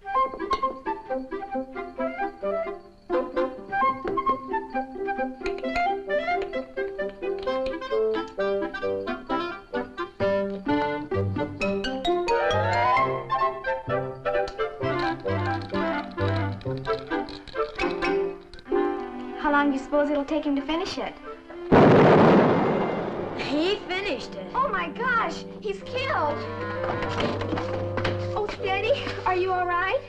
How long do you suppose it'll take him to finish it? He finished it. Oh, my gosh, he's killed. Oh, Steady, are you all right?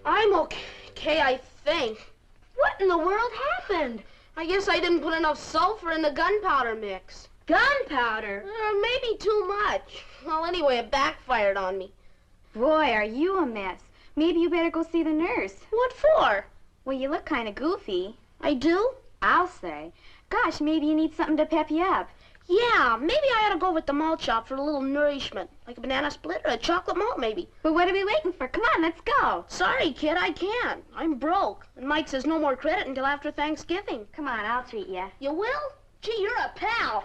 I'm okay, I think. What in the world happened? I guess I didn't put enough sulfur in the gunpowder mix. Gunpowder? Maybe too much. Well, anyway, it backfired on me. Boy, are you a mess. Maybe you better go see the nurse. What for? Well, you look kind of goofy. I do? I'll say. Gosh, maybe you need something to pep you up. Yeah, maybe I ought to go over to the malt shop for a little nourishment. Like a banana split or a chocolate malt, maybe. Well, what are we waiting for? Come on, let's go. Sorry, kid, I can't. I'm broke. And Mike says no more credit until after Thanksgiving. Come on, I'll treat you. You will? Gee, you're a pal.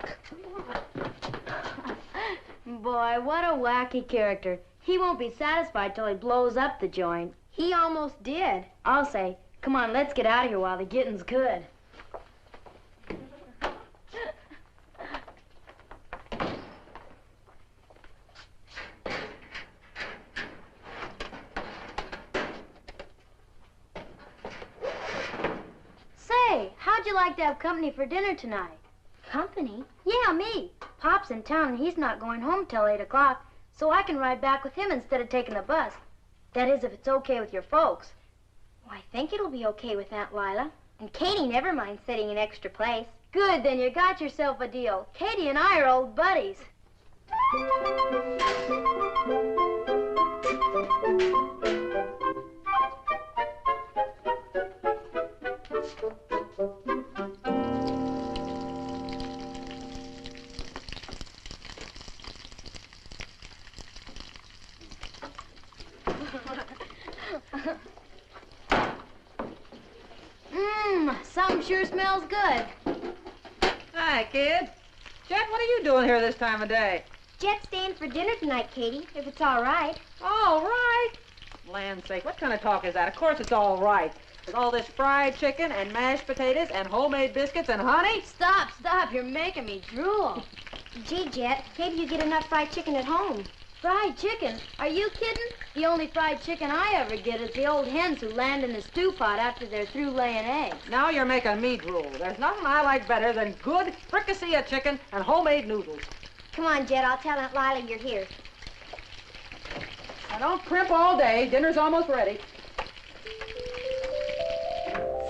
Boy, what a wacky character. He won't be satisfied till he blows up the joint. He almost did. I'll say, come on, let's get out of here while the getting's good. Say, how'd you like to have company for dinner tonight? Company? Yeah, me. Pop's in town and he's not going home till 8 o'clock, so I can ride back with him instead of taking the bus. That is, if it's okay with your folks. Well, I think it'll be okay with Aunt Lila. And Katie never minds sitting in extra place. Good, then you got yourself a deal. Katie and I are old buddies. Something sure smells good. Hi, kid. Jet, what are you doing here this time of day? Jet's staying for dinner tonight, Katie, if it's all right. All right. Land's sake, what kind of talk is that? Of course it's all right. With all this fried chicken and mashed potatoes and homemade biscuits and honey. Stop, you're making me drool. Gee, Jet, maybe you get enough fried chicken at home. Fried chicken? Are you kidding? The only fried chicken I ever get is the old hens who land in the stew pot after they're through laying eggs. Now you're making me drool. There's nothing I like better than good fricassee of chicken and homemade noodles. Come on, Jet, I'll tell Aunt Lila you're here. Now don't primp all day. Dinner's almost ready.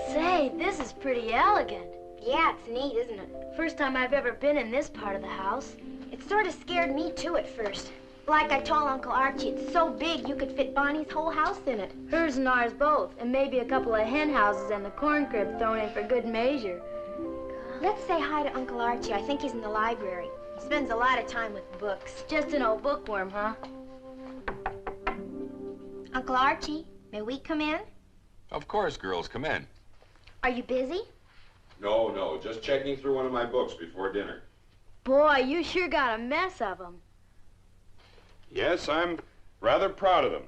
Say, this is pretty elegant. Yeah, it's neat, isn't it? First time I've ever been in this part of the house. It sort of scared me, too, at first. Like I told Uncle Archie, it's so big you could fit Bonnie's whole house in it. Hers and ours both, and maybe a couple of hen houses and the corn crib thrown in for good measure. Let's say hi to Uncle Archie. I think he's in the library. He spends a lot of time with books. Just an old bookworm, huh? Uncle Archie, may we come in? Of course, girls, come in. Are you busy? No, just checking through one of my books before dinner. Boy, you sure got a mess of them. Yes, I'm rather proud of them.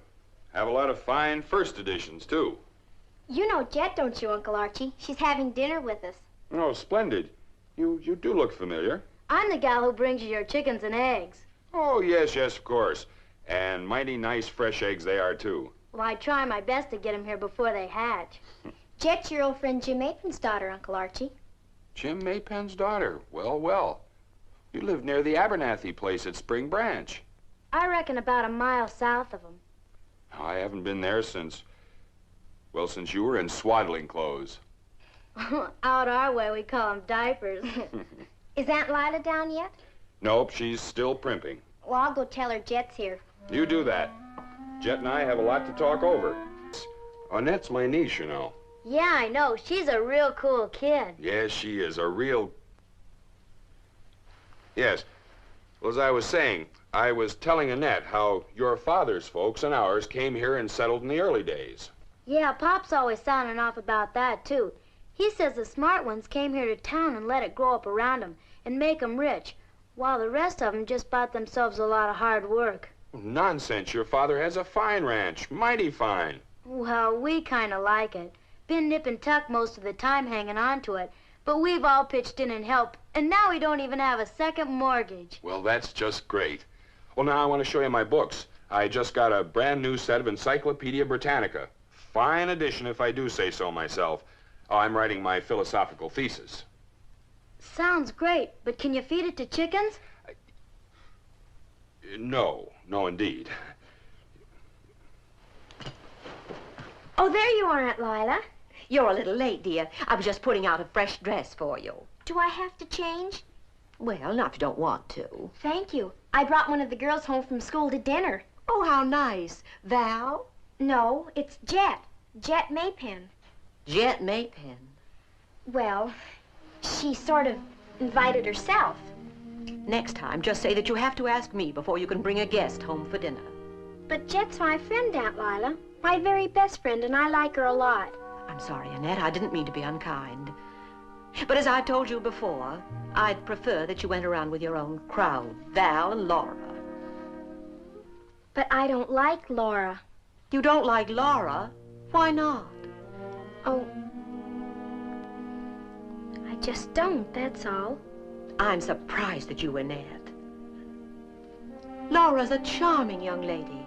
Have a lot of fine first editions, too. You know Jet, don't you, Uncle Archie? She's having dinner with us. Oh, splendid. You do look familiar. I'm the gal who brings you your chickens and eggs. Oh, yes, of course. And mighty nice fresh eggs they are, too. Well, I try my best to get them here before they hatch. Jet's your old friend Jim Apin's daughter, Uncle Archie. Jim Maypen's daughter. Well. You live near the Abernathy place at Spring Branch. I reckon about a mile south of them. I haven't been there since you were in swaddling clothes. Out our way, we call them diapers. Is Aunt Lila down yet? Nope, she's still primping. Well, I'll go tell her Jet's here. You do that. Jet and I have a lot to talk over. Annette's my niece, you know. Yeah, I know. She's a real cool kid. Yes, she is. A real... Yes. Well, as I was saying, I was telling Annette how your father's folks and ours came here and settled in the early days. Yeah, Pop's always sounding off about that, too. He says the smart ones came here to town and let it grow up around them and make them rich, while the rest of them just bought themselves a lot of hard work. Nonsense. Your father has a fine ranch. Mighty fine. Well, we kind of like it. Been nip and tuck most of the time hanging on to it, but we've all pitched in and helped, and now we don't even have a second mortgage. Well, that's just great. Well, now I want to show you my books. I just got a brand new set of Encyclopedia Britannica. Fine edition, if I do say so myself. Oh, I'm writing my philosophical thesis. Sounds great, but can you feed it to chickens? No, indeed. Oh, there you are, Aunt Lila. You're a little late, dear. I was just putting out a fresh dress for you. Do I have to change? Well, not if you don't want to. Thank you. I brought one of the girls home from school to dinner. Oh, how nice. Val? No, it's Jet. Jet Maypen. Jet Maypen. Well, she sort of invited herself. Next time, just say that you have to ask me before you can bring a guest home for dinner. But Jet's my friend, Aunt Lila. My very best friend, and I like her a lot. I'm sorry, Annette. I didn't mean to be unkind. But as I told you before, I'd prefer that you went around with your own crowd, Val and Laura. But I don't like Laura. You don't like Laura? Why not? Oh, I just don't, that's all. I'm surprised at you, Annette. Laura's a charming young lady.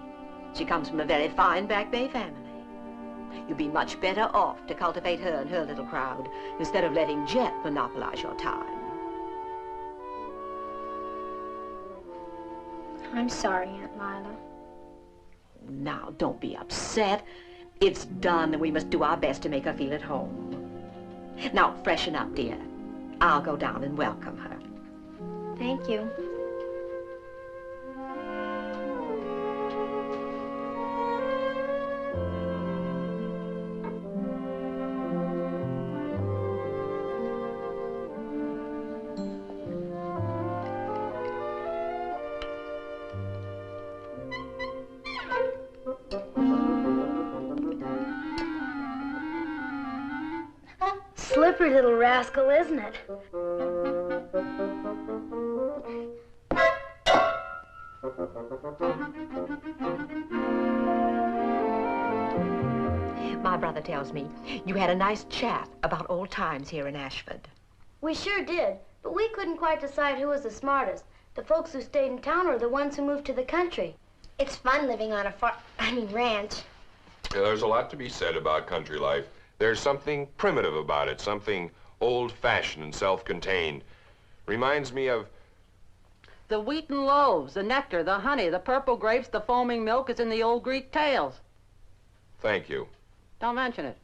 She comes from a very fine Back Bay family. You'd be much better off to cultivate her and her little crowd instead of letting Jet monopolize your time. I'm sorry, Aunt Lila. Now, don't be upset. It's done, and we must do our best to make her feel at home. Now, freshen up, dear. I'll go down and welcome her. Thank you. Slippery little rascal, isn't it? My brother tells me you had a nice chat about old times here in Ashford. We sure did, but we couldn't quite decide who was the smartest, the folks who stayed in town or the ones who moved to the country. It's fun living on a ranch. Yeah, there's a lot to be said about country life. There's something primitive about it, something old-fashioned and self-contained. Reminds me of... The wheaten loaves, the nectar, the honey, the purple grapes, the foaming milk is in the old Greek tales. Thank you. Don't mention it.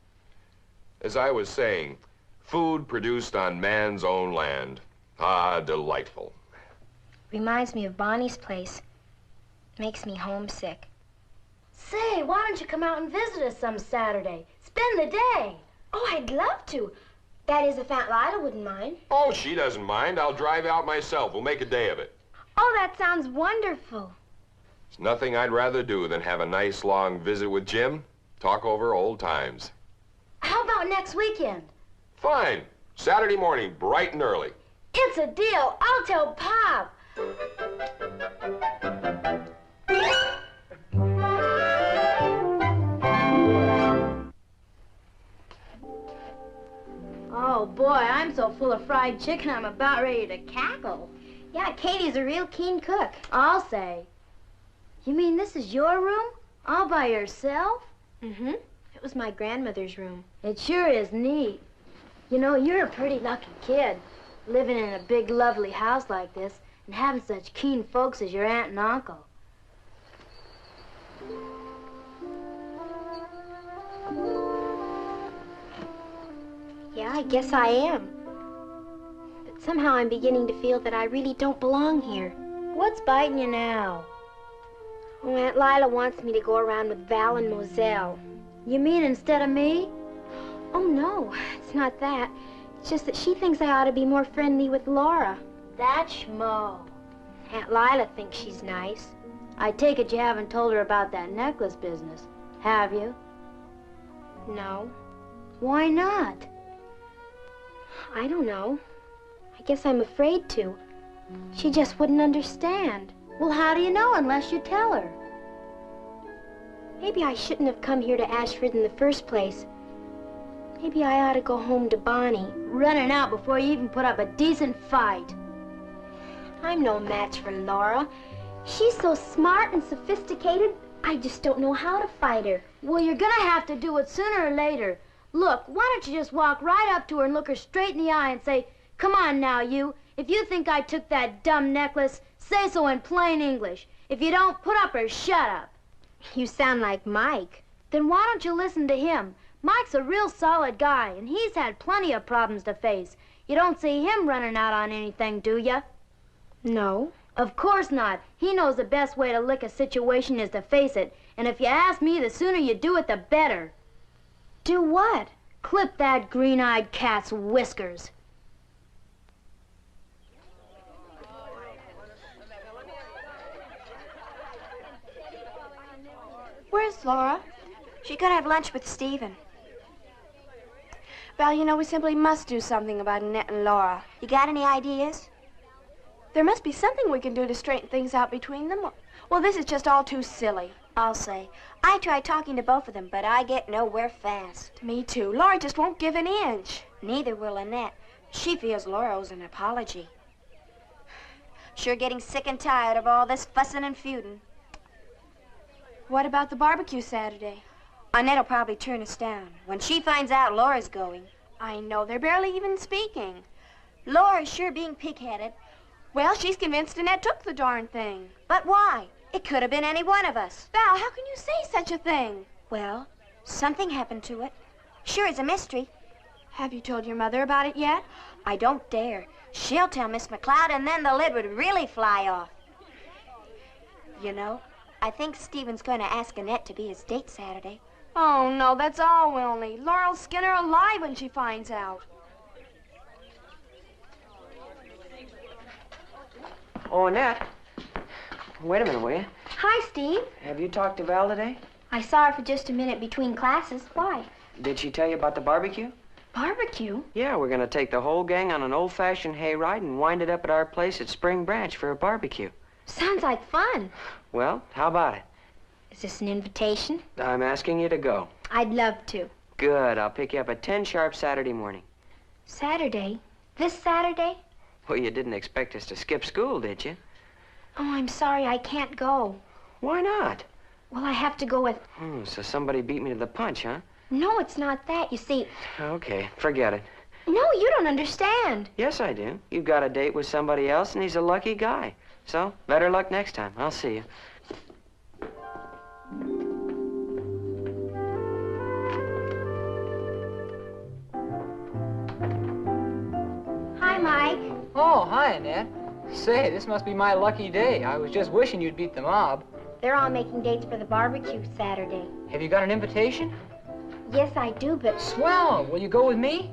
As I was saying, food produced on man's own land. Ah, delightful. Reminds me of Bonnie's place. Makes me homesick. Say, why don't you come out and visit us some Saturday? Spend the day. Oh, I'd love to. That is, if Aunt Lila wouldn't mind. Oh, she doesn't mind. I'll drive out myself. We'll make a day of it. Oh, that sounds wonderful. There's nothing I'd rather do than have a nice long visit with Jim, talk over old times. How about next weekend? Fine. Saturday morning, bright and early. It's a deal. I'll tell Pop. Oh, boy, I'm so full of fried chicken, I'm about ready to cackle. Yeah, Katie's a real keen cook. I'll say. You mean this is your room? All by yourself? Mm-hmm. It was my grandmother's room. It sure is neat. You know, you're a pretty lucky kid, living in a big, lovely house like this and having such keen folks as your aunt and uncle. Yeah, I guess I am. But somehow I'm beginning to feel that I really don't belong here. What's biting you now? Oh, Aunt Lila wants me to go around with Val and Moselle. You mean instead of me? Oh, no, it's not that. It's just that she thinks I ought to be more friendly with Laura. That's schmo. Aunt Lila thinks she's nice. I take it you haven't told her about that necklace business, have you? No. Why not? I don't know. I guess I'm afraid to. She just wouldn't understand. Well, how do you know unless you tell her? Maybe I shouldn't have come here to Ashford in the first place. Maybe I ought to go home to Bonnie. Running out before you even put up a decent fight. I'm no match for Laura. She's so smart and sophisticated, I just don't know how to fight her. Well, you're gonna have to do it sooner or later. Look, why don't you just walk right up to her and look her straight in the eye and say, "Come on now, you. If you think I took that dumb necklace, say so in plain English. If you don't, put up or shut up." You sound like Mike. Then why don't you listen to him? Mike's a real solid guy, and he's had plenty of problems to face. You don't see him running out on anything, do you? No. Of course not. He knows the best way to lick a situation is to face it. And if you ask me, the sooner you do it, the better. Do what? Clip that green-eyed cat's whiskers. Where's Laura? She's gonna have lunch with Stephen. Val, you know, we simply must do something about Annette and Laura. You got any ideas? There must be something we can do to straighten things out between them. Well, this is just all too silly. I'll say. I tried talking to both of them, but I get nowhere fast. Me too. Laura just won't give an inch. Neither will Annette. She feels Laura owes an apology. Sure getting sick and tired of all this fussing and feuding. What about the barbecue Saturday? Annette'll probably turn us down when she finds out Laura's going. I know, they're barely even speaking. Laura's sure being pig-headed. Well, she's convinced Annette took the darn thing. But why? It could have been any one of us. Val, how can you say such a thing? Well, something happened to it. Sure, it's a mystery. Have you told your mother about it yet? I don't dare. She'll tell Miss McLeod, and then the lid would really fly off. You know, I think Stephen's going to ask Annette to be his date Saturday. Oh, no, that's all we'll need. Laura'll skin her alive when she finds out. Oh, Annette. Wait a minute, will you? Hi, Steve. Have you talked to Val today? I saw her for just a minute between classes. Why? Did she tell you about the barbecue? Barbecue? Yeah, we're going to take the whole gang on an old-fashioned hayride and wind it up at our place at Spring Branch for a barbecue. Sounds like fun. Well, how about it? Is this an invitation? I'm asking you to go. I'd love to. Good. I'll pick you up at 10 sharp Saturday morning. Saturday? This Saturday? Well, you didn't expect us to skip school, did you? Oh, I'm sorry. I can't go. Why not? Well, I have to go with... So somebody beat me to the punch, huh? No, it's not that. You see... Okay, forget it. No, you don't understand. Yes, I do. You got a date with somebody else, and he's a lucky guy. So, better luck next time. I'll see you. Hi, Mike. Oh, hi, Annette. Say, this must be my lucky day. I was just wishing you'd beat the mob. They're all making dates for the barbecue Saturday. Have you got an invitation? Yes, I do, but... Swell. Will you go with me?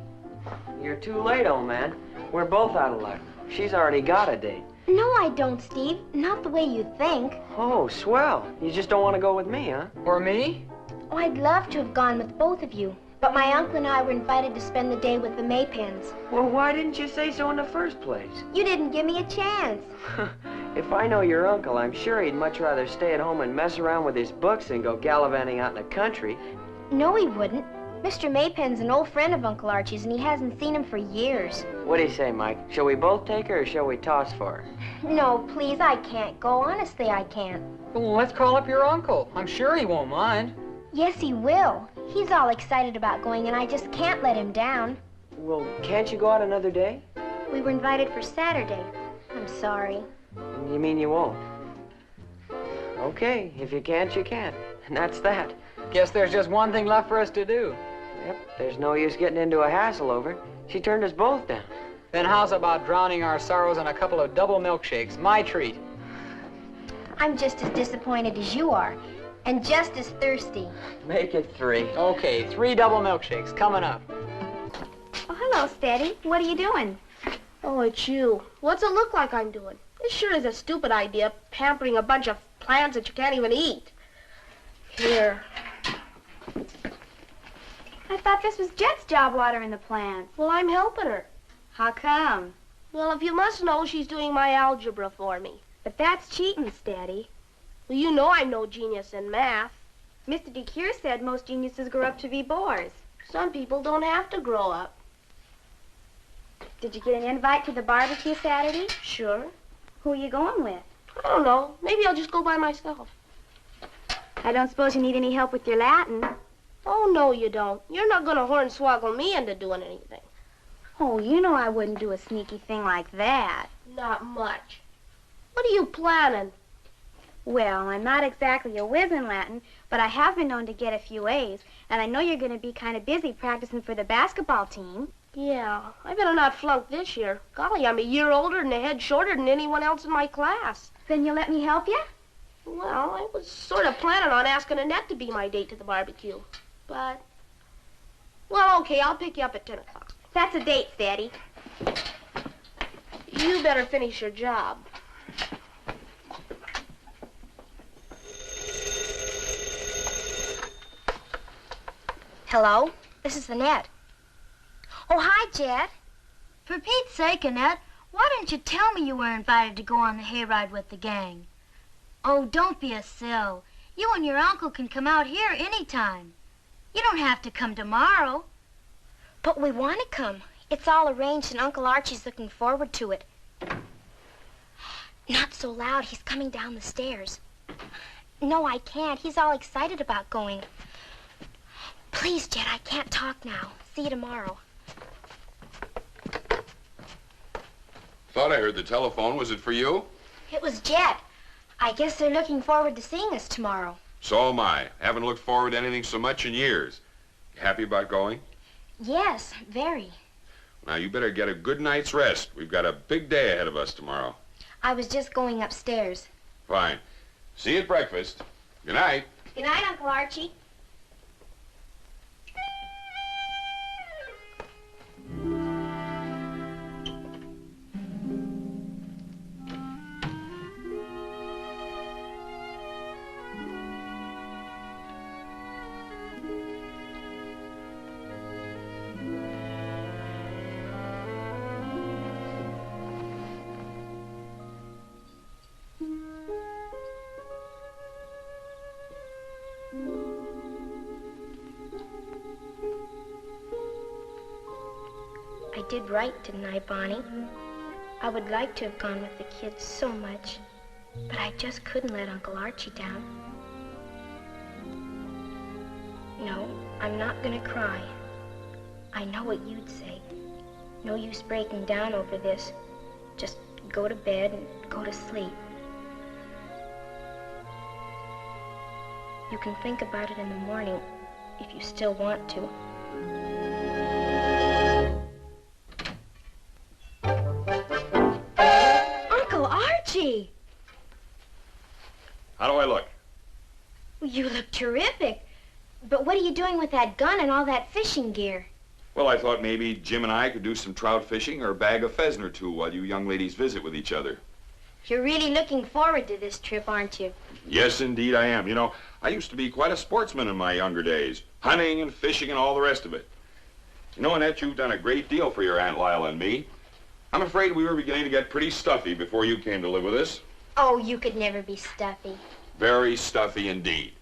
You're too late, old man. We're both out of luck. She's already got a date. No, I don't, Steve. Not the way you think. Oh, swell. You just don't want to go with me, huh? Or me? Oh, I'd love to have gone with both of you. But my uncle and I were invited to spend the day with the Maypens. Well, why didn't you say so in the first place? You didn't give me a chance. If I know your uncle, I'm sure he'd much rather stay at home and mess around with his books than go gallivanting out in the country. No, he wouldn't. Mr. Maypen's an old friend of Uncle Archie's, and he hasn't seen him for years. What do you say, Mike? Shall we both take her, or shall we toss for her? No, please, I can't go. Honestly, I can't. Well, let's call up your uncle. I'm sure he won't mind. Yes, he will. He's all excited about going, and I just can't let him down. Well, can't you go out another day? We were invited for Saturday. I'm sorry. You mean you won't? Okay, if you can't, you can't. And that's that. Guess there's just one thing left for us to do. Yep, there's no use getting into a hassle over it. She turned us both down. Then how's about drowning our sorrows in a couple of double milkshakes? My treat. I'm just as disappointed as you are, and just as thirsty. Make it 3. Okay, 3 double milkshakes coming up. Oh, hello, Steady. What are you doing? Oh, it's you. What's it look like I'm doing? This sure is a stupid idea, pampering a bunch of plants that you can't even eat. Here. I thought this was Jet's job watering the plants. Well, I'm helping her. How come? Well, if you must know, she's doing my algebra for me. But that's cheating, Steady. Well, you know I'm no genius in math. Mr. DeCure said most geniuses grow up to be bores. Some people don't have to grow up. Did you get an invite to the barbecue Saturday? Sure. Who are you going with? I don't know. Maybe I'll just go by myself. I don't suppose you need any help with your Latin. Oh, no, you don't. You're not going to hornswoggle me into doing anything. Oh, you know I wouldn't do a sneaky thing like that. Not much. What are you planning? Well, I'm not exactly a whiz in Latin, but I have been known to get a few A's, and I know you're going to be kind of busy practicing for the basketball team. Yeah, I better not flunk this year. Golly, I'm a year older and a head shorter than anyone else in my class. Then you'll let me help you? Well, I was sort of planning on asking Annette to be my date to the barbecue. But, well, okay, I'll pick you up at 10 o'clock. That's a date, Steady. You better finish your job. Hello? This is Annette. Oh, hi, Jet. For Pete's sake, Annette, why didn't you tell me you were invited to go on the hayride with the gang? Oh, don't be a sill. You and your uncle can come out here anytime. You don't have to come tomorrow. But we want to come. It's all arranged, and Uncle Archie's looking forward to it. Not so loud. He's coming down the stairs. No, I can't. He's all excited about going. Please, Jet, I can't talk now. See you tomorrow. Thought I heard the telephone. Was it for you? It was Jet. I guess they're looking forward to seeing us tomorrow. So am I. Haven't looked forward to anything so much in years. You happy about going? Yes, very. Now, you better get a good night's rest. We've got a big day ahead of us tomorrow. I was just going upstairs. Fine. See you at breakfast. Good night. Good night, Uncle Archie. I did right, didn't I, Bonnie? I would like to have gone with the kids so much. But I just couldn't let Uncle Archie down. No, I'm not gonna cry. I know what you'd say. No use breaking down over this. Just go to bed and go to sleep. You can think about it in the morning if you still want to. Uncle Archie! How do I look? You look terrific. But what are you doing with that gun and all that fishing gear? Well, I thought maybe Jim and I could do some trout fishing or bag a pheasant or two while you young ladies visit with each other. You're really looking forward to this trip, aren't you? Yes, indeed I am. You know, I used to be quite a sportsman in my younger days. Hunting and fishing and all the rest of it. You know, Annette, you've done a great deal for your Aunt Lila and me. I'm afraid we were beginning to get pretty stuffy before you came to live with us. Oh, you could never be stuffy. Very stuffy indeed.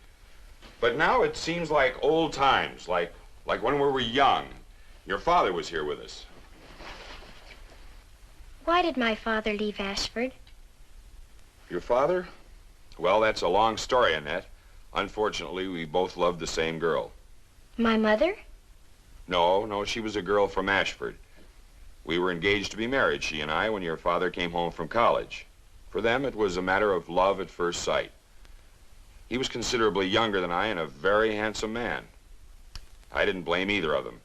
But now it seems like old times, like when we were young. Your father was here with us. Why did my father leave Ashford? Your father? Well, that's a long story, Annette. Unfortunately, we both loved the same girl. My mother? No, she was a girl from Ashford. We were engaged to be married, she and I, when your father came home from college. For them, it was a matter of love at first sight. He was considerably younger than I and a very handsome man. I didn't blame either of them.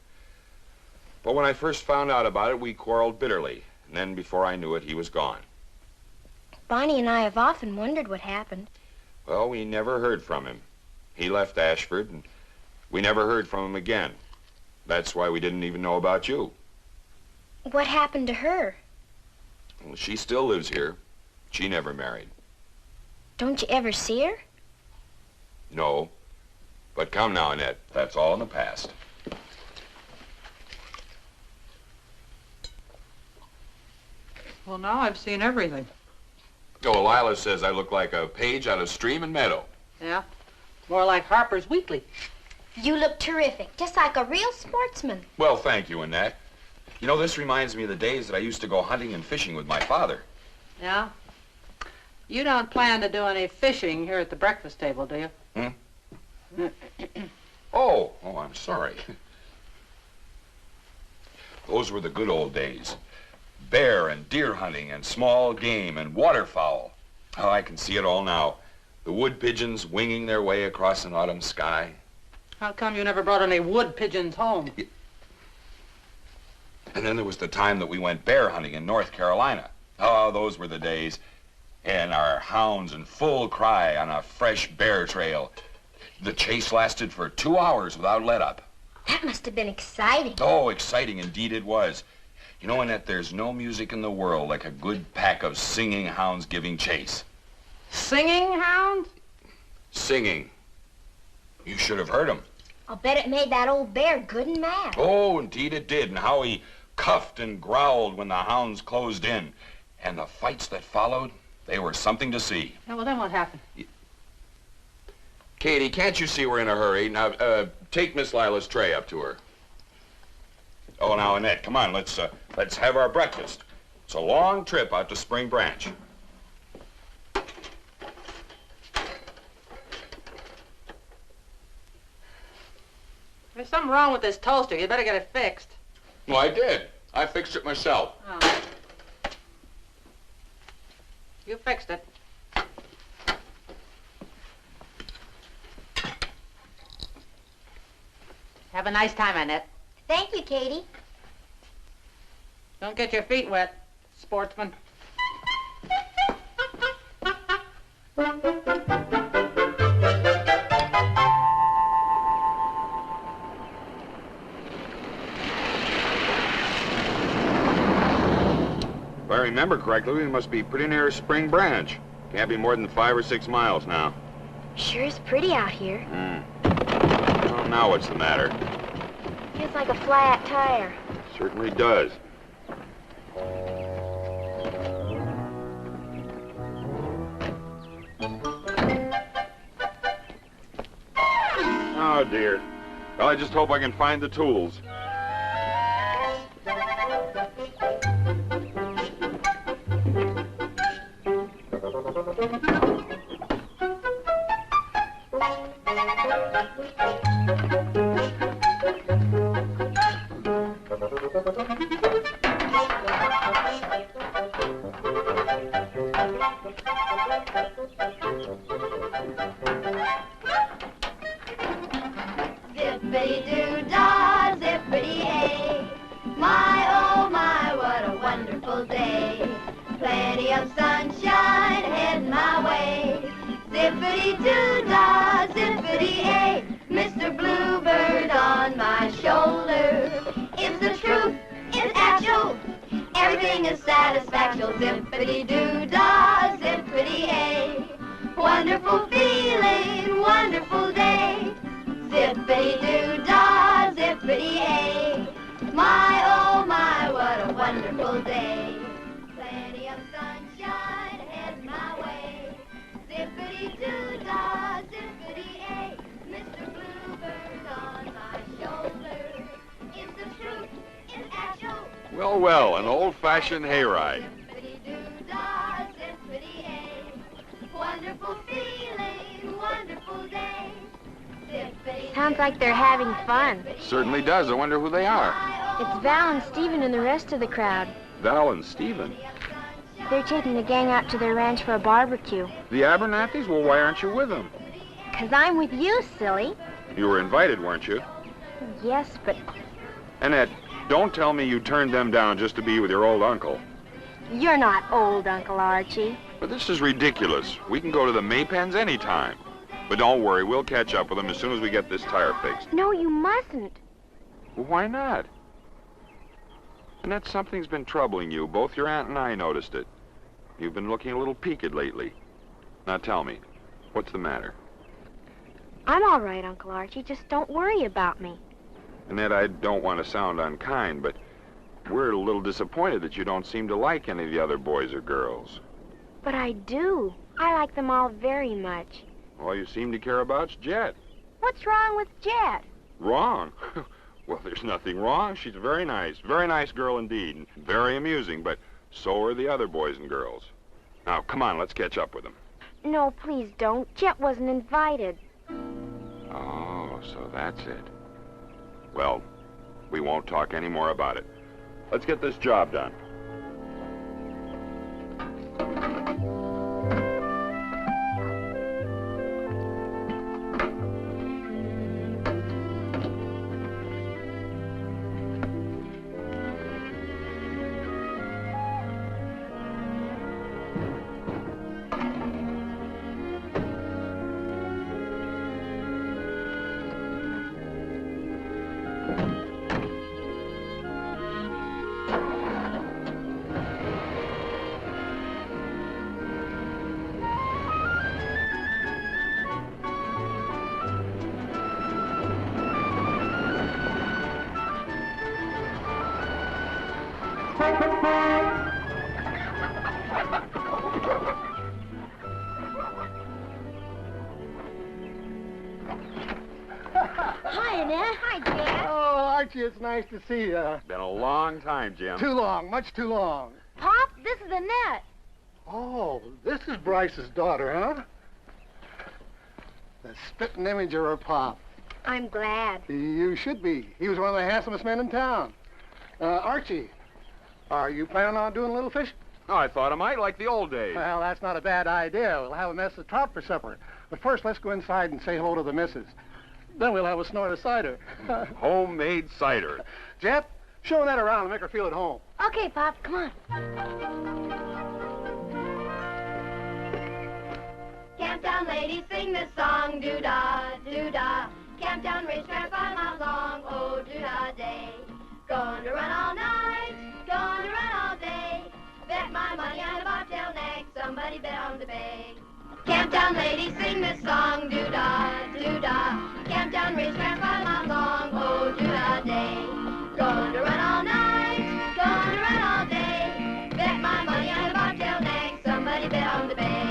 But when I first found out about it, we quarreled bitterly. And then before I knew it, he was gone. Bonnie and I have often wondered what happened. Well, we never heard from him. He left Ashford, and we never heard from him again. That's why we didn't even know about you. What happened to her? Well, she still lives here. She never married. Don't you ever see her? No. But come now, Annette. That's all in the past. Well, now I've seen everything. Oh, Lila says I look like a page out of Stream and Meadow. Yeah? More like Harper's Weekly. You look terrific, just like a real sportsman. Well, thank you, Annette. You know, this reminds me of the days that I used to go hunting and fishing with my father. Yeah? You don't plan to do any fishing here at the breakfast table, do you? Oh, I'm sorry. Those were the good old days. Bear and deer hunting and small game and waterfowl. Oh, I can see it all now. The wood pigeons winging their way across an autumn sky. How come you never brought any wood pigeons home? And then there was the time that we went bear hunting in North Carolina. Oh, those were the days. And our hounds in full cry on a fresh bear trail. The chase lasted for 2 hours without let up. That must have been exciting. Oh, exciting indeed it was. You know, Annette, there's no music in the world like a good pack of singing hounds giving chase. Singing hounds? Singing. You should have heard them. I'll bet it made that old bear good and mad. Oh, indeed it did. And how he cuffed and growled when the hounds closed in. And the fights that followed, they were something to see. Yeah, well, then what happened? Katie, can't you see we're in a hurry? Now, take Miss Lila's tray up to her. Oh, now, Annette, come on, let's have our breakfast. It's a long trip out to Spring Branch. There's something wrong with this toaster. You better get it fixed. Well, I did. I fixed it myself. Oh. You fixed it. Have a nice time, Annette. Thank you, Katie. Don't get your feet wet, sportsman. If I remember correctly, we must be pretty near Spring Branch. Can't be more than 5 or 6 miles now. Sure is pretty out here. Well, now what's the matter? Feels like a flat tire. Certainly does. Oh, dear. Well, I just hope I can find the tools. Zippity-doo-dah, zippity-ay. My, oh my, what a wonderful day. Plenty of sunshine heading my way. Zippity-doo-dah, zippity-ay. Mr. Bluebird on my shoulder. It's the truth, it's actual. Everything is satisfactual. Zippity-doo-dah, zippity-ay. Wonderful feeling, wonderful day. Zippity-doo-dah, zippity-ay. My, oh my, what a wonderful day. Plenty of sunshine heading my way. Zippity-doo-dah, zippity-ay. Mr. Bluebird on my shoulder. It's the truth, it's actual. Well, well, an old-fashioned hayride. Zippity-doo-dah, zippity-ay. Wonderful feeling, wonderful day. Sounds like they're having fun. Certainly does. I wonder who they are. It's Val and Stephen and the rest of the crowd. Val and Stephen. They're taking the gang out to their ranch for a barbecue. The Abernathys? Well, why aren't you with them? 'Cause I'm with you, silly. You were invited, weren't you? Yes, but Annette, don't tell me you turned them down just to be with your old uncle. you're not old, Uncle Archie. But this is ridiculous. We can go to the Maypens anytime. But don't worry, we'll catch up with them as soon as we get this tire fixed. No, you mustn't. Well, why not? Annette, something's been troubling you. Both your aunt and I noticed it. You've been looking a little peaked lately. Now tell me, what's the matter? I'm all right, Uncle Archie. Just don't worry about me. Annette, I don't want to sound unkind, but we're a little disappointed that you don't seem to like any of the other boys or girls. But I do. I like them all very much. All you seem to care about's Jet. What's wrong with Jet? Wrong? Well, there's nothing wrong. She's very nice girl indeed, and very amusing, but so are the other boys and girls. Now, come on, let's catch up with them. No, please don't. Jet wasn't invited. Oh, so that's it. Well, we won't talk any more about it. Let's get this job done. Hi, Annette. Hi, Jet. Oh, Archie, it's nice to see you. Been a long time, Jim. Too long, much too long. Pop, this is Annette. Oh, this is Bryce's daughter, huh? The spitting image of her pop. I'm glad. You should be. He was one of the handsomest men in town. Archie, are you planning on doing a little fishing? Oh, I thought I might, like the old days. Well, that's not a bad idea. We'll have a mess of trout for supper. But first, let's go inside and say hello to the missus. Then we'll have a snort of cider. Homemade cider. Jet, show that around and make her feel at home. Okay, Pop, come on. Camptown ladies sing this song, doo-dah, doo-dah. Camptown racetrack 5 miles long, oh, doo-dah day. Going to run all night, going to run all day. Bet my money on a bobtail neck, somebody bet on the bay. Camptown ladies sing this song, doo-dah, doo-dah. Camptown racetrack 5 miles long, oh, doo-dah day. Going to run all night, going to run all day. Bet my money on a bobtail neck, somebody bet on the bay.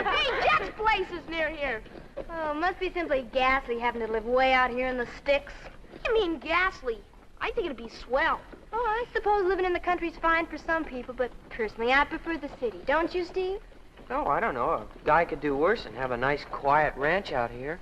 Hey, Jet's place is near here. Oh, must be simply ghastly having to live way out here in the sticks. I mean ghastly. I think it'd be swell. Oh, I suppose living in the country's fine for some people, but personally I prefer the city. Don't you, Steve? Oh, I don't know. A guy could do worse than have a nice, quiet ranch out here.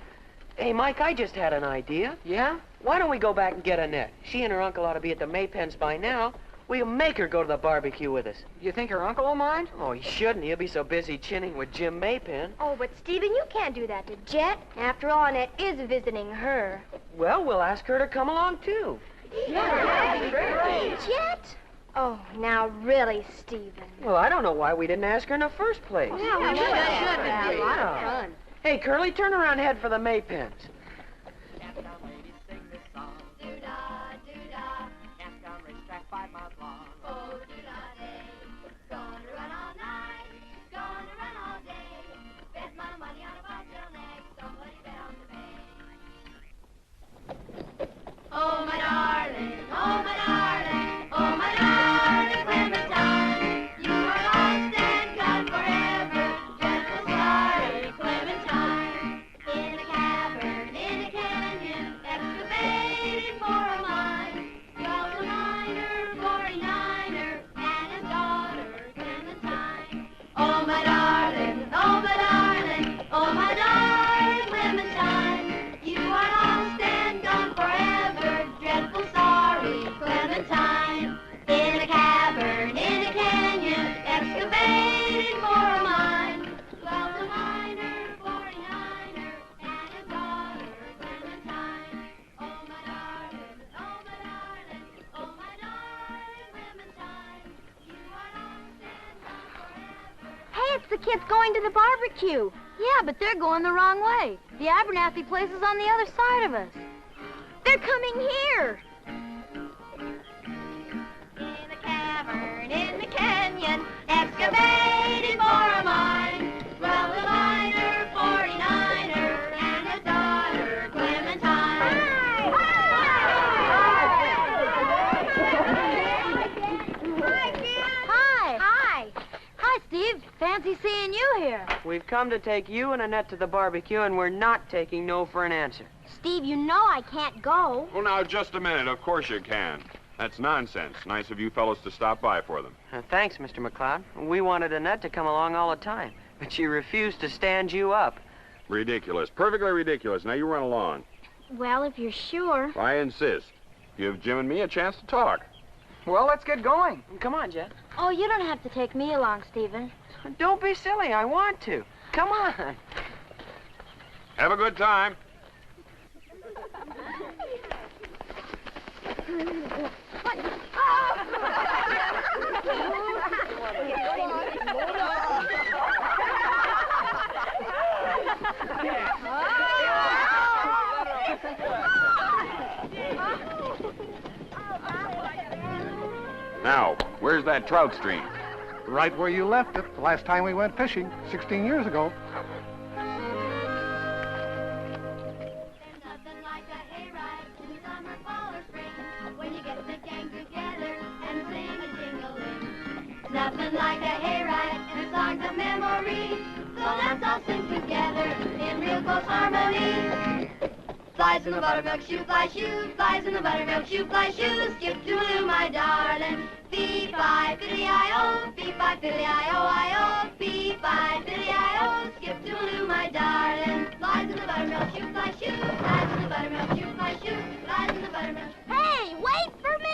Hey, Mike, I just had an idea. Yeah? Why don't we go back and get Annette? She and her uncle ought to be at the Maypens by now. We'll make her go to the barbecue with us. You think her uncle will mind? Oh, he shouldn't. He'll be so busy chinning with Jim Maypen. Oh, but Stephen, you can't do that to Jet. After all, Annette is visiting her. Well, we'll ask her to come along, too. Jet? Oh, now really, Stephen. Well, I don't know why we didn't ask her in the first place. Yeah, we should. That'd be a lot of fun. Hey, Curly, turn around and head for the Maypens. Oh, my darling, oh, my darling, oh, my darling Clementine, you are lost and gone forever, dreadful sorry Clementine. In a cavern, in a canyon, excavated for a mine, dwells a miner, 49er, and his daughter Clementine. Oh, my darling, oh, my darling, oh, my darling Clementine, you are lost and gone forever, dreadful sorry Clementine. In a cavern, in a canyon, excavated for a mine, dwells a miner, 49er, and his daughter Clementine. Oh, my darling, oh, my darling, oh, my darling Clementine, you are lost and gone forever. Hey, it's the kids going to the barbecue. Yeah, but they're going the wrong way. The Abernathy place is on the other side of us. They're coming here. In a cavern, in the canyon, excavated for a mine, dwells a miner, 49er, and his daughter Clementine. Hi. Hi. Hi, Steve. Fancy seeing you here. We've come to take you and Annette to the barbecue, and we're not taking no for an answer. Steve, you know I can't go. Oh, now, just a minute. Of course you can. That's nonsense. Nice of you fellows to stop by for them. Thanks, Mr. McLeod. We wanted Annette to come along all the time, but she refused to stand you up. Ridiculous. Perfectly ridiculous. Now you run along. Well, if you're sure. I insist. Give Jim and me a chance to talk. Well, let's get going. Come on, Jet. Oh, you don't have to take me along, Stephen. Don't be silly. I want to. Come on. Have a good time. Now, where's that trout stream? Right where you left it the last time we went fishing, 16 years ago. Nothing like a hayride in summer, fall, or spring, when you get the gang together and sing a jingle-ling. Nothing like a hayride and songs of memory, so let's all sing together in real close harmony. Flies in the buttermilk shoe, fly shoe, flies in the buttermilk shoe, fly shoe, skip to my darling. Fee-fi, fiddly-I-O, fee-fi, fiddly-I-O-I-O, fee-fi, fiddly-I-O, skip to my darling. Flies in the buttermilk shoe, fly shoe, flies in the buttermilk shoe, fly shoe, flies in the buttermilk. Hey, wait for me!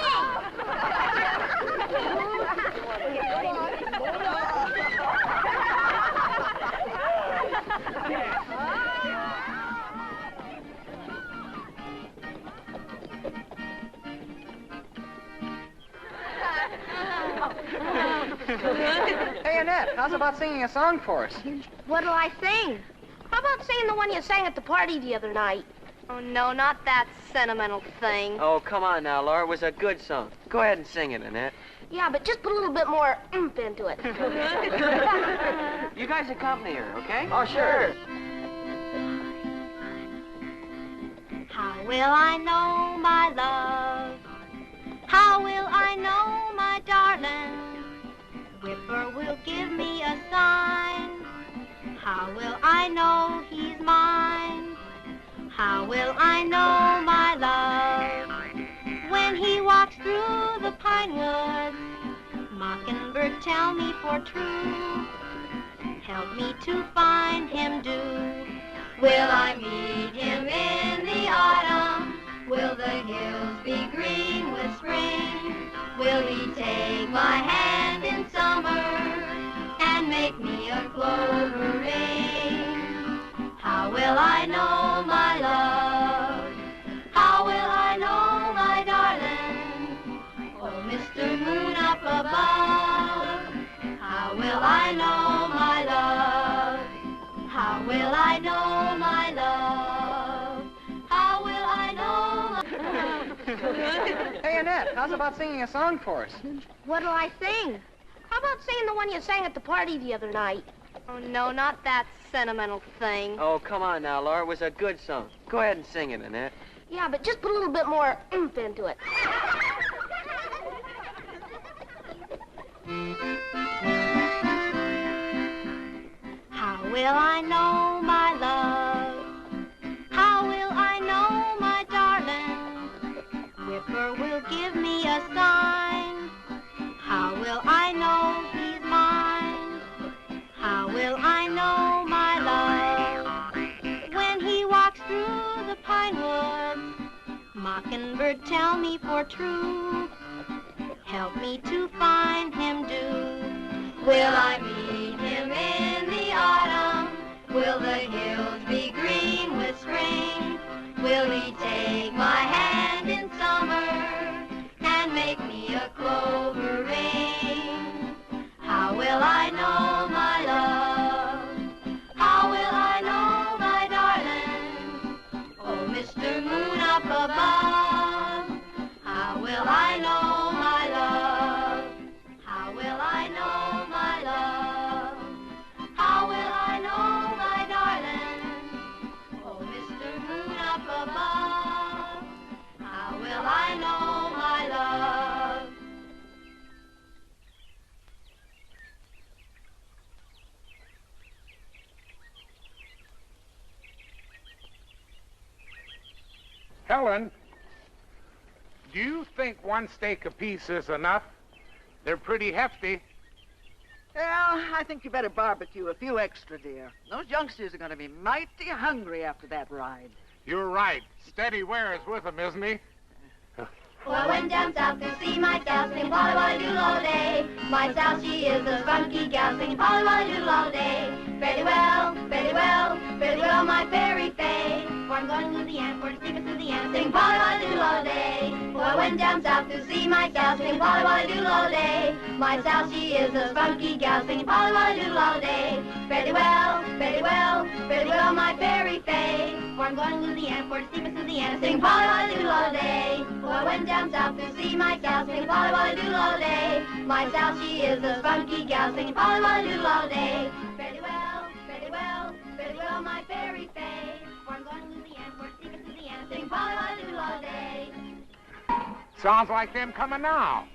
Hey, Annette, how's about singing a song for us? What'll I sing? How about singing the one you sang at the party the other night? Oh, no, not that sentimental thing. Oh, come on now, Laura. It was a good song. Go ahead and sing it, Annette. Yeah, but just put a little bit more oomph into it. You guys accompany her, okay? Oh, sure. How will I know my love? How will I know my darling? Whipper will give me a sign. How will I know he's mine? How will I know my love? When he walks through the pine tell me for true. Help me to find him, do. Will I meet him in the autumn? Will the hills be green with spring? Will he take my hand in summer and make me a clover ring? How will I know my love? How will I know my darling? Oh, Mr. Moon up above, how will I know my love? How will I know my love? How will I know my... Hey, Annette, how's about singing a song for us? What'll I sing? How about singing the one you sang at the party the other night? Oh, no, not that sentimental thing. Oh, come on now, Laura. It was a good song. Go ahead and sing it, Annette. Yeah, but just put a little bit more oomph into it. How will I know my love? How will I know my darling? Whipper will give me a sign. How will I know he's mine? How will I know my love? When he walks through the pine woods, mockingbird tell me for true. Help me to find him, do. Will I meet him in the autumn? Will the hills be green with spring? Will he take my hand in summer and make me a clover ring? How will I know my love? How will I know my darling? Oh, Mr. Moon up above, how will I know my love? How will I know my love? How will I know my darling? Oh, Mr. Moon up above, how will I know my love? Helen, do you think one steak apiece is enough? They're pretty hefty. Well, I think you better barbecue a few extra, dear. Those youngsters are going to be mighty hungry after that ride. You're right. Steady wears with them, isn't he? Well, I went down south to see my gal, sing Polly Wolly Doodle all day. My gal, she is a spunky gal, sing Polly Wolly Doodle all day. Fairly well, fairly well, fairly well, my fairy fay. For I'm going to Louisiana, for to sleep in Louisiana, sing Polly Wolly Doodle all day. Well, I went down south to see my gal, sing Polly Wolly Doodle all day. My gal, she is a spunky gal, sing Polly Wolly Doodle all day. Fairly well, fairly well, fairly well, my fairy fay. For I'm going to Louisiana, for to sleep in Louisiana, sing Polly Wolly Doodle all day. Well, I went down south to see my gal, sing Polly Wolly Doodle all day. My gal, she is a spunky gal, sing Polly Wolly Doodle all day. Fairly well, fairly well, fairly well, my fairy fay. For I'm going to Louisiana, for to sleep in Louisiana, sing Polly Wolly Doodle all day. Sounds like them coming now.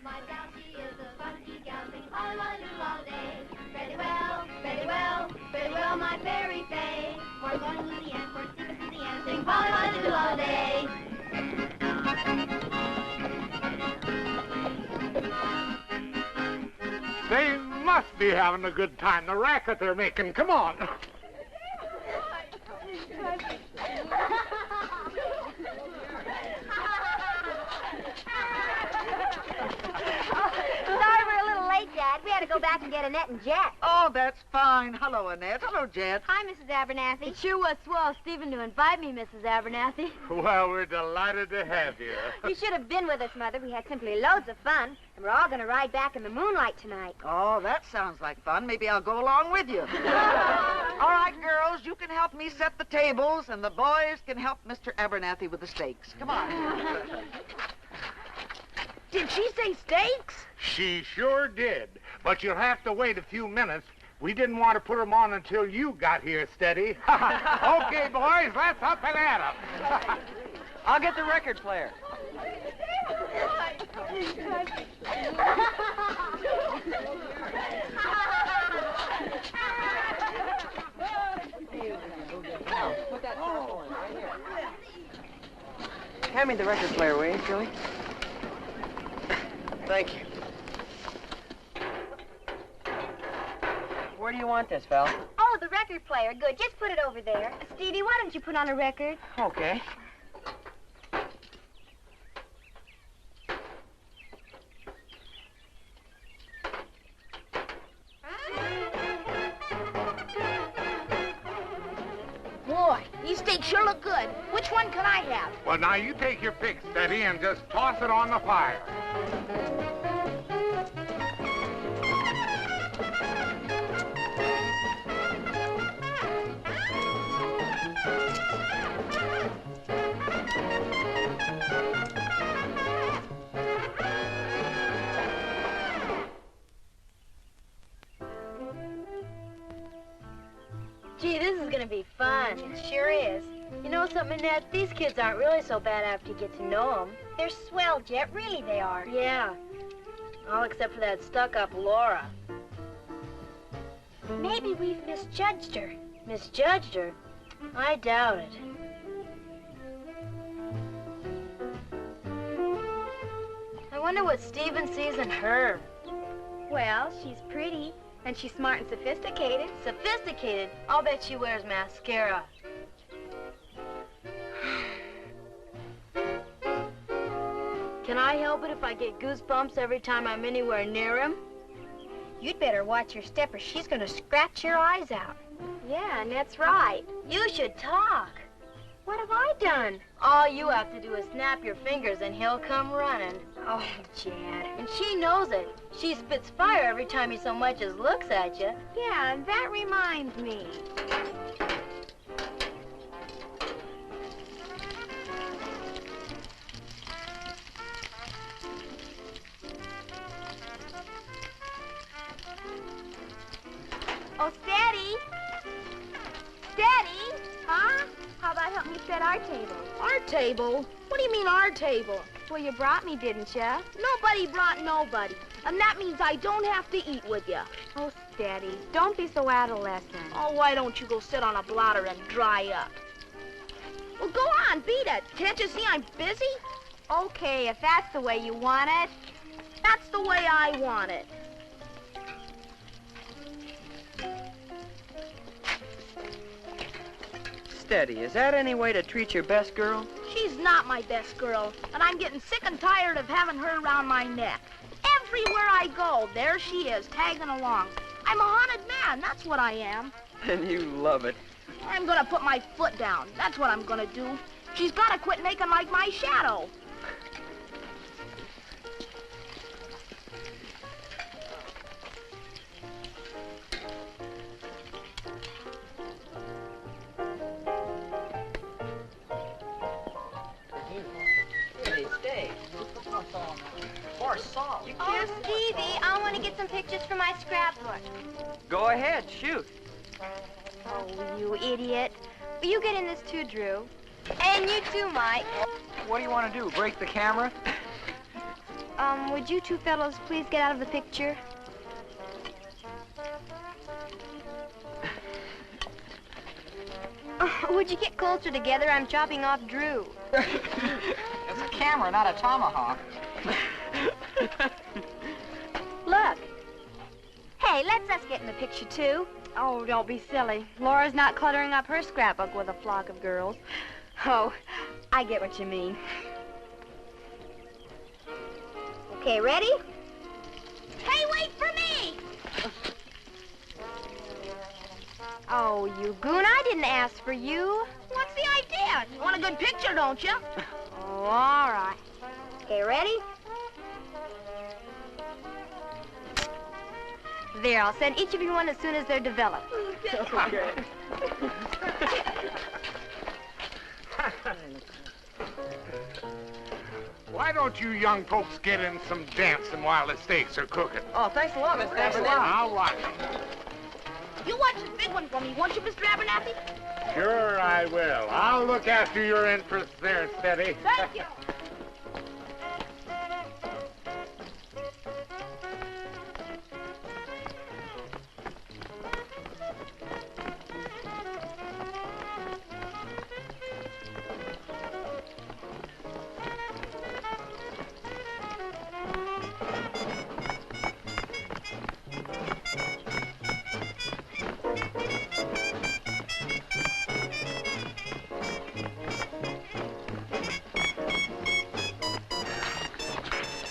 My gal, she is a spunky gal, sing Polly Wolly Doodle all day. Fairly well, fairly well, fairly well, my fairy fay. For I'm going to Louisiana, for to sleep in Louisiana, sing Polly Wolly Doodle all day. They must be having a good time. The racket they're making. Come on. Sorry we're a little late, Dad. We had to go back and get Annette and Jet. Oh, that's fine. Hello, Annette. Hello, Jet. Hi, Mrs. Abernathy. It sure was swell of Stephen to invite me, Mrs. Abernathy. Well, we're delighted to have you. You should have been with us, Mother. We had simply loads of fun. And we're all going to ride back in the moonlight tonight. Oh, that sounds like fun. Maybe I'll go along with you. All right, girls, you can help me set the tables, and the boys can help Mr. Abernathy with the steaks. Come on. Did she say steaks? She sure did. But you'll have to wait a few minutes. We didn't want to put them on until you got here, Steady. Okay, boys, let's up and at 'em. I'll get the record player. Hand me the record player, will you, Philly? Thank you. do you want this, Val? Oh, the record player. Good. Just put it over there. Stevie, why don't you put on a record? Okay. Boy, these steaks sure look good. Which one can I have? Well, now you take your pick, Steady, and just toss it on the fire. Gee, this is gonna be fun. It sure is. You know something, Annette? These kids aren't really so bad after you get to know them. They're swell, Jet. Really, they are. Yeah. All except for that stuck-up Laura. Maybe we've misjudged her. Misjudged her? I doubt it. I wonder what Steven sees in her. Well, she's pretty, and she's smart and sophisticated. Sophisticated? I'll bet she wears mascara. Can I help it if I get goosebumps every time I'm anywhere near him? You'd better watch your step or she's gonna scratch your eyes out. Yeah, Annette's right. You should talk. What have I done? All you have to do is snap your fingers and he'll come running. Oh, Jad. And she knows it. She spits fire every time he so much as looks at you. Yeah, and that reminds me. Oh, Steady! Steady! Huh? How about help me set our table? Our table? What do you mean, our table? Well, you brought me, didn't you? Nobody brought nobody. And that means I don't have to eat with you. Oh, Steady, don't be so adolescent. Oh, why don't you go sit on a blotter and dry up? Well, go on, beat it. Can't you see I'm busy? Okay, if that's the way you want it. That's the way I want it. Steady, is that any way to treat your best girl? She's not my best girl, and I'm getting sick and tired of having her around my neck. Everywhere I go, there she is, tagging along. I'm a haunted man, that's what I am. And you love it. I'm gonna put my foot down. That's what I'm gonna do. She's gotta quit making like my shadow. Oh, Stevie, I want to get some pictures for my scrapbook. Go ahead, shoot. Oh, you idiot. Will you get in this too, Drew? And you too, Mike. What do you want to do, break the camera? Would you two fellows please get out of the picture? Would you get closer together? I'm chopping off Drew. It's a camera, not a tomahawk. Look. Hey, let's us get in the picture, too. Oh, don't be silly. Laura's not cluttering up her scrapbook with a flock of girls. Oh, I get what you mean. Okay, ready? Hey, wait for me! Oh, you goon, I didn't ask for you. What's the idea? You want a good picture, don't you? Oh, all right. Okay, ready? There, I'll send each of you one as soon as they're developed. Okay. Why don't you young folks get in some dancing while the steaks are cooking? Oh, thanks a lot, Mr. Abernathy. I'll watch. You watch this big one for me, won't you, Mr. Abernathy? Sure I will. I'll look after your interests there, Steady. Thank you.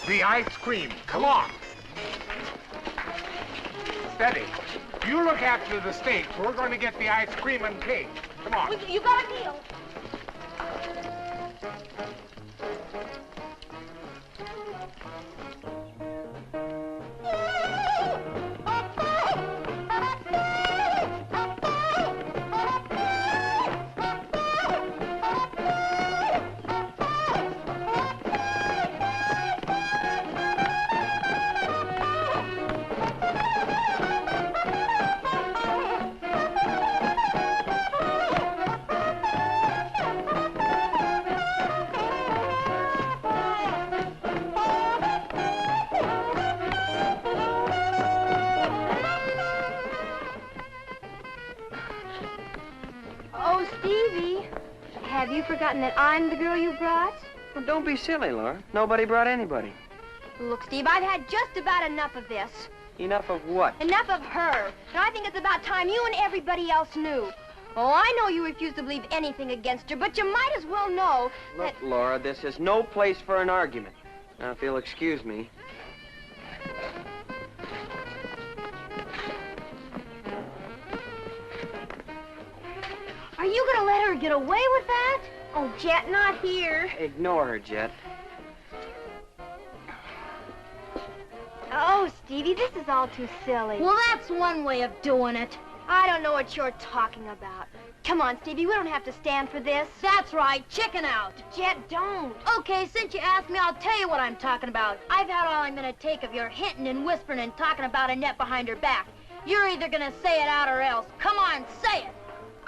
The ice cream. Come on. Steady. You look after the steaks. We're going to get the ice cream and cake. Come on. You got a deal. Oh, Stevie, have you forgotten that I'm the girl you brought? Well, don't be silly, Laura. Nobody brought anybody. Look, Steve, I've had just about enough of this. Enough of what? Enough of her. And I think it's about time you and everybody else knew. Oh, I know you refuse to believe anything against her, but you might as well know Look, Laura, this is no place for an argument. Now, if you'll excuse me. Are you gonna let her get away with that? Oh, Jet, not here. Ignore her, Jet. Oh, Stevie, this is all too silly. Well, that's one way of doing it. I don't know what you're talking about. Come on, Stevie, we don't have to stand for this. That's right, chicken out. Jet, don't. Okay, since you asked me, I'll tell you what I'm talking about. I've had all I'm gonna take of your hinting and whispering and talking about Annette behind her back. You're either gonna say it out or else. Come on, say it.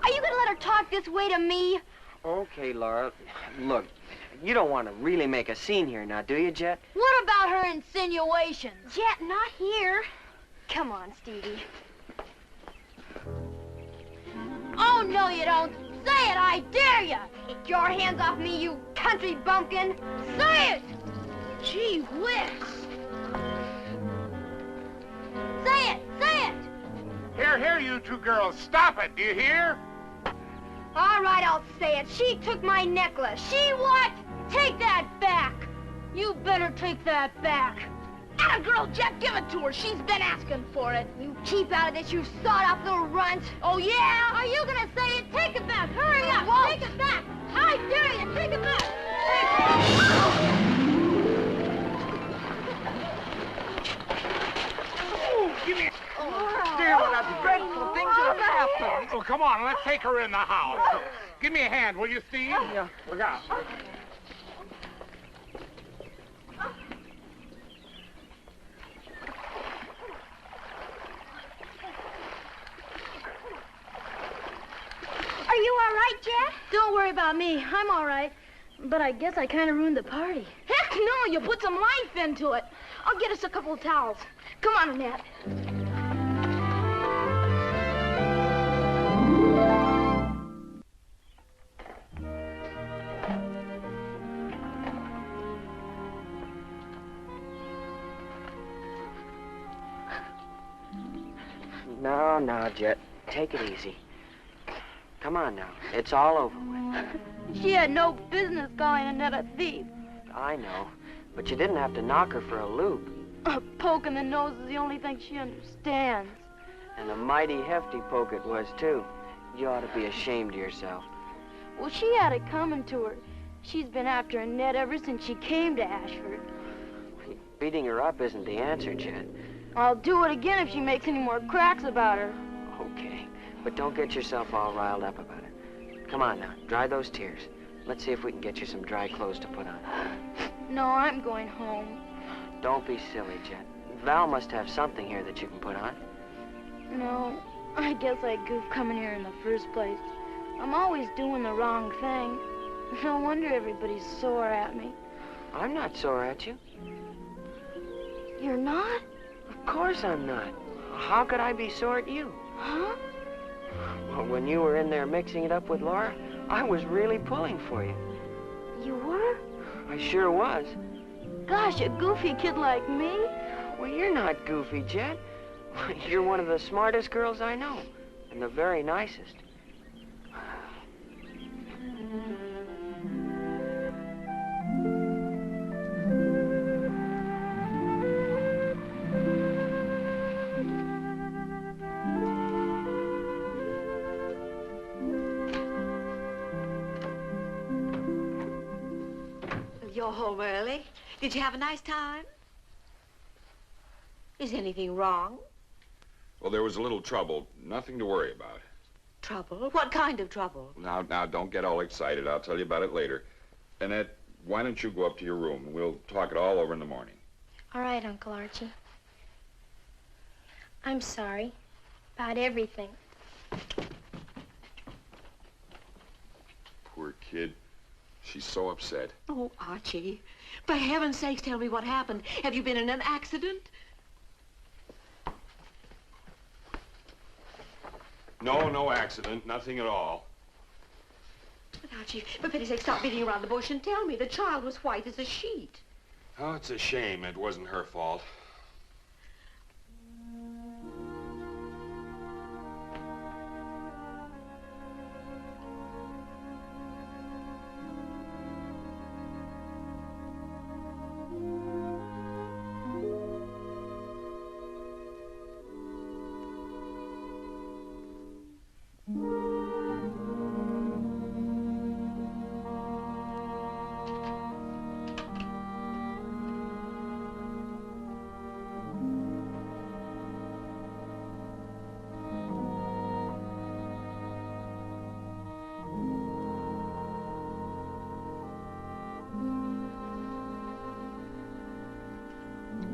Are you gonna let her talk this way to me? Okay, Laura. Look, you don't want to really make a scene here now, do you, Jet? What about her insinuations? Jet, not here. Come on, Stevie. Oh, no, you don't. Say it, I dare you. Get your hands off me, you country bumpkin. Say it. Gee whiz. Say it, say it. Here, you two girls. Stop it, do you hear? All right, I'll say it. She took my necklace. She what? Take that back. You better take that back. Atta girl, Jet, give it to her. She's been asking for it. You keep out of this, you sawed-off little runt. Oh, yeah? Are you gonna say it? Take it back. Hurry up. Walt. Take it back. I dare you. Take it back. Give me... Dear, what dreadful things that have happened. Oh, come on, let's take her in the house. Give me a hand, will you, Steve? Yeah. Look out. Are you all right, Jet? Don't worry about me. I'm all right. But I guess I kind of ruined the party. Heck no, you put some life into it. I'll get us a couple of towels. Come on, Annette. No, Jet. Take it easy. Come on now. It's all over with. She had no business calling Annette a thief. I know. But you didn't have to knock her for a loop. A poke in the nose is the only thing she understands. And a mighty hefty poke it was, too. You ought to be ashamed of yourself. Well, she had it coming to her. She's been after Annette ever since she came to Ashford. Beating her up isn't the answer, Jet. I'll do it again if she makes any more cracks about her. Okay, but don't get yourself all riled up about it. Come on now, dry those tears. Let's see if we can get you some dry clothes to put on. No, I'm going home. Don't be silly, Jet. Val must have something here that you can put on. No, I guess I goofed coming here in the first place. I'm always doing the wrong thing. No wonder everybody's sore at me. I'm not sore at you. You're not? Of course I'm not. How could I be sore at you? Huh? Well, when you were in there mixing it up with Laura, I was really pulling for you. You were? I sure was. Gosh, a goofy kid like me? Well, you're not goofy, Jet. You're one of the smartest girls I know, and the very nicest. you're home early. Did you have a nice time? Is anything wrong? Well, there was a little trouble. Nothing to worry about. Trouble? What kind of trouble? Now, don't get all excited. I'll tell you about it later. Annette, why don't you go up to your room, and we'll talk it all over in the morning. All right, Uncle Archie. I'm sorry about everything. Poor kid. She's so upset. Oh, Archie, for heaven's sakes, tell me what happened. Have you been in an accident? No accident. Nothing at all. But Archie, for pity's sake, stop beating around the bush and tell me. The child was white as a sheet. Oh, it's a shame. It wasn't her fault.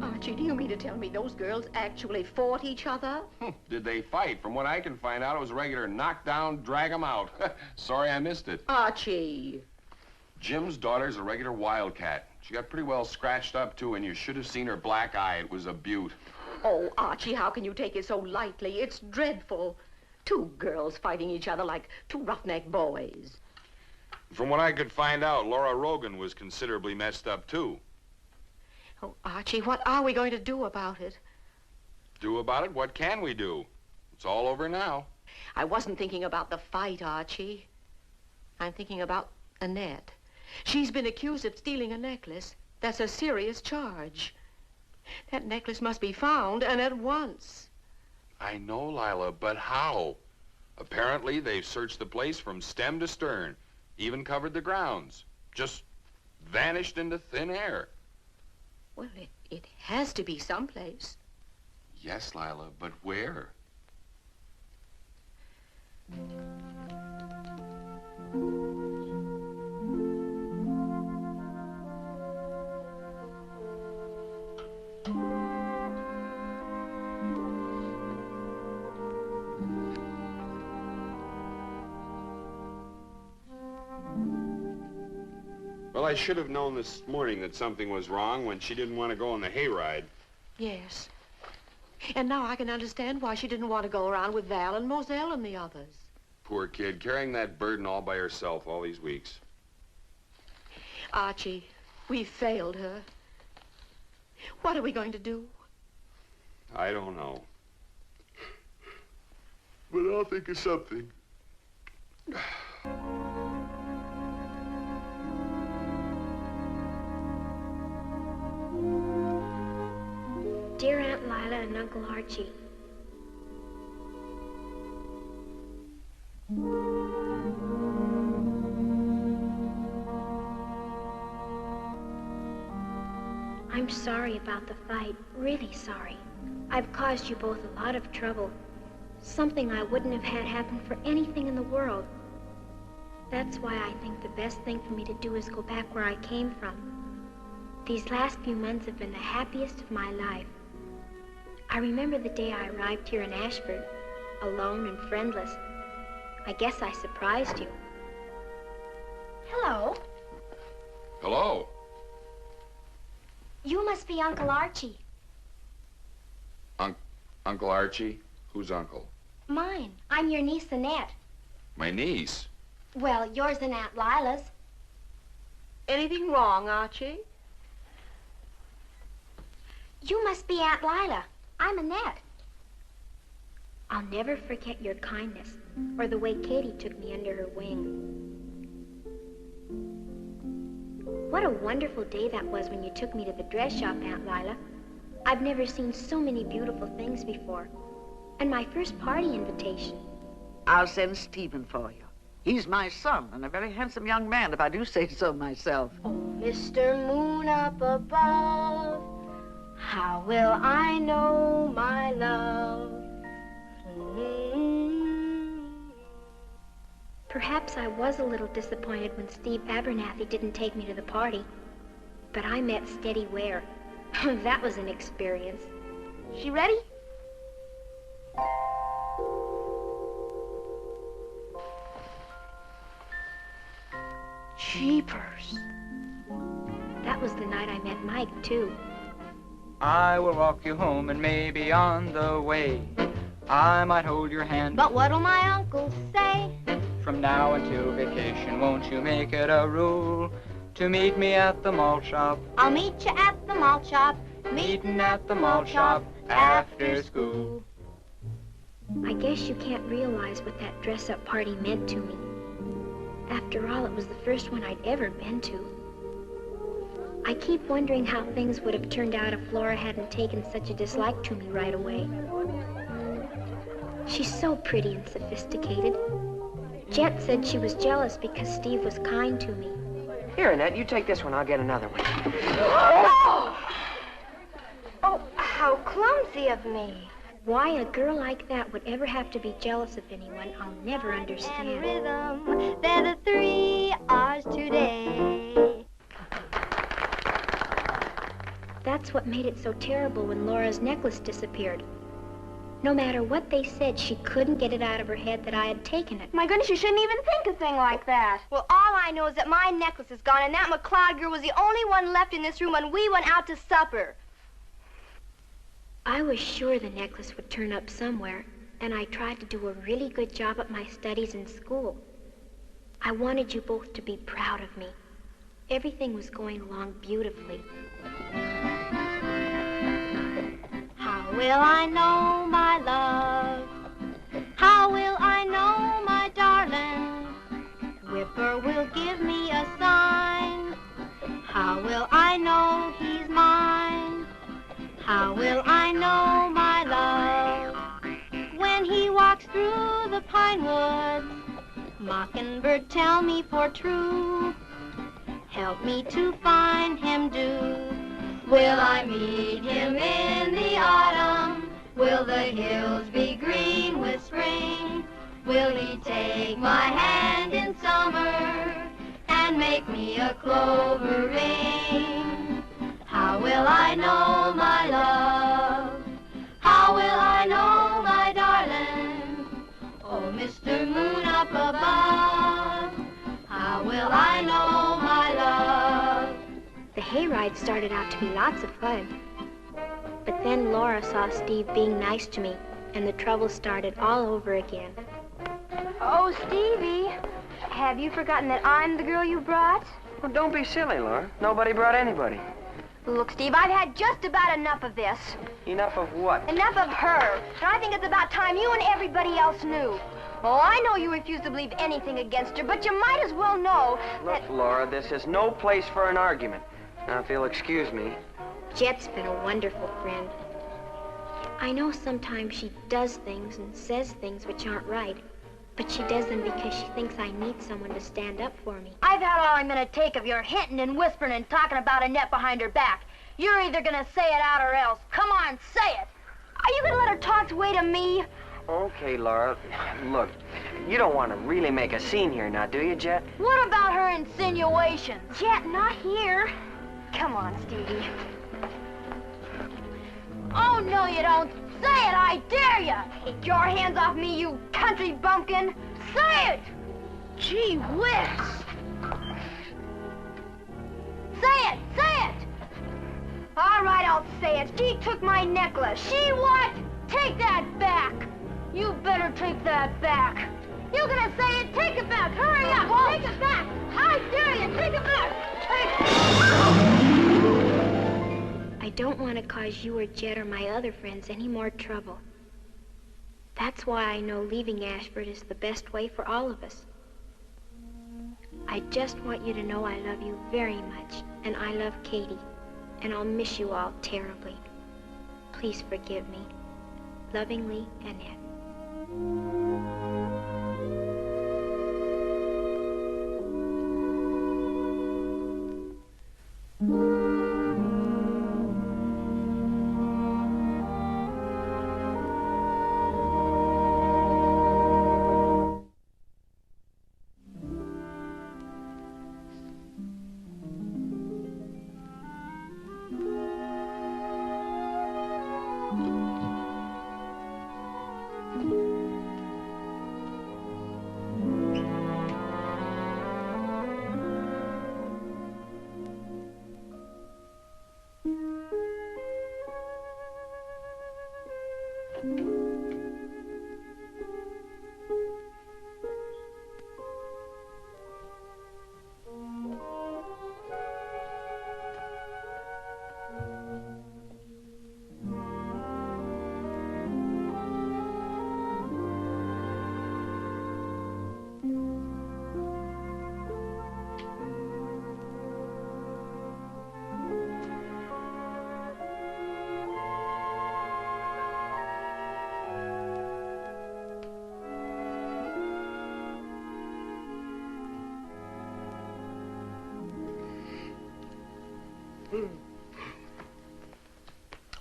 Archie, do you mean to tell me those girls actually fought each other? Did they fight? From what I can find out, it was a regular knockdown, drag 'em out. Sorry I missed it. Archie. Jim's daughter's a regular wildcat. She got pretty well scratched up, too, and you should have seen her black eye. It was a beaut. Oh, Archie, how can you take it so lightly? It's dreadful. Two girls fighting each other like two roughneck boys. From what I could find out, Laura Rogan was considerably messed up, too. Oh, Archie, what are we going to do about it? Do about it? What can we do? It's all over now. I wasn't thinking about the fight, Archie. I'm thinking about Annette. She's been accused of stealing a necklace. That's a serious charge. That necklace must be found, and at once. I know, Lila, but how? Apparently, they've searched the place from stem to stern, even covered the grounds. Just vanished into thin air. Well, it has to be someplace. Yes, Lila, but where? Well, I should have known this morning that something was wrong when she didn't want to go on the hayride. Yes. And now I can understand why she didn't want to go around with Val and Moselle and the others. Poor kid, carrying that burden all by herself all these weeks. Archie, we failed her. What are we going to do? I don't know. But I'll think of something. Dear Aunt Lila and Uncle Archie. I'm sorry about the fight, really sorry. I've caused you both a lot of trouble. Something I wouldn't have had happen for anything in the world. That's why I think the best thing for me to do is go back where I came from. These last few months have been the happiest of my life. I remember the day I arrived here in Ashford, alone and friendless. I guess I surprised you. Hello. Hello. You must be Uncle Archie. Uncle Archie? Who's uncle? Mine. I'm your niece, Annette. My niece? Well, yours and Aunt Lila's. Anything wrong, Archie? You must be Aunt Lila. I'm Annette. I'll never forget your kindness or the way Katie took me under her wing. What a wonderful day that was when you took me to the dress shop, Aunt Lila. I've never seen so many beautiful things before. And my first party invitation. I'll send Stephen for you. He's my son, and a very handsome young man, if I do say so myself. Oh, Mr. Moon up above, how will I know my love? Perhaps I was a little disappointed when Steve Abernathy didn't take me to the party. But I met Steady Ware. That was an experience. She ready? Jeepers. That was the night I met Mike, too. I will walk you home, and maybe on the way I might hold your hand. But what'll my uncle say? From now until vacation, won't you make it a rule to meet me at the malt shop? I'll meet you at the malt shop. Meeting at the malt shop after school. I guess you can't realize what that dress-up party meant to me. After all, it was the first one I'd ever been to. I keep wondering how things would have turned out if Laura hadn't taken such a dislike to me right away. She's so pretty and sophisticated. Jet said she was jealous because Steve was kind to me. Here, Annette, you take this one. I'll get another one. Oh! Oh, how clumsy of me. Why a girl like that would ever have to be jealous of anyone, I'll never understand. And rhythm, they're the 3 R's today. That's what made it so terrible when Laura's necklace disappeared. No matter what they said, she couldn't get it out of her head that I had taken it. My goodness, you shouldn't even think a thing like that. Well, all I know is that my necklace is gone, and that McLeod girl was the only one left in this room when we went out to supper. I was sure the necklace would turn up somewhere, and I tried to do a really good job at my studies in school. I wanted you both to be proud of me. Everything was going along beautifully. How will I know my love? How will I know my darling? Whipper will give me a sign. How will I know he's mine? How will I know my love? When he walks through the pine woods, mockingbird tell me for true. Help me to find him, do. Will I meet him in the autumn? Will the hills be green with spring? Will he take my hand in summer and make me a clover ring? How will I know my love? How will I know my darling? Oh, Mr. Moon up above, how will I know my love? The hayride started out to be lots of fun. But then Laura saw Steve being nice to me, and the trouble started all over again. Oh, Stevie, have you forgotten that I'm the girl you brought? Well, don't be silly, Laura. Nobody brought anybody. Look, Steve, I've had just about enough of this. Enough of what? Enough of her. And I think it's about time you and everybody else knew. Oh, I know you refuse to believe anything against her, but you might as well know Look, Laura, this is no place for an argument. Now, if you'll excuse me. Jet's been a wonderful friend. I know sometimes she does things and says things which aren't right, but she does them because she thinks I need someone to stand up for me. I've had all I'm gonna take of your hinting and whispering and talking about Annette behind her back. You're either gonna say it out or else. Come on, say it. Are you gonna let her talk's way to me? Okay, Laura. Look, you don't want to really make a scene here now, do you, Jet? What about her insinuations? Jet, not here. Come on, Stevie. Oh, no, you don't. Say it, I dare you. Take your hands off me, you country bumpkin. Say it. Gee whiz. Say it, say it. All right, I'll say it. She took my necklace. She what? Take that back. You better take that back. You're gonna say it? Take it back. Hurry up. Take it back. I dare you. Take it back. I don't want to cause you or Jet or my other friends any more trouble. That's why I know leaving Ashford is the best way for all of us. I just want you to know I love you very much, and I love Katie, and I'll miss you all terribly. Please forgive me. Lovingly, Annette.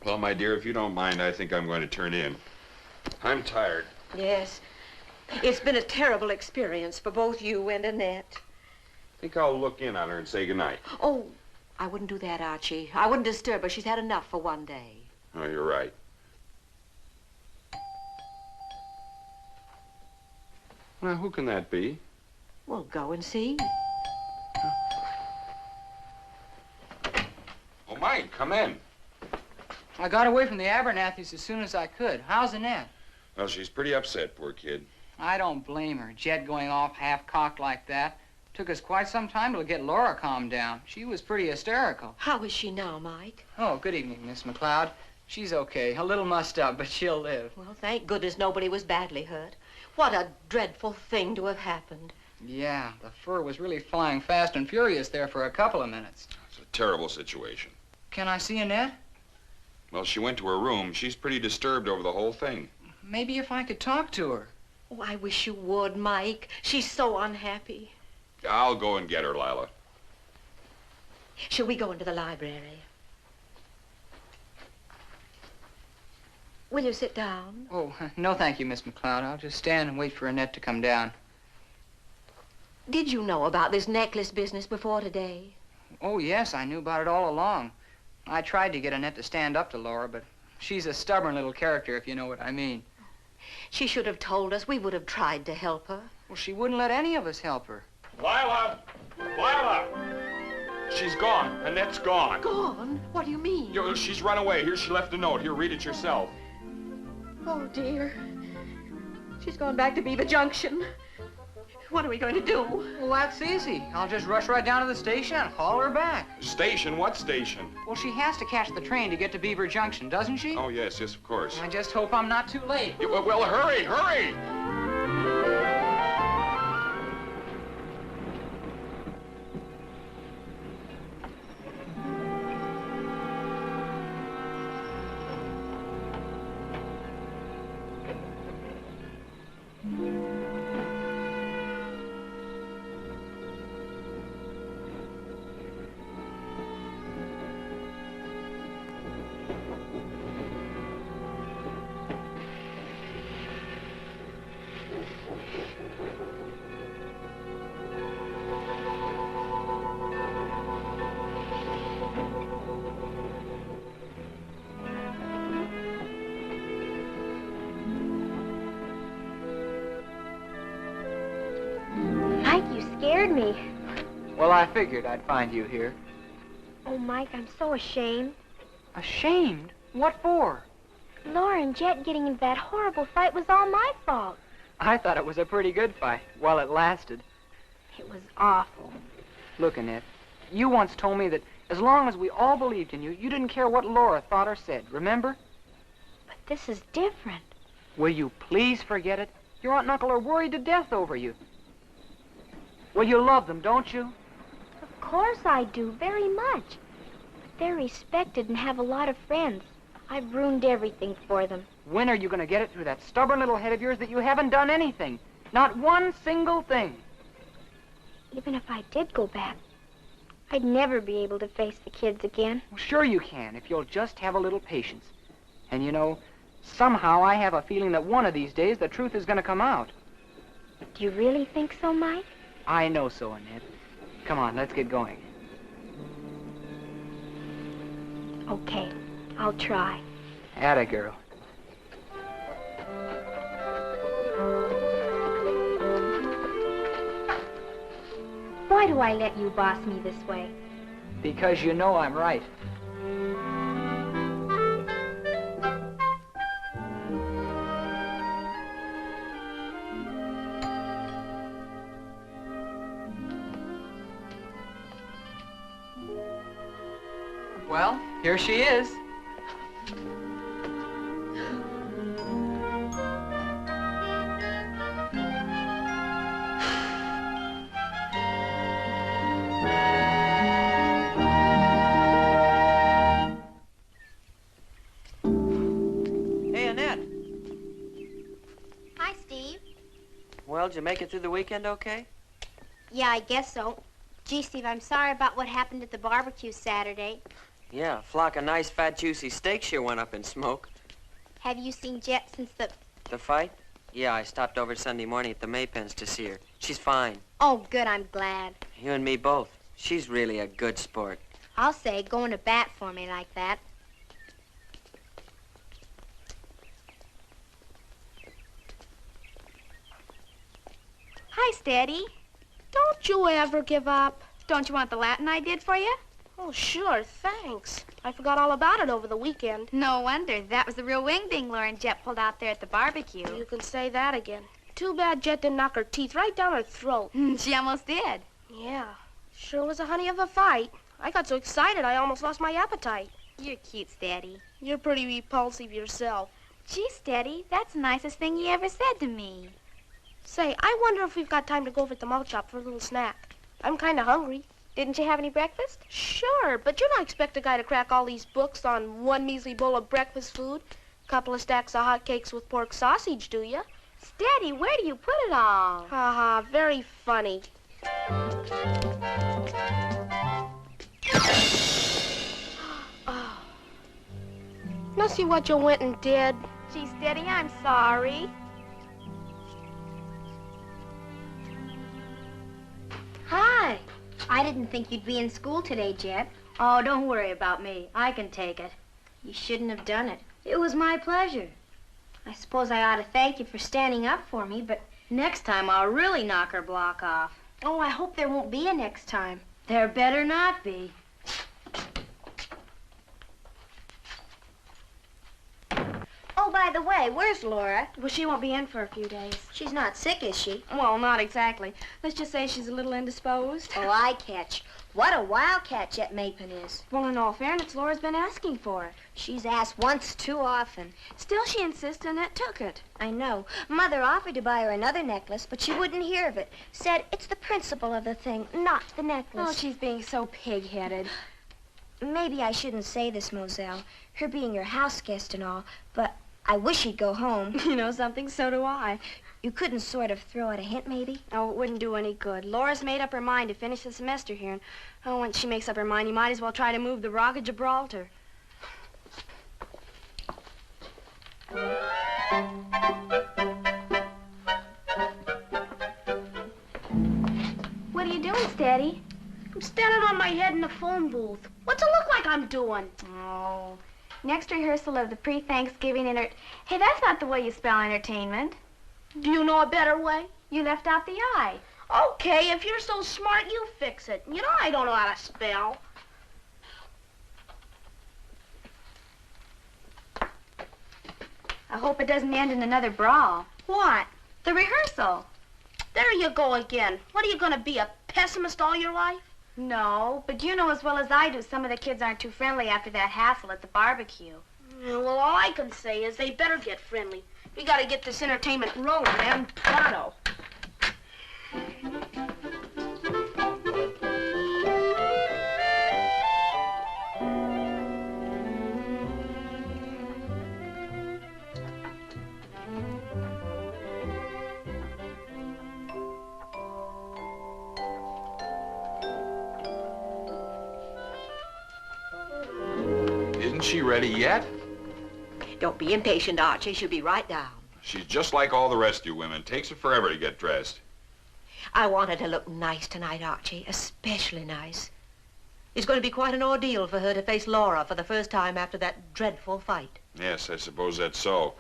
Well, my dear, if you don't mind, I think I'm going to turn in. I'm tired. Yes. It's been a terrible experience for both you and Annette. I think I'll look in on her and say goodnight. Oh, I wouldn't do that, Archie. I wouldn't disturb her. She's had enough for one day. Oh, you're right. Well, who can that be? Well, go and see. Oh, Mike, come in. I got away from the Abernathys as soon as I could. How's Annette? Well, she's pretty upset, poor kid. I don't blame her. Jed going off half-cocked like that. Took us quite some time to get Laura calmed down. She was pretty hysterical. How is she now, Mike? Oh, good evening, Miss McLeod. She's okay. A little mussed up, but she'll live. Well, thank goodness nobody was badly hurt. What a dreadful thing to have happened. Yeah, the fur was really flying fast and furious there for a couple of minutes. It's a terrible situation. Can I see Annette? Well, she went to her room. She's pretty disturbed over the whole thing. Maybe if I could talk to her. Oh, I wish you would, Mike. She's so unhappy. I'll go and get her, Lila. Shall we go into the library? Will you sit down? Oh, no thank you, Miss McLeod. I'll just stand and wait for Annette to come down. Did you know about this necklace business before today? Oh, yes, I knew about it all along. I tried to get Annette to stand up to Laura, but she's a stubborn little character, if you know what I mean. She should have told us. We would have tried to help her. Well, she wouldn't let any of us help her. Lila! Lila! She's gone. Annette's gone. Gone? What do you mean? She's run away. Here, she left a note. Here, read it yourself. Oh, dear. She's gone back to Beaver Junction. What are we going to do? Well, that's easy. I'll just rush right down to the station and haul her back. Station? What station? Well, she has to catch the train to get to Beaver Junction, doesn't she? Oh, yes, of course. I just hope I'm not too late. Well, hurry, hurry! Scared me. Well, I figured I'd find you here. Oh, Mike, I'm so ashamed. Ashamed? What for? Laura and Jet getting into that horrible fight was all my fault. I thought it was a pretty good fight while it lasted. It was awful. Look, Annette, you once told me that as long as we all believed in you, you didn't care what Laura thought or said, remember? But this is different. Will you please forget it? Your aunt and uncle are worried to death over you. Well, you love them, don't you? Of course I do, very much. But they're respected and have a lot of friends. I've ruined everything for them. When are you going to get it through that stubborn little head of yours that you haven't done anything? Not one single thing. Even if I did go back, I'd never be able to face the kids again. Well, sure you can, if you'll just have a little patience. And you know, somehow I have a feeling that one of these days the truth is going to come out. Do you really think so, Mike? I know so, Annette. Come on, let's get going. Okay, I'll try. Atta girl. Why do I let you boss me this way? Because you know I'm right. Well, here she is. Hey, Annette. Hi, Steve. Well, did you make it through the weekend okay? Yeah, I guess so. Gee, Steve, I'm sorry about what happened at the barbecue Saturday. Yeah, a flock of nice, fat, juicy steaks sure went up in smoke. Have you seen Jet since the... The fight? Yeah, I stopped over Sunday morning at the Maypens to see her. She's fine. Oh, good, I'm glad. You and me both. She's really a good sport. I'll say, going to bat for me like that. Hi, Steady. Don't you ever give up. Don't you want the Latin I did for you? Oh, sure, thanks. I forgot all about it over the weekend. No wonder. That was the real wing-ding Laura and Jet pulled out there at the barbecue. You can say that again. Too bad Jet didn't knock her teeth right down her throat. She almost did. Yeah, sure was a honey of a fight. I got so excited I almost lost my appetite. You're cute, Steady. You're pretty repulsive yourself. Gee, Steady, that's the nicest thing you ever said to me. Say, I wonder if we've got time to go over to the malt shop for a little snack. I'm kind of hungry. Didn't you have any breakfast? Sure, but you don't expect a guy to crack all these books on one measly bowl of breakfast food, a couple of stacks of hot cakes with pork sausage, do you? Steady, where do you put it all? Ha ha, very funny. Oh. Now see what you went and did. Gee, Steady, I'm sorry. Hi. I didn't think you'd be in school today, Jet. Oh, don't worry about me. I can take it. You shouldn't have done it. It was my pleasure. I suppose I ought to thank you for standing up for me, but next time I'll really knock her block off. Oh, I hope there won't be a next time. There better not be. Oh, by the way, where's Laura? Well, she won't be in for a few days. She's not sick, is she? Well, not exactly. Let's just say she's a little indisposed. Oh, I catch. What a wildcat Jet Mapen is. Well, in all fairness, Laura's been asking for it. She's asked once too often. Still, she insists Annette took it. I know. Mother offered to buy her another necklace, but she wouldn't hear of it. Said it's the principle of the thing, not the necklace. Oh, she's being so pig-headed. Maybe I shouldn't say this, Moselle, her being your house guest and all, but I wish he'd go home. You know something? So do I. You couldn't sort of throw out a hint, maybe? Oh, it wouldn't do any good. Laura's made up her mind to finish the semester here, and once she makes up her mind, you might as well try to move the Rock of Gibraltar. What are you doing, Steady? I'm standing on my head in the phone booth. What's it look like I'm doing? Oh, next rehearsal of the pre-Thanksgiving Hey, that's not the way you spell entertainment. Do you know a better way? You left out the I. Okay, if you're so smart, you fix it. You know I don't know how to spell. I hope it doesn't end in another brawl. What? The rehearsal. There you go again. What are you gonna be, a pessimist all your life? No, but you know as well as I do some of the kids aren't too friendly after that hassle at the barbecue. Yeah, well, all I can say is they better get friendly. We gotta get this entertainment rolling, man, pronto. Isn't she ready yet? Don't be impatient, Archie. She'll be right down. She's just like all the rest of you women. Takes her forever to get dressed. I want her to look nice tonight, Archie, especially nice. It's going to be quite an ordeal for her to face Laura for the first time after that dreadful fight. Yes, I suppose that's so.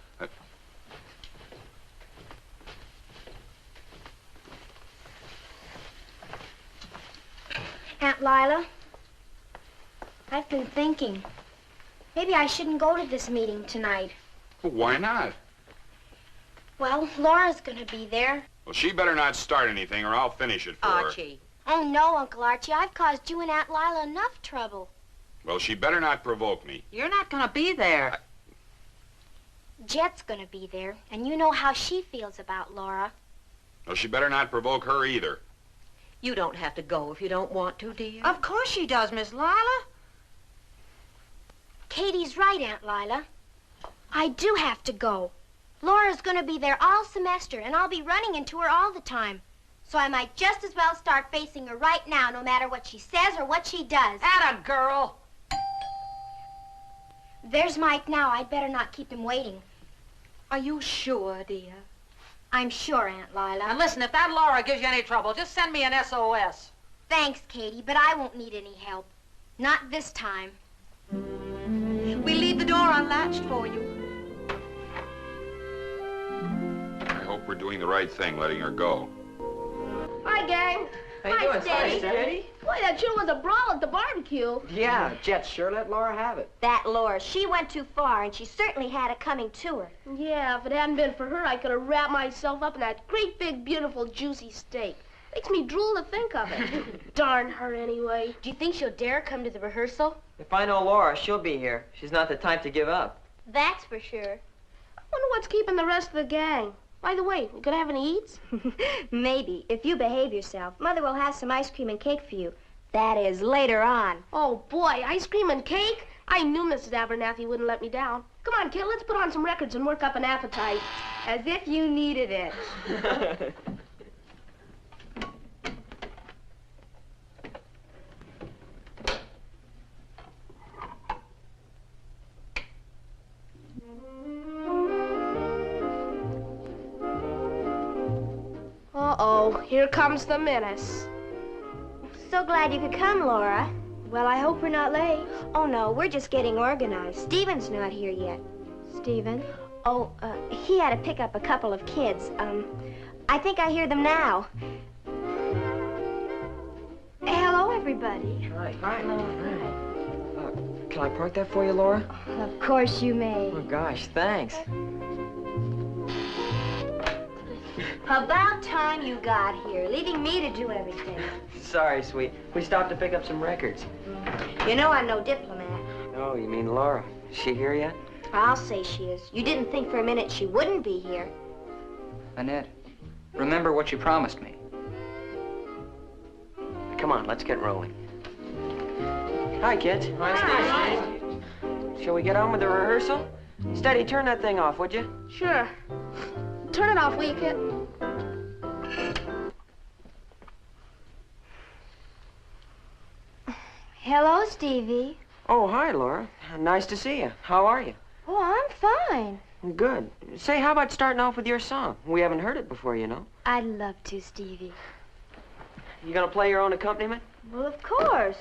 Aunt Lila, I've been thinking. Maybe I shouldn't go to this meeting tonight. Well, why not? Well, Laura's gonna be there. Well, she better not start anything or I'll finish it for her. Archie. Oh, no, Uncle Archie. I've caused you and Aunt Lila enough trouble. Well, she better not provoke me. You're not gonna be there. Jet's gonna be there, and you know how she feels about Laura. Well, she better not provoke her either. You don't have to go if you don't want to, dear. Of course she does, Miss Lila. Katie's right, Aunt Lila. I do have to go. Laura's gonna be there all semester, and I'll be running into her all the time. So I might just as well start facing her right now, no matter what she says or what she does. Atta girl! There's Mike now. I'd better not keep him waiting. Are you sure, dear? I'm sure, Aunt Lila. And listen, if that Laura gives you any trouble, just send me an SOS. Thanks, Katie, but I won't need any help. Not this time. We leave the door unlatched for you. I hope we're doing the right thing, letting her go. Hi, gang. How you doing, Steady. Steady? Boy, that sure was a brawl at the barbecue. Yeah, Jet sure let Laura have it. That Laura, she went too far, and she certainly had it coming to her. Yeah, if it hadn't been for her, I could have wrapped myself up in that great, big, beautiful, juicy steak. Makes me drool to think of it. Darn her, anyway. Do you think she'll dare come to the rehearsal? If I know Laura, she'll be here. She's not the type to give up. That's for sure. I wonder what's keeping the rest of the gang. By the way, you gonna have any eats? Maybe, if you behave yourself. Mother will have some ice cream and cake for you. That is later on. Oh, boy, ice cream and cake? I knew Mrs. Abernathy wouldn't let me down. Come on, kid, let's put on some records and work up an appetite. As if you needed it. Uh-oh, here comes the menace. So glad you could come, Laura. Well, I hope we're not late. Oh, no, we're just getting organized. Stephen's not here yet. Stephen? Oh, he had to pick up a couple of kids. I think I hear them now. Hello, everybody. Hi. Can I park that for you, Laura? Of course you may. Oh, gosh, thanks. About time you got here, leaving me to do everything. Sorry, sweet. We stopped to pick up some records. You know I'm no diplomat. Oh, you mean Laura? Is she here yet? I'll say she is. You didn't think for a minute she wouldn't be here. Annette, remember what you promised me. Come on, let's get rolling. Hi, kids. Hi. Shall we get on with the rehearsal? Steady, turn that thing off, would you? Sure. Turn it off, will you, kid? Hello, Stevie. Oh, hi, Laura. Nice to see you. How are you? Oh, I'm fine. Good. Say, how about starting off with your song? We haven't heard it before, you know. I'd love to, Stevie. You gonna play your own accompaniment? Well, of course.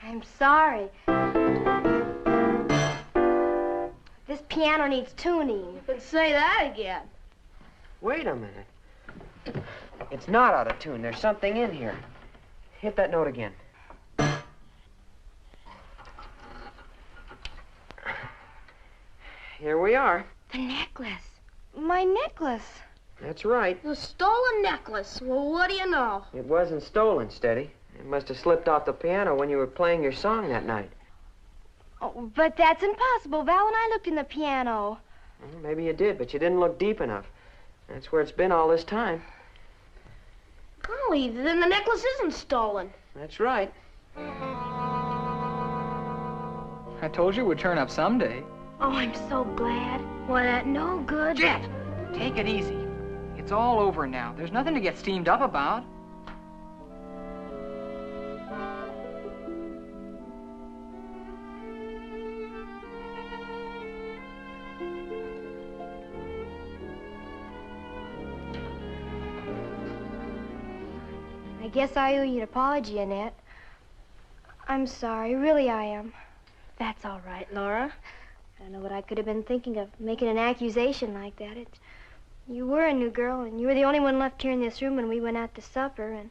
I'm sorry. This piano needs tuning. You can say that again. Wait a minute. It's not out of tune. There's something in here. Hit that note again. Here we are. The necklace. My necklace. That's right. The stolen necklace. Well, what do you know? It wasn't stolen, Steady. It must have slipped off the piano when you were playing your song that night. Oh, but that's impossible, Val, and I looked in the piano. Well, maybe you did, but you didn't look deep enough. That's where it's been all this time. Golly, then the necklace isn't stolen. That's right. I told you it would turn up someday. Oh, I'm so glad. Why, that no good. Jet, take it easy. It's all over now. There's nothing to get steamed up about. I guess I owe you an apology, Annette. I'm sorry, really I am. That's all right, Laura. I don't know what I could have been thinking of, making an accusation like that. You were a new girl, and you were the only one left here in this room when we went out to supper, and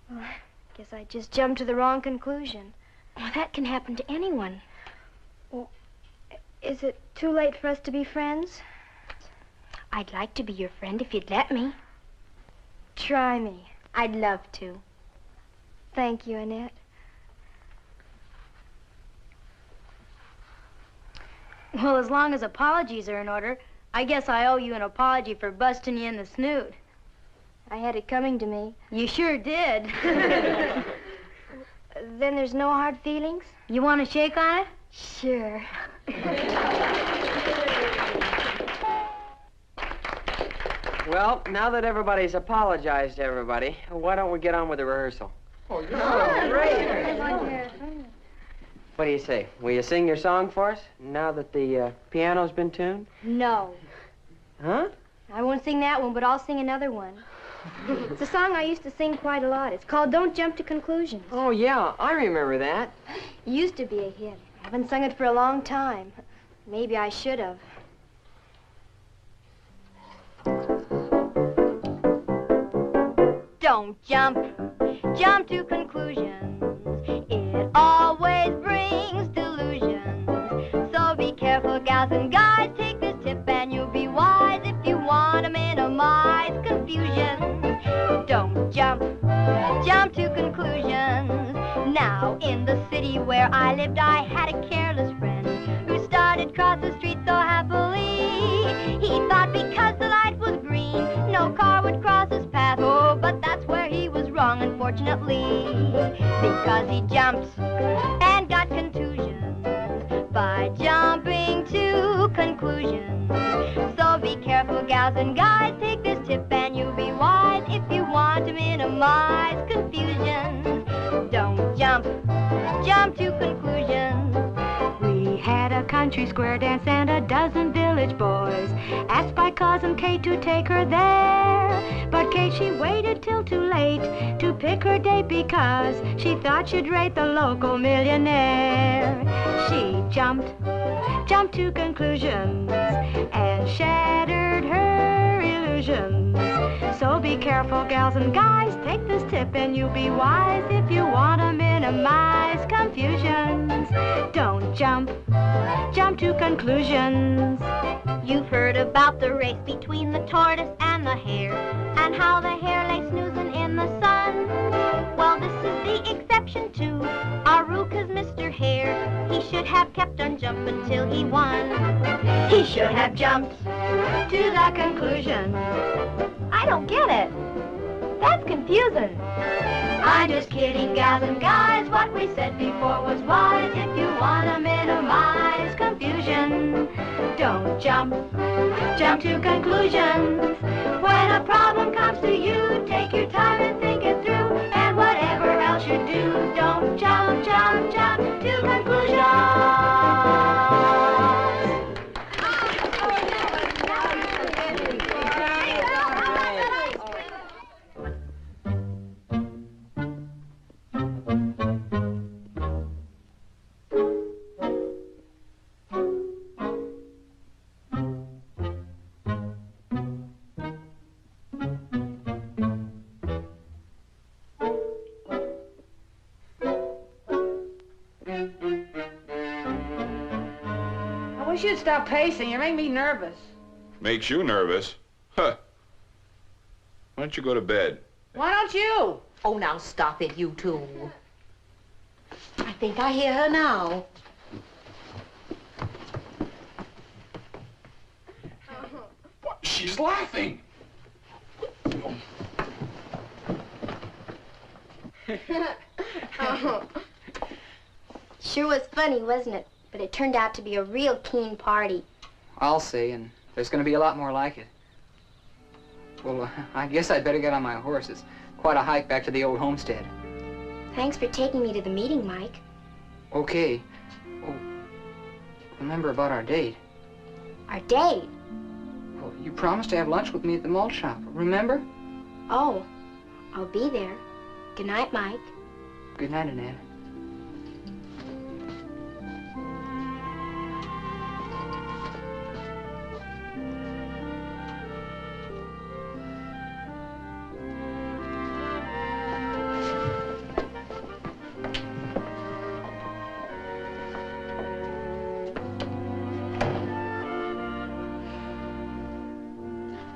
well, I guess I just jumped to the wrong conclusion. Well, that can happen to anyone. Well, is it too late for us to be friends? I'd like to be your friend if you'd let me. Try me. I'd love to. Thank you, Annette. Well, as long as apologies are in order, I guess I owe you an apology for busting you in the snoot. I had it coming to me. You sure did. Then there's no hard feelings? You want to shake on it? Sure. Well, now that everybody's apologized to everybody, why don't we get on with the rehearsal? Oh, yeah. Great. What do you say? Will you sing your song for us, now that the piano's been tuned? No. Huh? I won't sing that one, but I'll sing another one. It's a song I used to sing quite a lot. It's called Don't Jump to Conclusions. Oh, yeah, I remember that. It used to be a hit. I haven't sung it for a long time. Maybe I should have. Don't jump to conclusions. It always brings delusions. So be careful, gals and guys. Take this tip and you'll be wise if you want to minimize confusion. Don't jump to conclusions. Now, in the city where I lived, I had a careless friend who started across the street so happily. He thought because the light was green, no car would cross his path. Oh, but that's where he was wrong, unfortunately, because he jumped and got contusions by jumping to conclusions. So be careful, gals and guys. Take this tip and you'll be wise if you want to minimize confusions. Don't jump to conclusions. We had a country square dance and a dozen village boys asked by Cousin Kate to take her there. But Kate, she waited till too late to pick her date because she thought she'd rate the local millionaire. She jumped to conclusions and shattered her illusions. So be careful, gals and guys. Take this tip and you'll be wise if you want to minimize confusions. Don't jump to conclusions. You've heard about the race between the tortoise and the hare, and how the hare lay snoozing in the sun. Well, this is the exception to our rule, 'cause Mr. Hare, he should have kept on jumping till he won. He should have jumped to the conclusion. I don't get it. That's confusing. I'm just kidding, gals and guys. What we said before was wise if you want to minimize confusion. Don't jump to conclusions. When a problem comes to you, take your time and think it through. And whatever else you do, don't jump to conclusions. I wish you'd stop pacing. You make me nervous. Makes you nervous? Huh. Why don't you go to bed? Why don't you? Oh, now stop it, you two. I think I hear her now. What? She's laughing. Sure was funny, wasn't it? But it turned out to be a real keen party. I'll say, and there's going to be a lot more like it. Well, I guess I'd better get on my horse. It's quite a hike back to the old homestead. Thanks for taking me to the meeting, Mike. Okay. Oh, remember about our date. Our date? Well, you promised to have lunch with me at the malt shop, remember? Oh, I'll be there. Good night, Mike. Good night, Annette.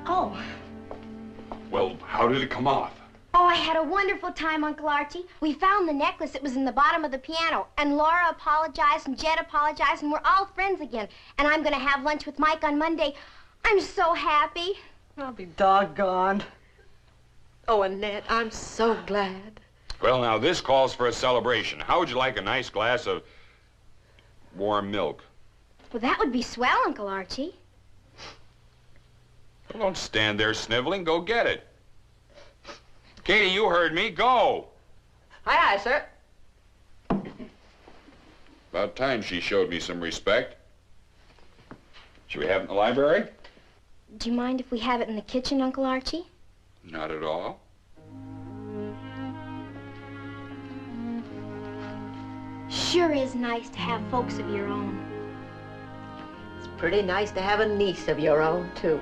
Oh. Well, how did it come off? Oh, I had a wonderful time, Uncle Archie. We found the necklace. It was in the bottom of the piano. And Laura apologized, and Jed apologized, and we're all friends again. And I'm going to have lunch with Mike on Monday. I'm so happy. I'll be doggone. Oh, Annette, I'm so glad. Well, now, this calls for a celebration. How would you like a nice glass of warm milk? Well, that would be swell, Uncle Archie. Well, don't stand there sniveling. Go get it. Katie, you heard me. Go. Aye, aye, sir. About time she showed me some respect. Should we have it in the library? Do you mind if we have it in the kitchen, Uncle Archie? Not at all. Sure is nice to have folks of your own. It's pretty nice to have a niece of your own, too.